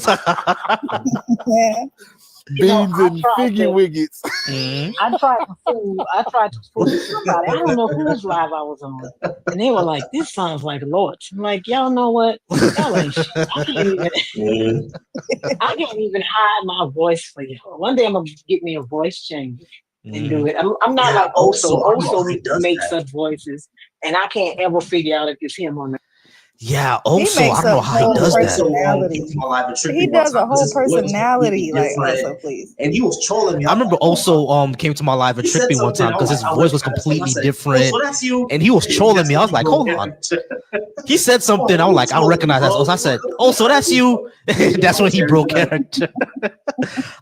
Beans and figgy wiggets. I tried to fool somebody. I don't know whose live I was on, and they were like, "This sounds like Lords." I'm like, "Y'all know what? Y'all ain't shit. I can't even hide my voice for you. One day I'm gonna get me a voice change and do it. I'm not like Oso makes such voices, and I can't ever figure out if it's him or not. Yeah, also I don't know how he does that. He does a whole personality, like also, please. And he was trolling me. I remember also came to my live and tricked me one time because his voice was completely different, and he was trolling me. I was like, hold on. He said something. I was like, I recognize that. I said, oh, so that's you. That's when he broke character. I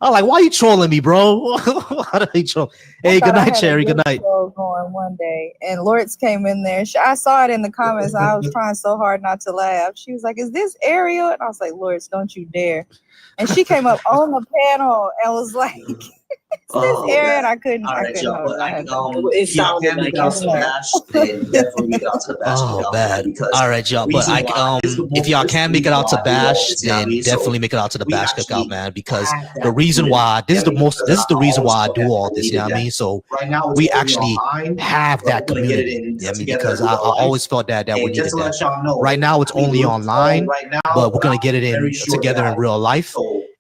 was like, why are you trolling me, bro? How did he troll? Hey, good night, Cherry. Good night. Going one day, and Lords came in there. I saw it in the comments. I was trying so hard not to laugh. She was like, "Is this Ariel?" And I was like, "Lords, don't you dare!" And she came up on the panel and was like, Aaron, I couldn't. All I right, couldn't y'all. hold But it. It sounded can make like it out to the bash, then definitely make it out to the bash. Oh, bad. All right, y'all. But if y'all can make it out to Bash, then definitely make it out to the Bash cookout, man. Because the reason why this is the reason why I do all this. You know what I mean? So we actually have that community. You know what I mean? Because I always felt that we needed that. Right now it's only online, but we're gonna get it in together in real life.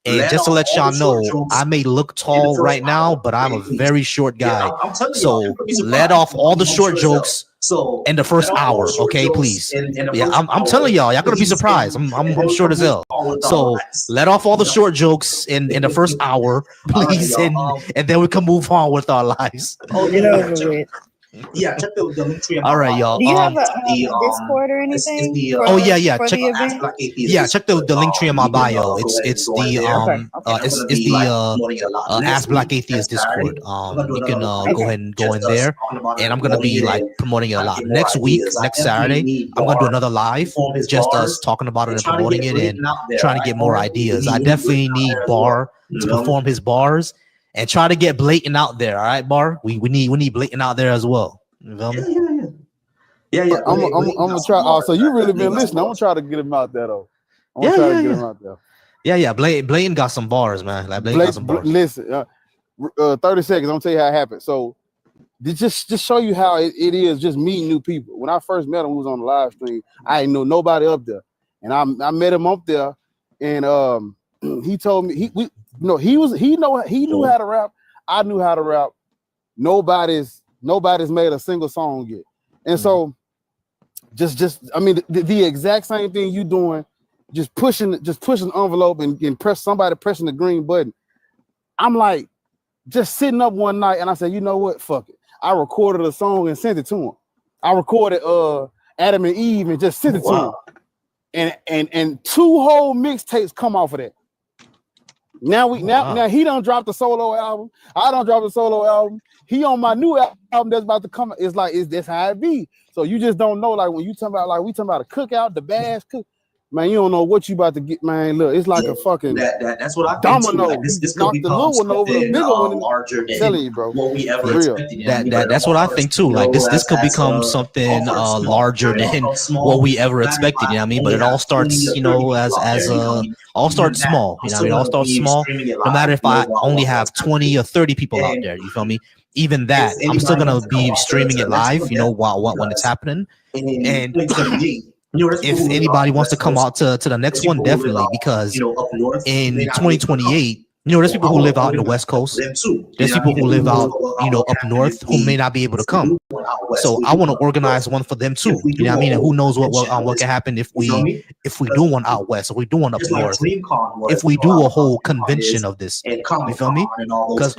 And just to let y'all know, I may look tall right now, but I'm a very short guy. So let off all the short jokes in the first hour, okay, please. Yeah, I'm telling y'all gonna be surprised. I'm short as hell. So let off all the short jokes in the first hour, please, and then we can move on with our lives. Get over it. Yeah, check the link tree. All right, y'all. Do you have a Discord or anything? Yeah. For Check the event? check the link tree in my bio. It's the Ask Black Atheist Discord. You can go ahead and go in there, and I'm gonna be like promoting it a lot. Next week, next Saturday, I'm gonna do another live, just us talking about it and promoting it and trying to get more ideas. I definitely need Bar to perform his bars. And try to get Blatant out there, all right, Bar? We need Blatant out there as well. You feel me? Yeah. I'm gonna try. Oh, so you really been listening? I'm gonna try to get him out there though. I'm gonna try to get him out there. Yeah. Blatant got some bars, man. Like Blatant got some bars. Listen, 30 seconds. I'm gonna tell you how it happened. So just show you how it is just meeting new people. When I first met him, he was on the live stream. I didn't know nobody up there, and I met him up there, and he told me he knew how to rap. I knew how to rap. Nobody's made a single song yet, and so just I mean the exact same thing you doing, just pushing the envelope and pressing the green button. I'm like just sitting up one night and I said, you know what, fuck it. I recorded a song and sent it to him. I recorded Adam and Eve and just sent it to him, and 2 whole mixtapes come off of that. Now he done dropped the solo album. I done dropped the solo album. He on my new album that's about to come. It's like that's how it be. So you just don't know. Like when you talking about we talking about a cookout, the B.A.A.S.H cook. Man, you don't know what you about to get, man. Look, it's like a fucking that's what I domino. Like this knocked the little one over the bigger one. Larger than telling you, bro. What we ever expected. That's what I think too. Like this could become something larger than what we ever expected. You know what I mean? But it all starts, all starts small. You know what I mean? It all starts small. No matter if I only have 20 or 30 people out there, you feel me? Even that, I'm still gonna be streaming it live. You know, when it's happening, and if anybody wants to come out to the next one, definitely, because in 2028, there's people who live out in the West Coast. There's people who live out, up north who may not be able to come. So I want to organize one for them too. You know what I mean? And who knows what can happen if we do one out west, if we do one up north, if we do a whole convention of this. You feel me? Because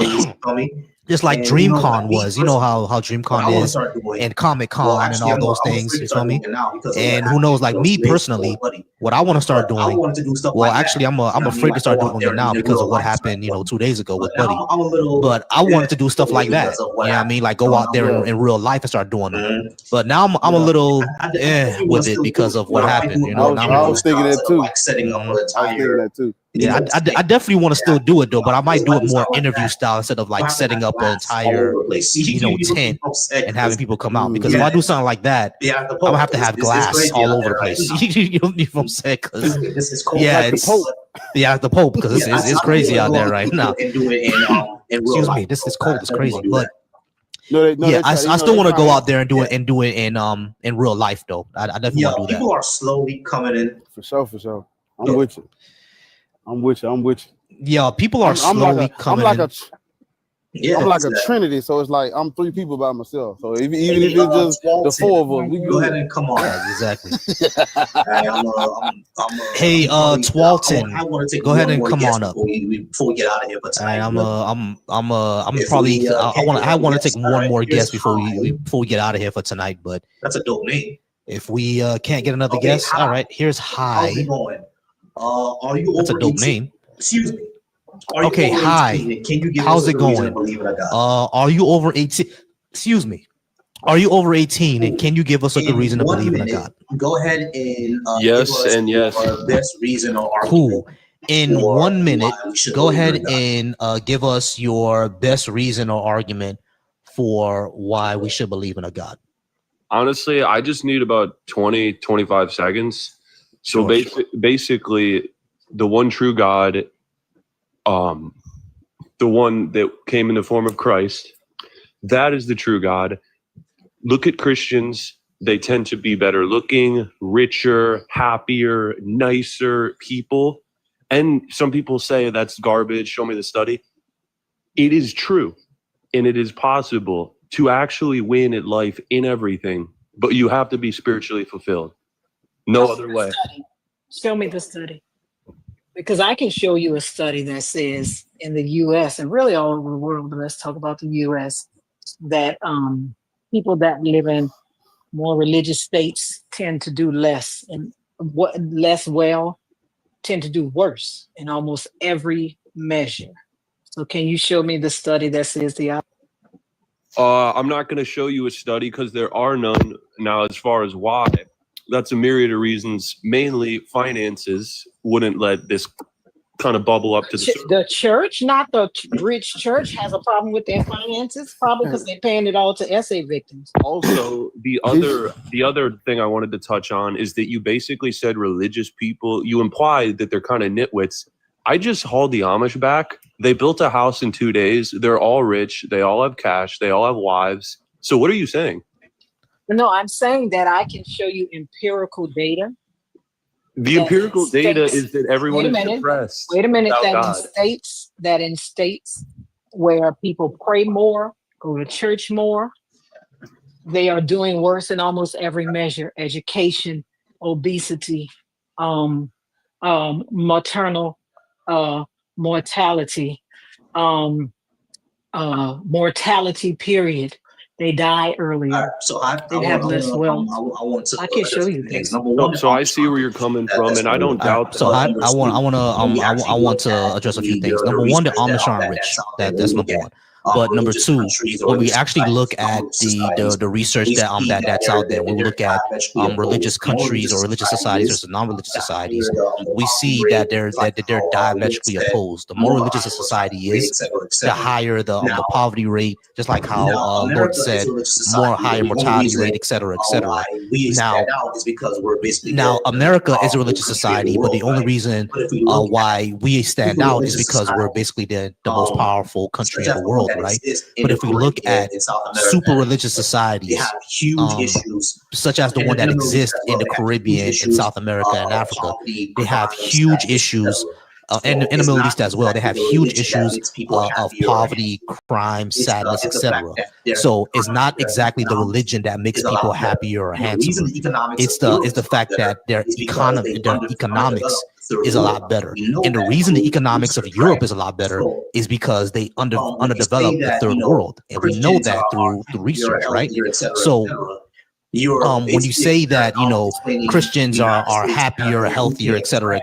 just like DreamCon was, you know how DreamCon is, and Comic Con and all those things, you feel me? And who knows, like me personally, what I want to start doing, well, actually, I'm afraid to start doing it now because of what happened, 2 days ago with Buddy. But I wanted to do stuff like that, you know what I mean? Like go out there in real life and start doing them. But now I'm a little with it because of what happened, I was thinking that too. I was thinking that too. Yeah, I definitely want to still do it though, but I might do it more interview style instead of like setting up an entire tent and having people come out. Because if I do something like that, I'm gonna have to have glass all over the place. You know what I'm saying? Because the Pope, because it's crazy out there right now. Excuse me, this is cold. It's crazy, but. I still want to go out there and do it in real life though. I definitely want to do that. People are slowly coming in. For sure. I'm with you. Yeah, people are slowly coming in. I'm like a trinity, so it's like I'm 3 people by myself. So even if it's just the 4 of us, we can go ahead and come on. Yeah, exactly. Hey, Twalton, go ahead and come on up before we get out of here. But tonight, I want to take one more guest before we get out of here for tonight. But that's a dope name. If we can't get another guest, all right. Here's Hi. How's it going? Are you? That's a dope 18? name. Excuse me. Okay, hi. Can you give How's us it going? Are you over 18? Excuse me. Are you over 18? And can you give us a good reason to believe in a God? Go ahead and yes and yes. Best reason or cool. In 1 minute, go ahead and give us your best reason or argument for why we should believe in a God. Honestly, I just need about 20, 25 seconds. So basically, the one true God, the one that came in the form of Christ, that is the true God. Look at Christians. They tend to be better looking, richer, happier, nicer people. And some people say that's garbage. Show me the study. It is true. And it is possible to actually win at life in everything, but you have to be spiritually fulfilled. No other way. Show me the study. Because I can show you a study that says in the U.S. and really all over the world, but let's talk about the U.S., that people that live in more religious states tend to do less, and what less well tend to do worse in almost every measure. So can you show me the study that says the opposite? I'm not going to show you a study because there are none. Now, as far as why, that's a myriad of reasons. Mainly finances wouldn't let this kind of bubble up to the church, not the rich church, has a problem with their finances, probably because they're paying it all to essay victims. Also, the other thing I wanted to touch on is that you basically said religious people, you implied that they're kind of nitwits. I just hauled the Amish back. They built a house in 2 days. They're all rich. They all have cash. They all have wives. So what are you saying? No, I'm saying that I can show you empirical data. The empirical data is that everyone is depressed. Wait a minute. That in states where people pray more, go to church more, they are doing worse in almost every measure: education, obesity, maternal mortality, mortality period. They die earlier. So they have less wealth. I can show you this. So I see where you're coming from, and I don't doubt that. So I want to address a few things. Number one, the Amish aren't rich. That's number one. But number two, when we actually look at the research that's out there, when we look at religious countries or religious societies versus non-religious societies, we see that they're diametrically opposed. The more religious a society is, the higher the poverty rate, just like how Lord said, more higher mortality rate, et cetera, et cetera. Now, America is a religious society, but the only reason why we stand out is because we're basically the most powerful country in the world. Right, but if we look at super religious societies, such as the one that exists in the Caribbean, in South America, and Africa, they have huge issues. And in the Middle East as well, they have huge issues of poverty, crime, sadness, etc. So it's not exactly the religion that makes people happier or handsomer. It's the fact that their economics is a lot better. And the reason the economics of Europe is a lot better is because they underdeveloped the third world. And we know that through research, right? So when you say that, Christians are happier, healthier, et cetera,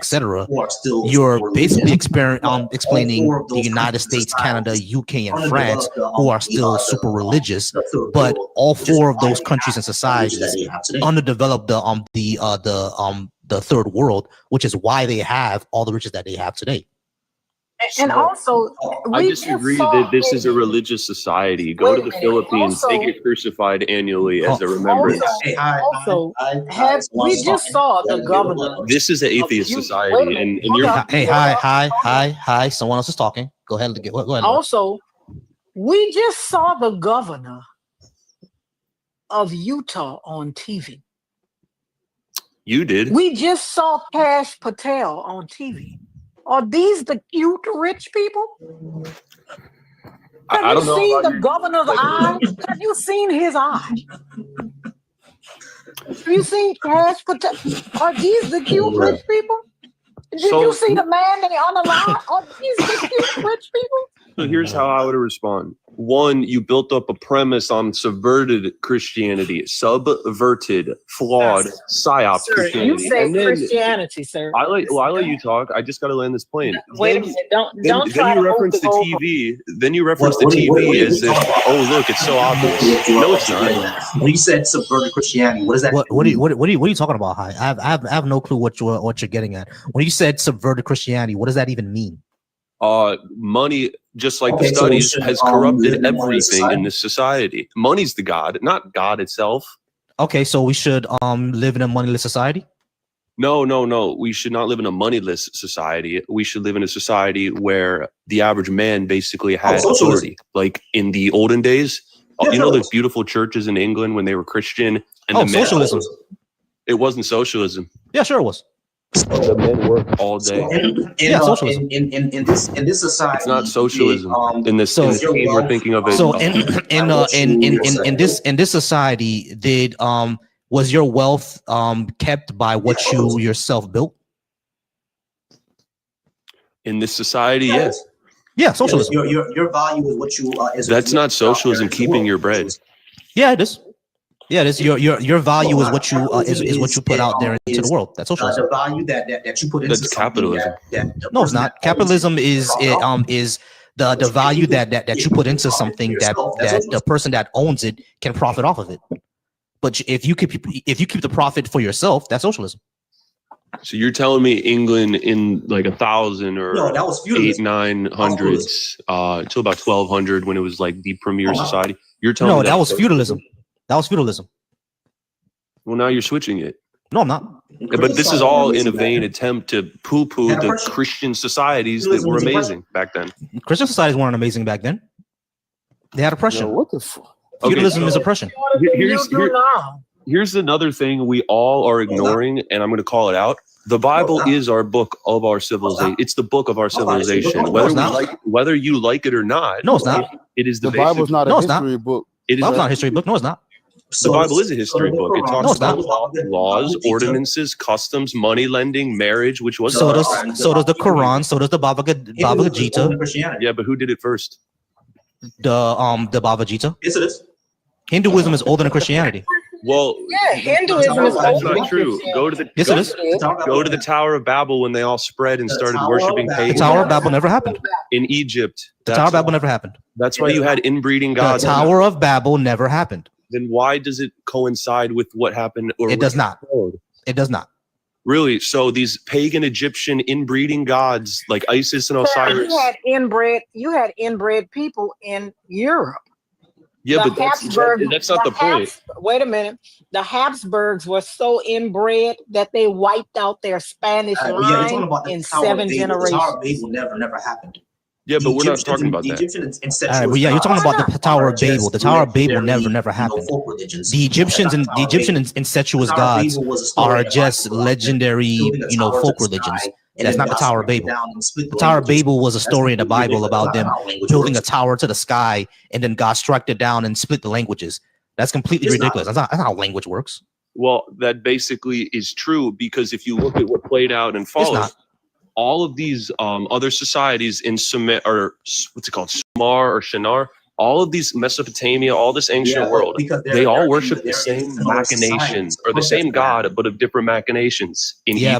you're basically explaining the United States, Canada, UK, and France, who are still super religious, but all four of those countries and societies underdeveloped the third world, which is why they have all the riches that they have today. And also, I disagree that this is a religious society. Go to the Philippines; they get crucified annually as a remembrance. We just saw the governor. This is an atheist society, and you're. Hey, hi! Someone else is talking. Go ahead. Go ahead. Also, we just saw the governor of Utah on TV. You did. We just saw Kash Patel on TV. Are these the cute rich people? Have you seen the governor's eye? Have you seen his eye? Have you seen Kash Patel? Are these the cute rich people? Did you see the man they unalive? Are these the cute rich people? So here's how I would respond. One, you built up a premise on subverted Christianity, subverted, flawed, psyop Sir, Christianity. you say And then Christianity, sir. I let you talk. I just got to land this plane. Wait a minute. Don't Then try you to move reference the the goalpost. TV. Then you reference the TV as if, oh look, it's so obvious. No, it's not. When you said subverted Christianity, what does that What are mean? you talking about? Hi, I have no clue what you're getting at. When you said subverted Christianity, what does that even mean? Money, just like Okay, the so studies, should, has live corrupted in a money everything society? in this society. Money's the God, not God itself. Okay, so we should live in a moneyless society? No. We should not live in a moneyless society. We should live in a society where the average man basically had authority. Like in the olden days, you know those beautiful churches in England when they were Christian and the men, socialism. It wasn't socialism. Yeah, sure it was. The men worked all day. Socialism. In this society, it's not socialism. In this game we're thinking of it. So in this society, did was your wealth kept by what you yourself built? In this society, yes. Yeah, socialism. Your value is what you. That's not socialism. Keeping your bread. Yeah, it is. Yeah, it is. Your value is what you is what you put out there into the world. That's socialism. The value that you put into That's capitalism. No, it's not. Capitalism is the value that you put into something that the person that owns it can profit off of it. But if you keep the profit for yourself, that's socialism. So you're telling me England in like 1,000 or 800-900s till about 1200 when it was like the premier society? You're telling me that was feudalism. That was feudalism. Well, now you're switching it. No, I'm not. But this is all in a vain attempt to poo-poo the Christian societies that were amazing back then. Christian societies weren't amazing back then. They had oppression. What the fuck? Feudalism is oppression. Here's another thing we all are ignoring, and I'm going to call it out. The Bible is our book of our civilization. It's the book of our civilization. Whether you like it or not. No, it's not. It is the Bible's not a history book. It is not a history book. No, it's not. The Bible is a history book. It talks about laws, ordinances, customs, money lending, marriage, which was so does the Quran, so does the Bhagavad Gita. Yeah, but who did it first? The Bhagavad Gita. Yes, it is. Hinduism is older than Christianity. Well, yeah, Hinduism is that's not true. Go to the Go to the Tower of Babel when they all spread and started worshiping pagans. The Tower of Babel never happened. In Egypt. The Tower of Babel never happened. That's why you had inbreeding gods. The Tower of Babel never happened. Then why does it coincide with what happened? It does not. It does not. Really? So these pagan Egyptian inbreeding gods like Isis and Osiris. You had inbred people in Europe. Yeah, but that's not the point. Wait a minute. The Habsburgs were so inbred that they wiped out their Spanish line in 7 generations. The Tower of Babel never happened. Yeah, but we're not talking about that. You're talking about the Tower of Babel. The Tower of Babel never happened. The Egyptian incestuous gods are just legendary, folk religions. That's not the Tower of Babel. The Tower of Babel was a story in the Bible about them building a tower to the sky, and then God struck it down and split the languages. That's completely ridiculous. That's not how language works. Well, that basically is true because if you look at what played out and followed, all of these other societies in Sumer, or what's it called, Sumar or Shinar, all of these Mesopotamia, all this ancient world, they all worship the same machinations or the same God, but of different machinations.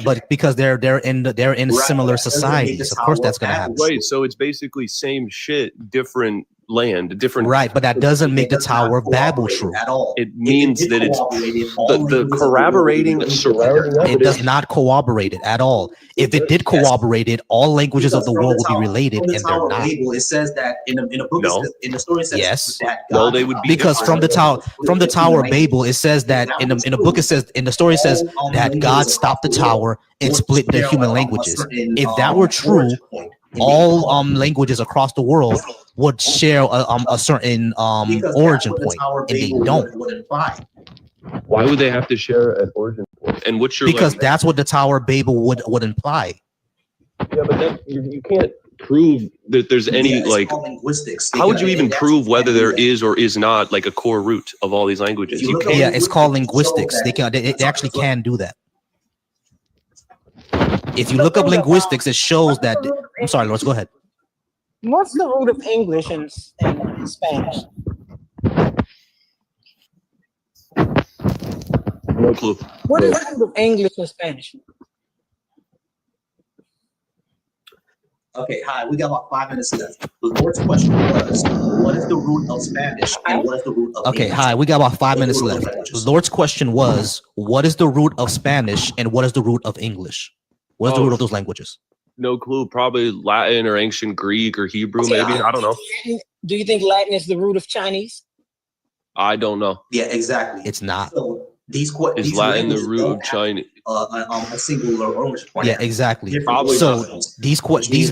But because they're in similar societies, of course that's gonna happen. Right, so it's basically same shit, different land, different. Right, but that doesn't make the Tower of Babel true. It means that it's the corroborating. It does not corroborate it at all. If it did corroborate it, all languages of the world would be related, and they're not. It says that in a book. In the story, it says yes. No, they would be because from the Tower of Babel, it says that in a book, it says in the story, it says that God stopped the tower and split the human languages. If that were true, all languages across the world would share a certain origin point, and they don't. Why would they have to share an origin point? And what's your because that's what the Tower of Babel would imply. Yeah, but you can't prove that there's any linguistics. How would you even prove whether there is or is not like a core root of all these languages? Yeah, it's called linguistics. They actually can do that. If you look up linguistics, it shows that. I'm sorry, Lawrence, go ahead. What's the root of English and Spanish? No clue. What is the root of English and Spanish? Okay, hi. We got about 5 minutes left. The Lord's question was, what is the root of Spanish and what is the root of Okay, English? hi. We got about 5 minutes left. The Lord's question was, what is the root of Spanish and what is the root of English? What is the root of those languages? No clue. Probably Latin or ancient Greek or Hebrew, maybe. I don't know. Do you think Latin is the root of Chinese? I don't know. Yeah, exactly. It's not. So these Is Latin the root of Chinese? A singular origin point. Yeah, exactly. Probably So not. these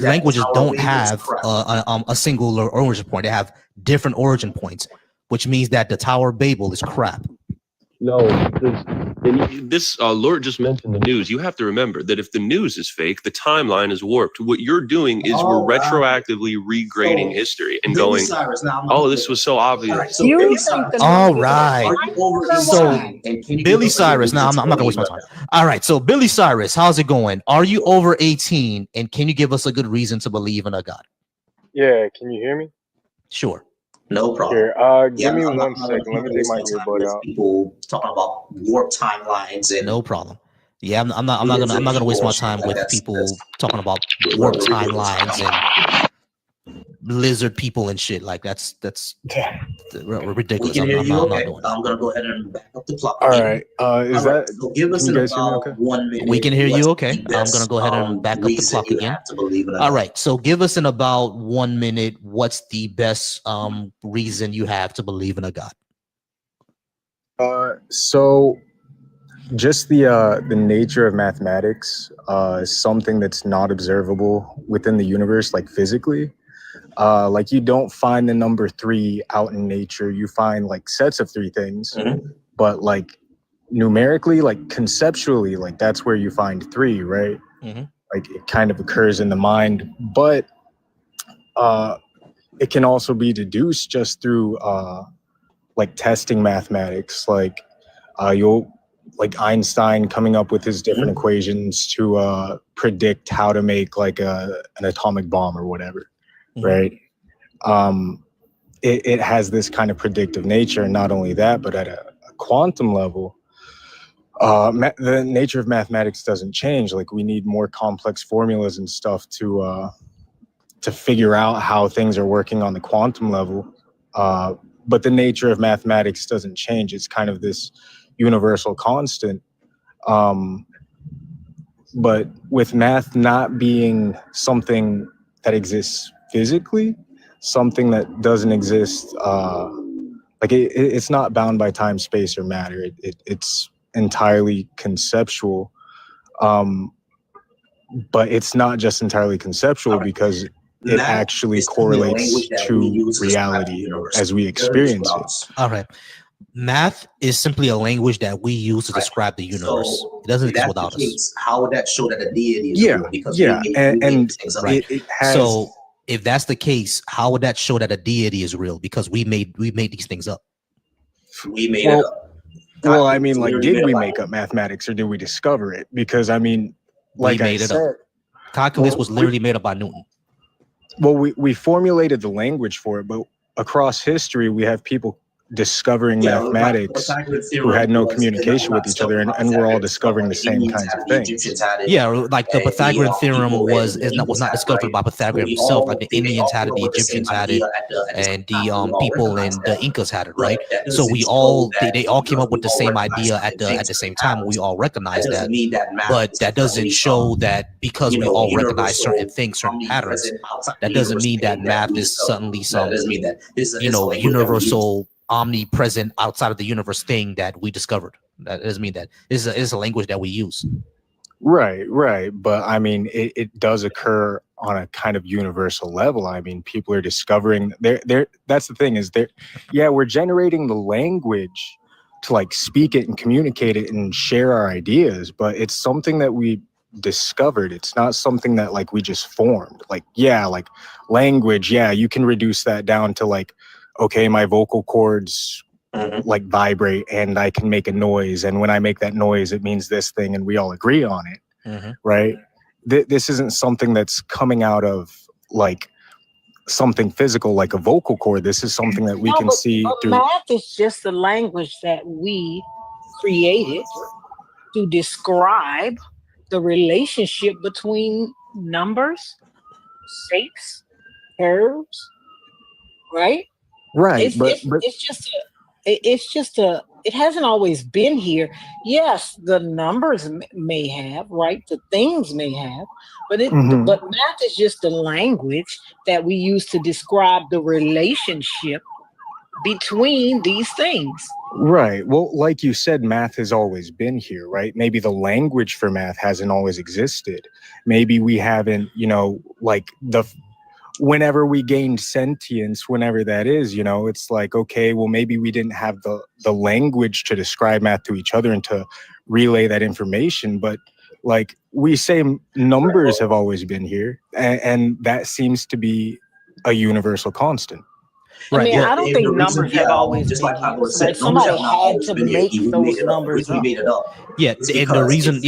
languages don't have a singular origin point. They have different origin points, which means that the Tower of Babel is crap. No, because this Lord just mentioned the news. You have to remember that if the news is fake, the timeline is warped. What you're doing is we're retroactively regrading history and going, oh, this was so obvious. All right. So Billy Cyrus. Now I'm not gonna waste my time. All right. So Billy Cyrus, how's it going? Are you over 18? And can you give us a good reason to believe in a God? Yeah, can you hear me? Sure. No problem. Here, give me 1 second. Let me take my earbud out. People talking about warp timelines and no problem. Yeah, I'm not gonna waste my time with people talking about warp timelines and lizard people and shit. Like that's ridiculous. We can hear you. I'm Okay, not doing that. I'm gonna go ahead and back up the clock. All right. Is that? So give us can you guys hear me about okay? 1 minute. We can hear you. Okay, I'm What's gonna go ahead and back up the reason clock you again. have to believe in a All God? right. So give us in about 1 minute. What's the best reason you have to believe in a God? So just the nature of mathematics is something that's not observable within the universe, like physically. Like you don't find the number 3 out in nature. You find like sets of 3 things, but like numerically, like conceptually, like that's where you find 3, right? Like it kind of occurs in the mind, but it can also be deduced just through like testing mathematics, like you'll like Einstein coming up with his different equations to predict how to make like an atomic bomb or whatever, right? It has this kind of predictive nature, and not only that, but at a quantum level, the nature of mathematics doesn't change. Like we need more complex formulas and stuff to figure out how things are working on the quantum level. But the nature of mathematics doesn't change. It's kind of this universal constant. But with math not being something that exists physically, something that doesn't exist, like it's not bound by time, space, or matter. It's entirely conceptual. But it's not just entirely conceptual because it actually correlates to reality as we experience it. All right. Math is simply a language that we use to describe the universe. So it doesn't if exist that's without the us. case, how would that show that a deity is real? Because and right. it has. So if that's the case, how would that show that a deity is real? Because we made these things up. We made it up. Well, I mean, like, did we make up mathematics or did we discover it? Because I mean, like we made I it said, up. Calculus was literally made up by Newton. Well, we formulated the language for it, but across history, we have people discovering mathematics who had no communication with each other, and we're all discovering the same kinds of things. Yeah, like the Pythagorean theorem was not discovered by Pythagorean himself. Like the Indians had it, the Egyptians had it, and the people in the Incas had it, right? So they all came up with the same idea at the same time. We all recognize that, but that doesn't show that because we all recognize certain things, certain patterns. That doesn't mean that math is suddenly some universal, omnipresent, outside of the universe thing that we discovered. That doesn't mean that it's a language that we use. Right. But I mean, it does occur on a kind of universal level. I mean, people are discovering that's the thing is we're generating the language to like speak it and communicate it and share our ideas, but it's something that we discovered. It's not something that like we just formed. Like language, you can reduce that down to like, okay, my vocal cords like vibrate and I can make a noise, and when I make that noise it means this thing, and we all agree on it, right? This isn't something that's coming out of like something physical like a vocal cord. This is something that we can see through. Math is just the language that we created to describe the relationship between numbers, shapes, curves, right? Right, It hasn't always been here. Yes, the numbers may have, right? The things may have, but math is just the language that we use to describe the relationship between these things. Right. Well, like you said, math has always been here, right? Maybe the language for math hasn't always existed. Maybe we haven't, like whenever we gained sentience, whenever that is, it's like, okay, well, maybe we didn't have the language to describe math to each other and to relay that information. But like we say, numbers have always been here, and that seems to be a universal constant. I mean, I don't think numbers have always been here. Like somebody had to make those numbers up. Yeah, and the reason,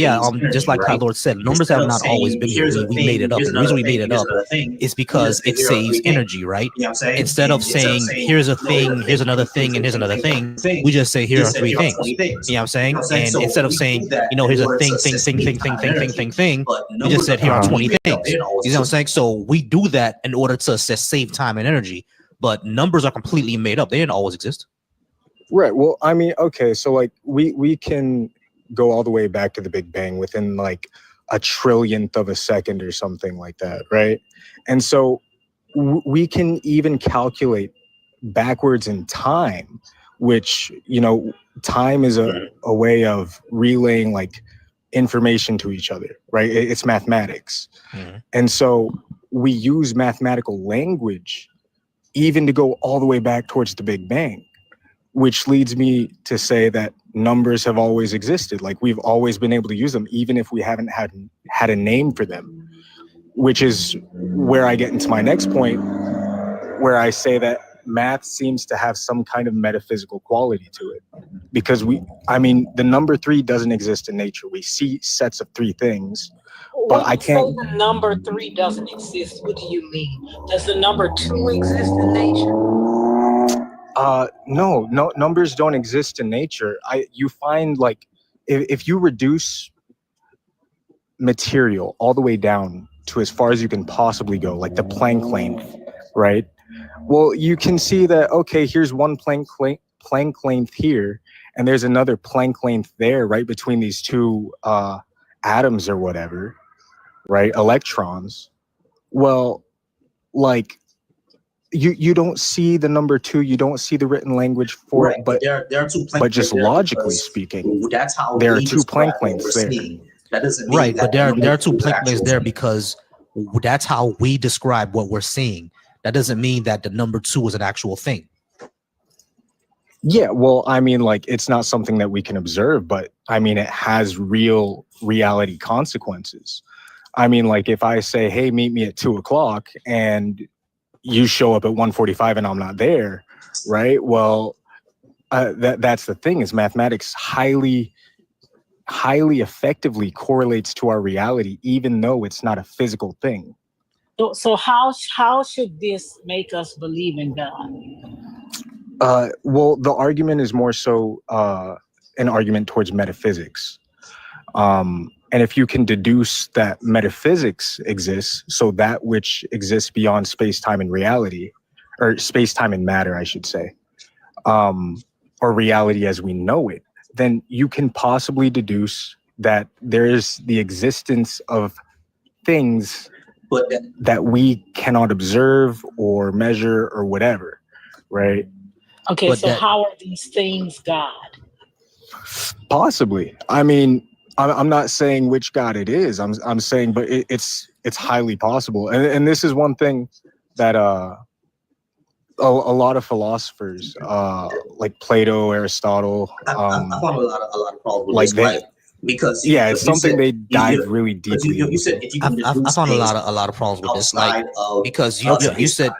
just like how Lord said, numbers have not always been here. We made it up. And the reason we made it up is because it saves energy, right? Instead of saying, here's a thing, here's another thing, and here's another thing, we just say, here are three things. You know what I'm saying? And instead of saying, here's a thing, we just said, here are 20 things. You know what I'm saying? So we do that in order to save time and energy. But numbers are completely made up. They didn't always exist. Right. Well, I mean, okay, so like we can go all the way back to the Big Bang within like a trillionth of a second or something like that, right? And so we can even calculate backwards in time, which, time is a way of relaying like information to each other, right? It's mathematics. Mm-hmm. And so we use mathematical language even to go all the way back towards the Big Bang, which leads me to say that numbers have always existed. Like we've always been able to use them, even if we haven't had a name for them, which is where I get into my next point, where I say that math seems to have some kind of metaphysical quality to it. Because the number 3 doesn't exist in nature. We see sets of 3 things. But I can't. When you say the number 3 doesn't exist, what do you mean? Does the number 2 exist in nature? No, numbers don't exist in nature. You find like if you reduce material all the way down to as far as you can possibly go, like the Planck length, right? Well, you can see that, okay, here's one Planck length here, and there's another Planck length there, right between these two atoms or whatever. Right, electrons. Well, like you don't see the number 2, you don't see the written language for it, but there are 2 Planck but just logically speaking, that's how there are 2 Planck lengths there. That doesn't mean right, but there are 2 Planck lengths there because that's how we describe what we're seeing. That doesn't mean that the number 2 is an actual thing. Yeah, well, I mean, like it's not something that we can observe, but I mean, it has reality consequences. I mean, like if I say, hey, meet me at 2:00 and you show up at 1:45 and I'm not there, right? Well, that's the thing is mathematics highly effectively correlates to our reality, even though it's not a physical thing. So how should this make us believe in God? Well, the argument is more so an argument towards metaphysics. And if you can deduce that metaphysics exists, so that which exists beyond space-time and reality, or space-time and matter, I should say, or reality as we know it, then you can possibly deduce that there is the existence of things that we cannot observe or measure or whatever, right? Okay, but so how are these things God? Possibly. I mean, I'm not saying which God it is. I'm saying, but it's highly possible. And this is one thing that a lot of philosophers, like Plato, Aristotle, I found a lot of problems with like this, that. right? Because it's something they dive really deeply. You said if you can I found a lot of problems with this, like because you said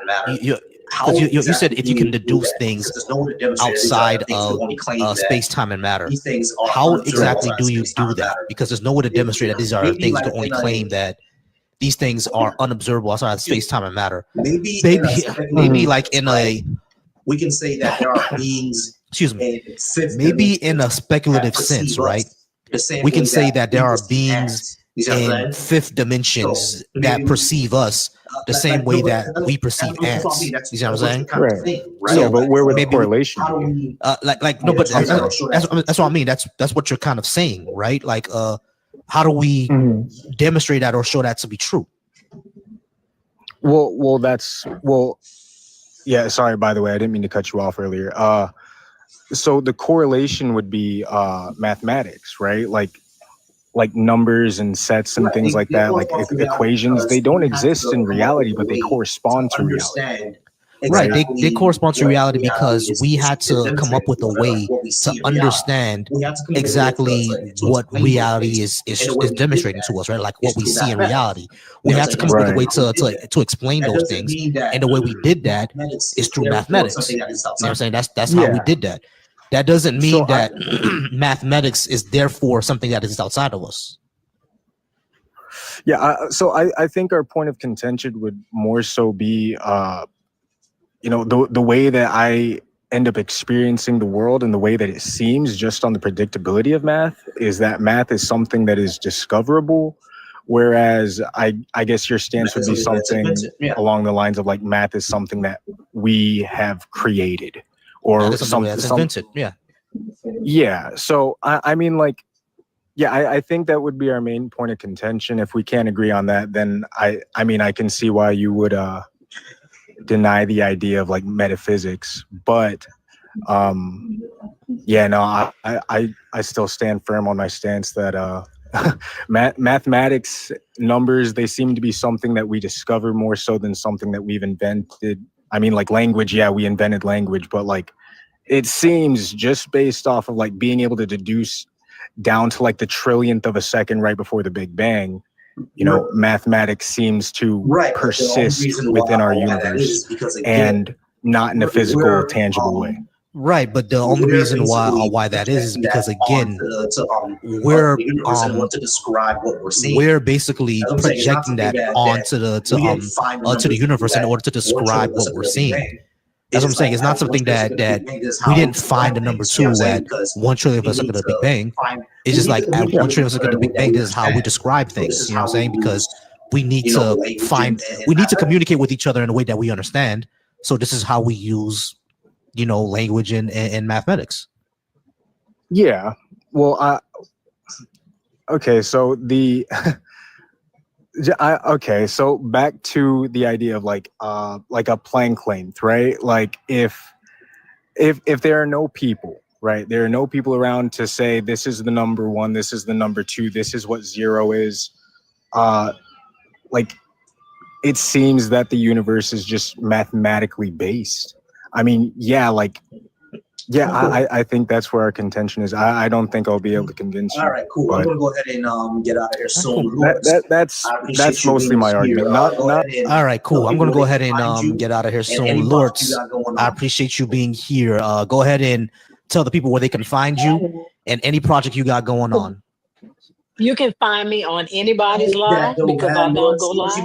you said if you can deduce things outside of space, time, and matter, how exactly do you do that? Because there's no way to demonstrate that these are things. You can only claim that these things are unobservable outside of space, time, and matter. Maybe like in a, we can say that there are beings. Excuse me. Maybe in a speculative sense, right? We can say that there are beings in fifth dimensions that perceive us the same way that we perceive ants. You see what I'm saying? Right. So Yeah, but where would the maybe correlation be? no, but that's what I mean. That's what you're kind of saying, right? Like, how do we demonstrate that or show that to be true? Well, yeah. Sorry, by the way, I didn't mean to cut you off earlier. So the correlation would be mathematics, right? Like numbers and sets and things like that, like equations. They don't exist in reality, but they correspond to reality. Right, they correspond to reality because we had to come up with a way to understand exactly what reality is demonstrating to us, right? Like what we see in reality. We had to come up with a way to explain those things, and the way we did that is through mathematics. You know what I'm saying? That's how we did that. That doesn't mean that mathematics is therefore something that is outside of us. Yeah, so I think our point of contention would more so be the way that I end up experiencing the world and the way that it seems just on the predictability of math is that math is something that is discoverable, whereas I guess your stance would be something along the lines of like math is something that we have created or something that's invented. Yeah. So I mean, like, yeah, I think that would be our main point of contention. If we can't agree on that, then I mean I can see why you would deny the idea of like metaphysics, but yeah, no, I still stand firm on my stance that mathematics, numbers, they seem to be something that we discover more so than something that we've invented. I mean, like language, yeah, we invented language, but like it seems just based off of like being able to deduce down to like the trillionth of a second right before the Big Bang, mathematics seems to persist within our universe and not in a physical, tangible way. Right, but the only reason why that is because again, we're basically projecting that onto the universe in order to describe what we're seeing. That's what I'm saying. It's not something that we didn't find the number 2 at 1 trillion of a second of the Big Bang. It's just like at 1 trillion of a second of the Big Bang, this is how we describe things. You know what I'm saying? Because we need to communicate with each other in a way that we understand. So this is how we use, language and mathematics. Yeah. Well, okay. So so back to the idea of like a Planck length, right? Like if there are no people, right? There are no people around to say this is the number 1, this is the number 2, this is what 0 is. Like it seems that the universe is just mathematically based. I mean, yeah, I think that's where our contention is. I don't think I'll be able to convince you. All right, cool. I'm gonna go ahead and get out of here soon. That's mostly my argument. All right, cool. I'm gonna go ahead and get out of here soon. Lords, I appreciate you being here. Go ahead and tell the people where they can find you and any project you got going on. You can find me on anybody's live because I don't go live.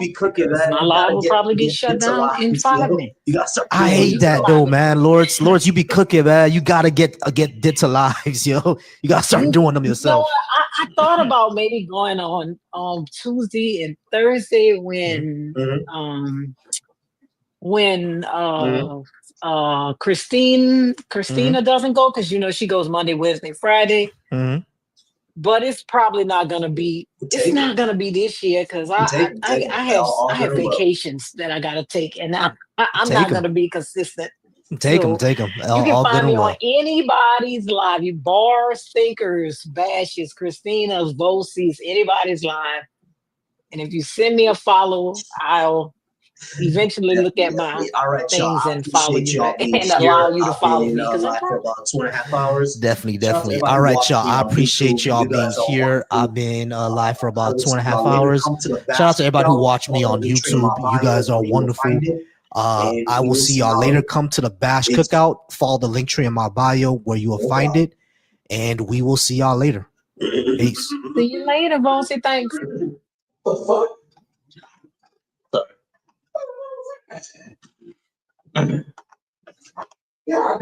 My live will probably get shut down in 5 minutes. I hate that though, man. Lords, you be cooking, man. You gotta get to lives, yo. You gotta start doing them yourself. I thought about maybe going on Tuesday and Thursday when Christina doesn't go because she goes Monday, Wednesday, Friday. But it's probably not gonna be. It's not gonna be this year because I have vacations that I gotta take, and I'm not gonna be consistent. Take them. You can find me on anybody's live. You bars, thinkers, bashes, Christina's, Volcy's, anybody's live. And if you send me a follow, I'll eventually look at my things and follow you and allow you to follow me because I'm for about 2.5 hours. Definitely. All right, y'all. I appreciate y'all being here. I've been live for about 2.5 hours. Shout out to everybody who watched me on YouTube. You guys are wonderful. I will see y'all later. Come to the B.A.A.S.H cookout. Follow the link tree in my bio where you will find it, and we will see y'all later. Peace. See you later, Volcy. Thanks. Yeah.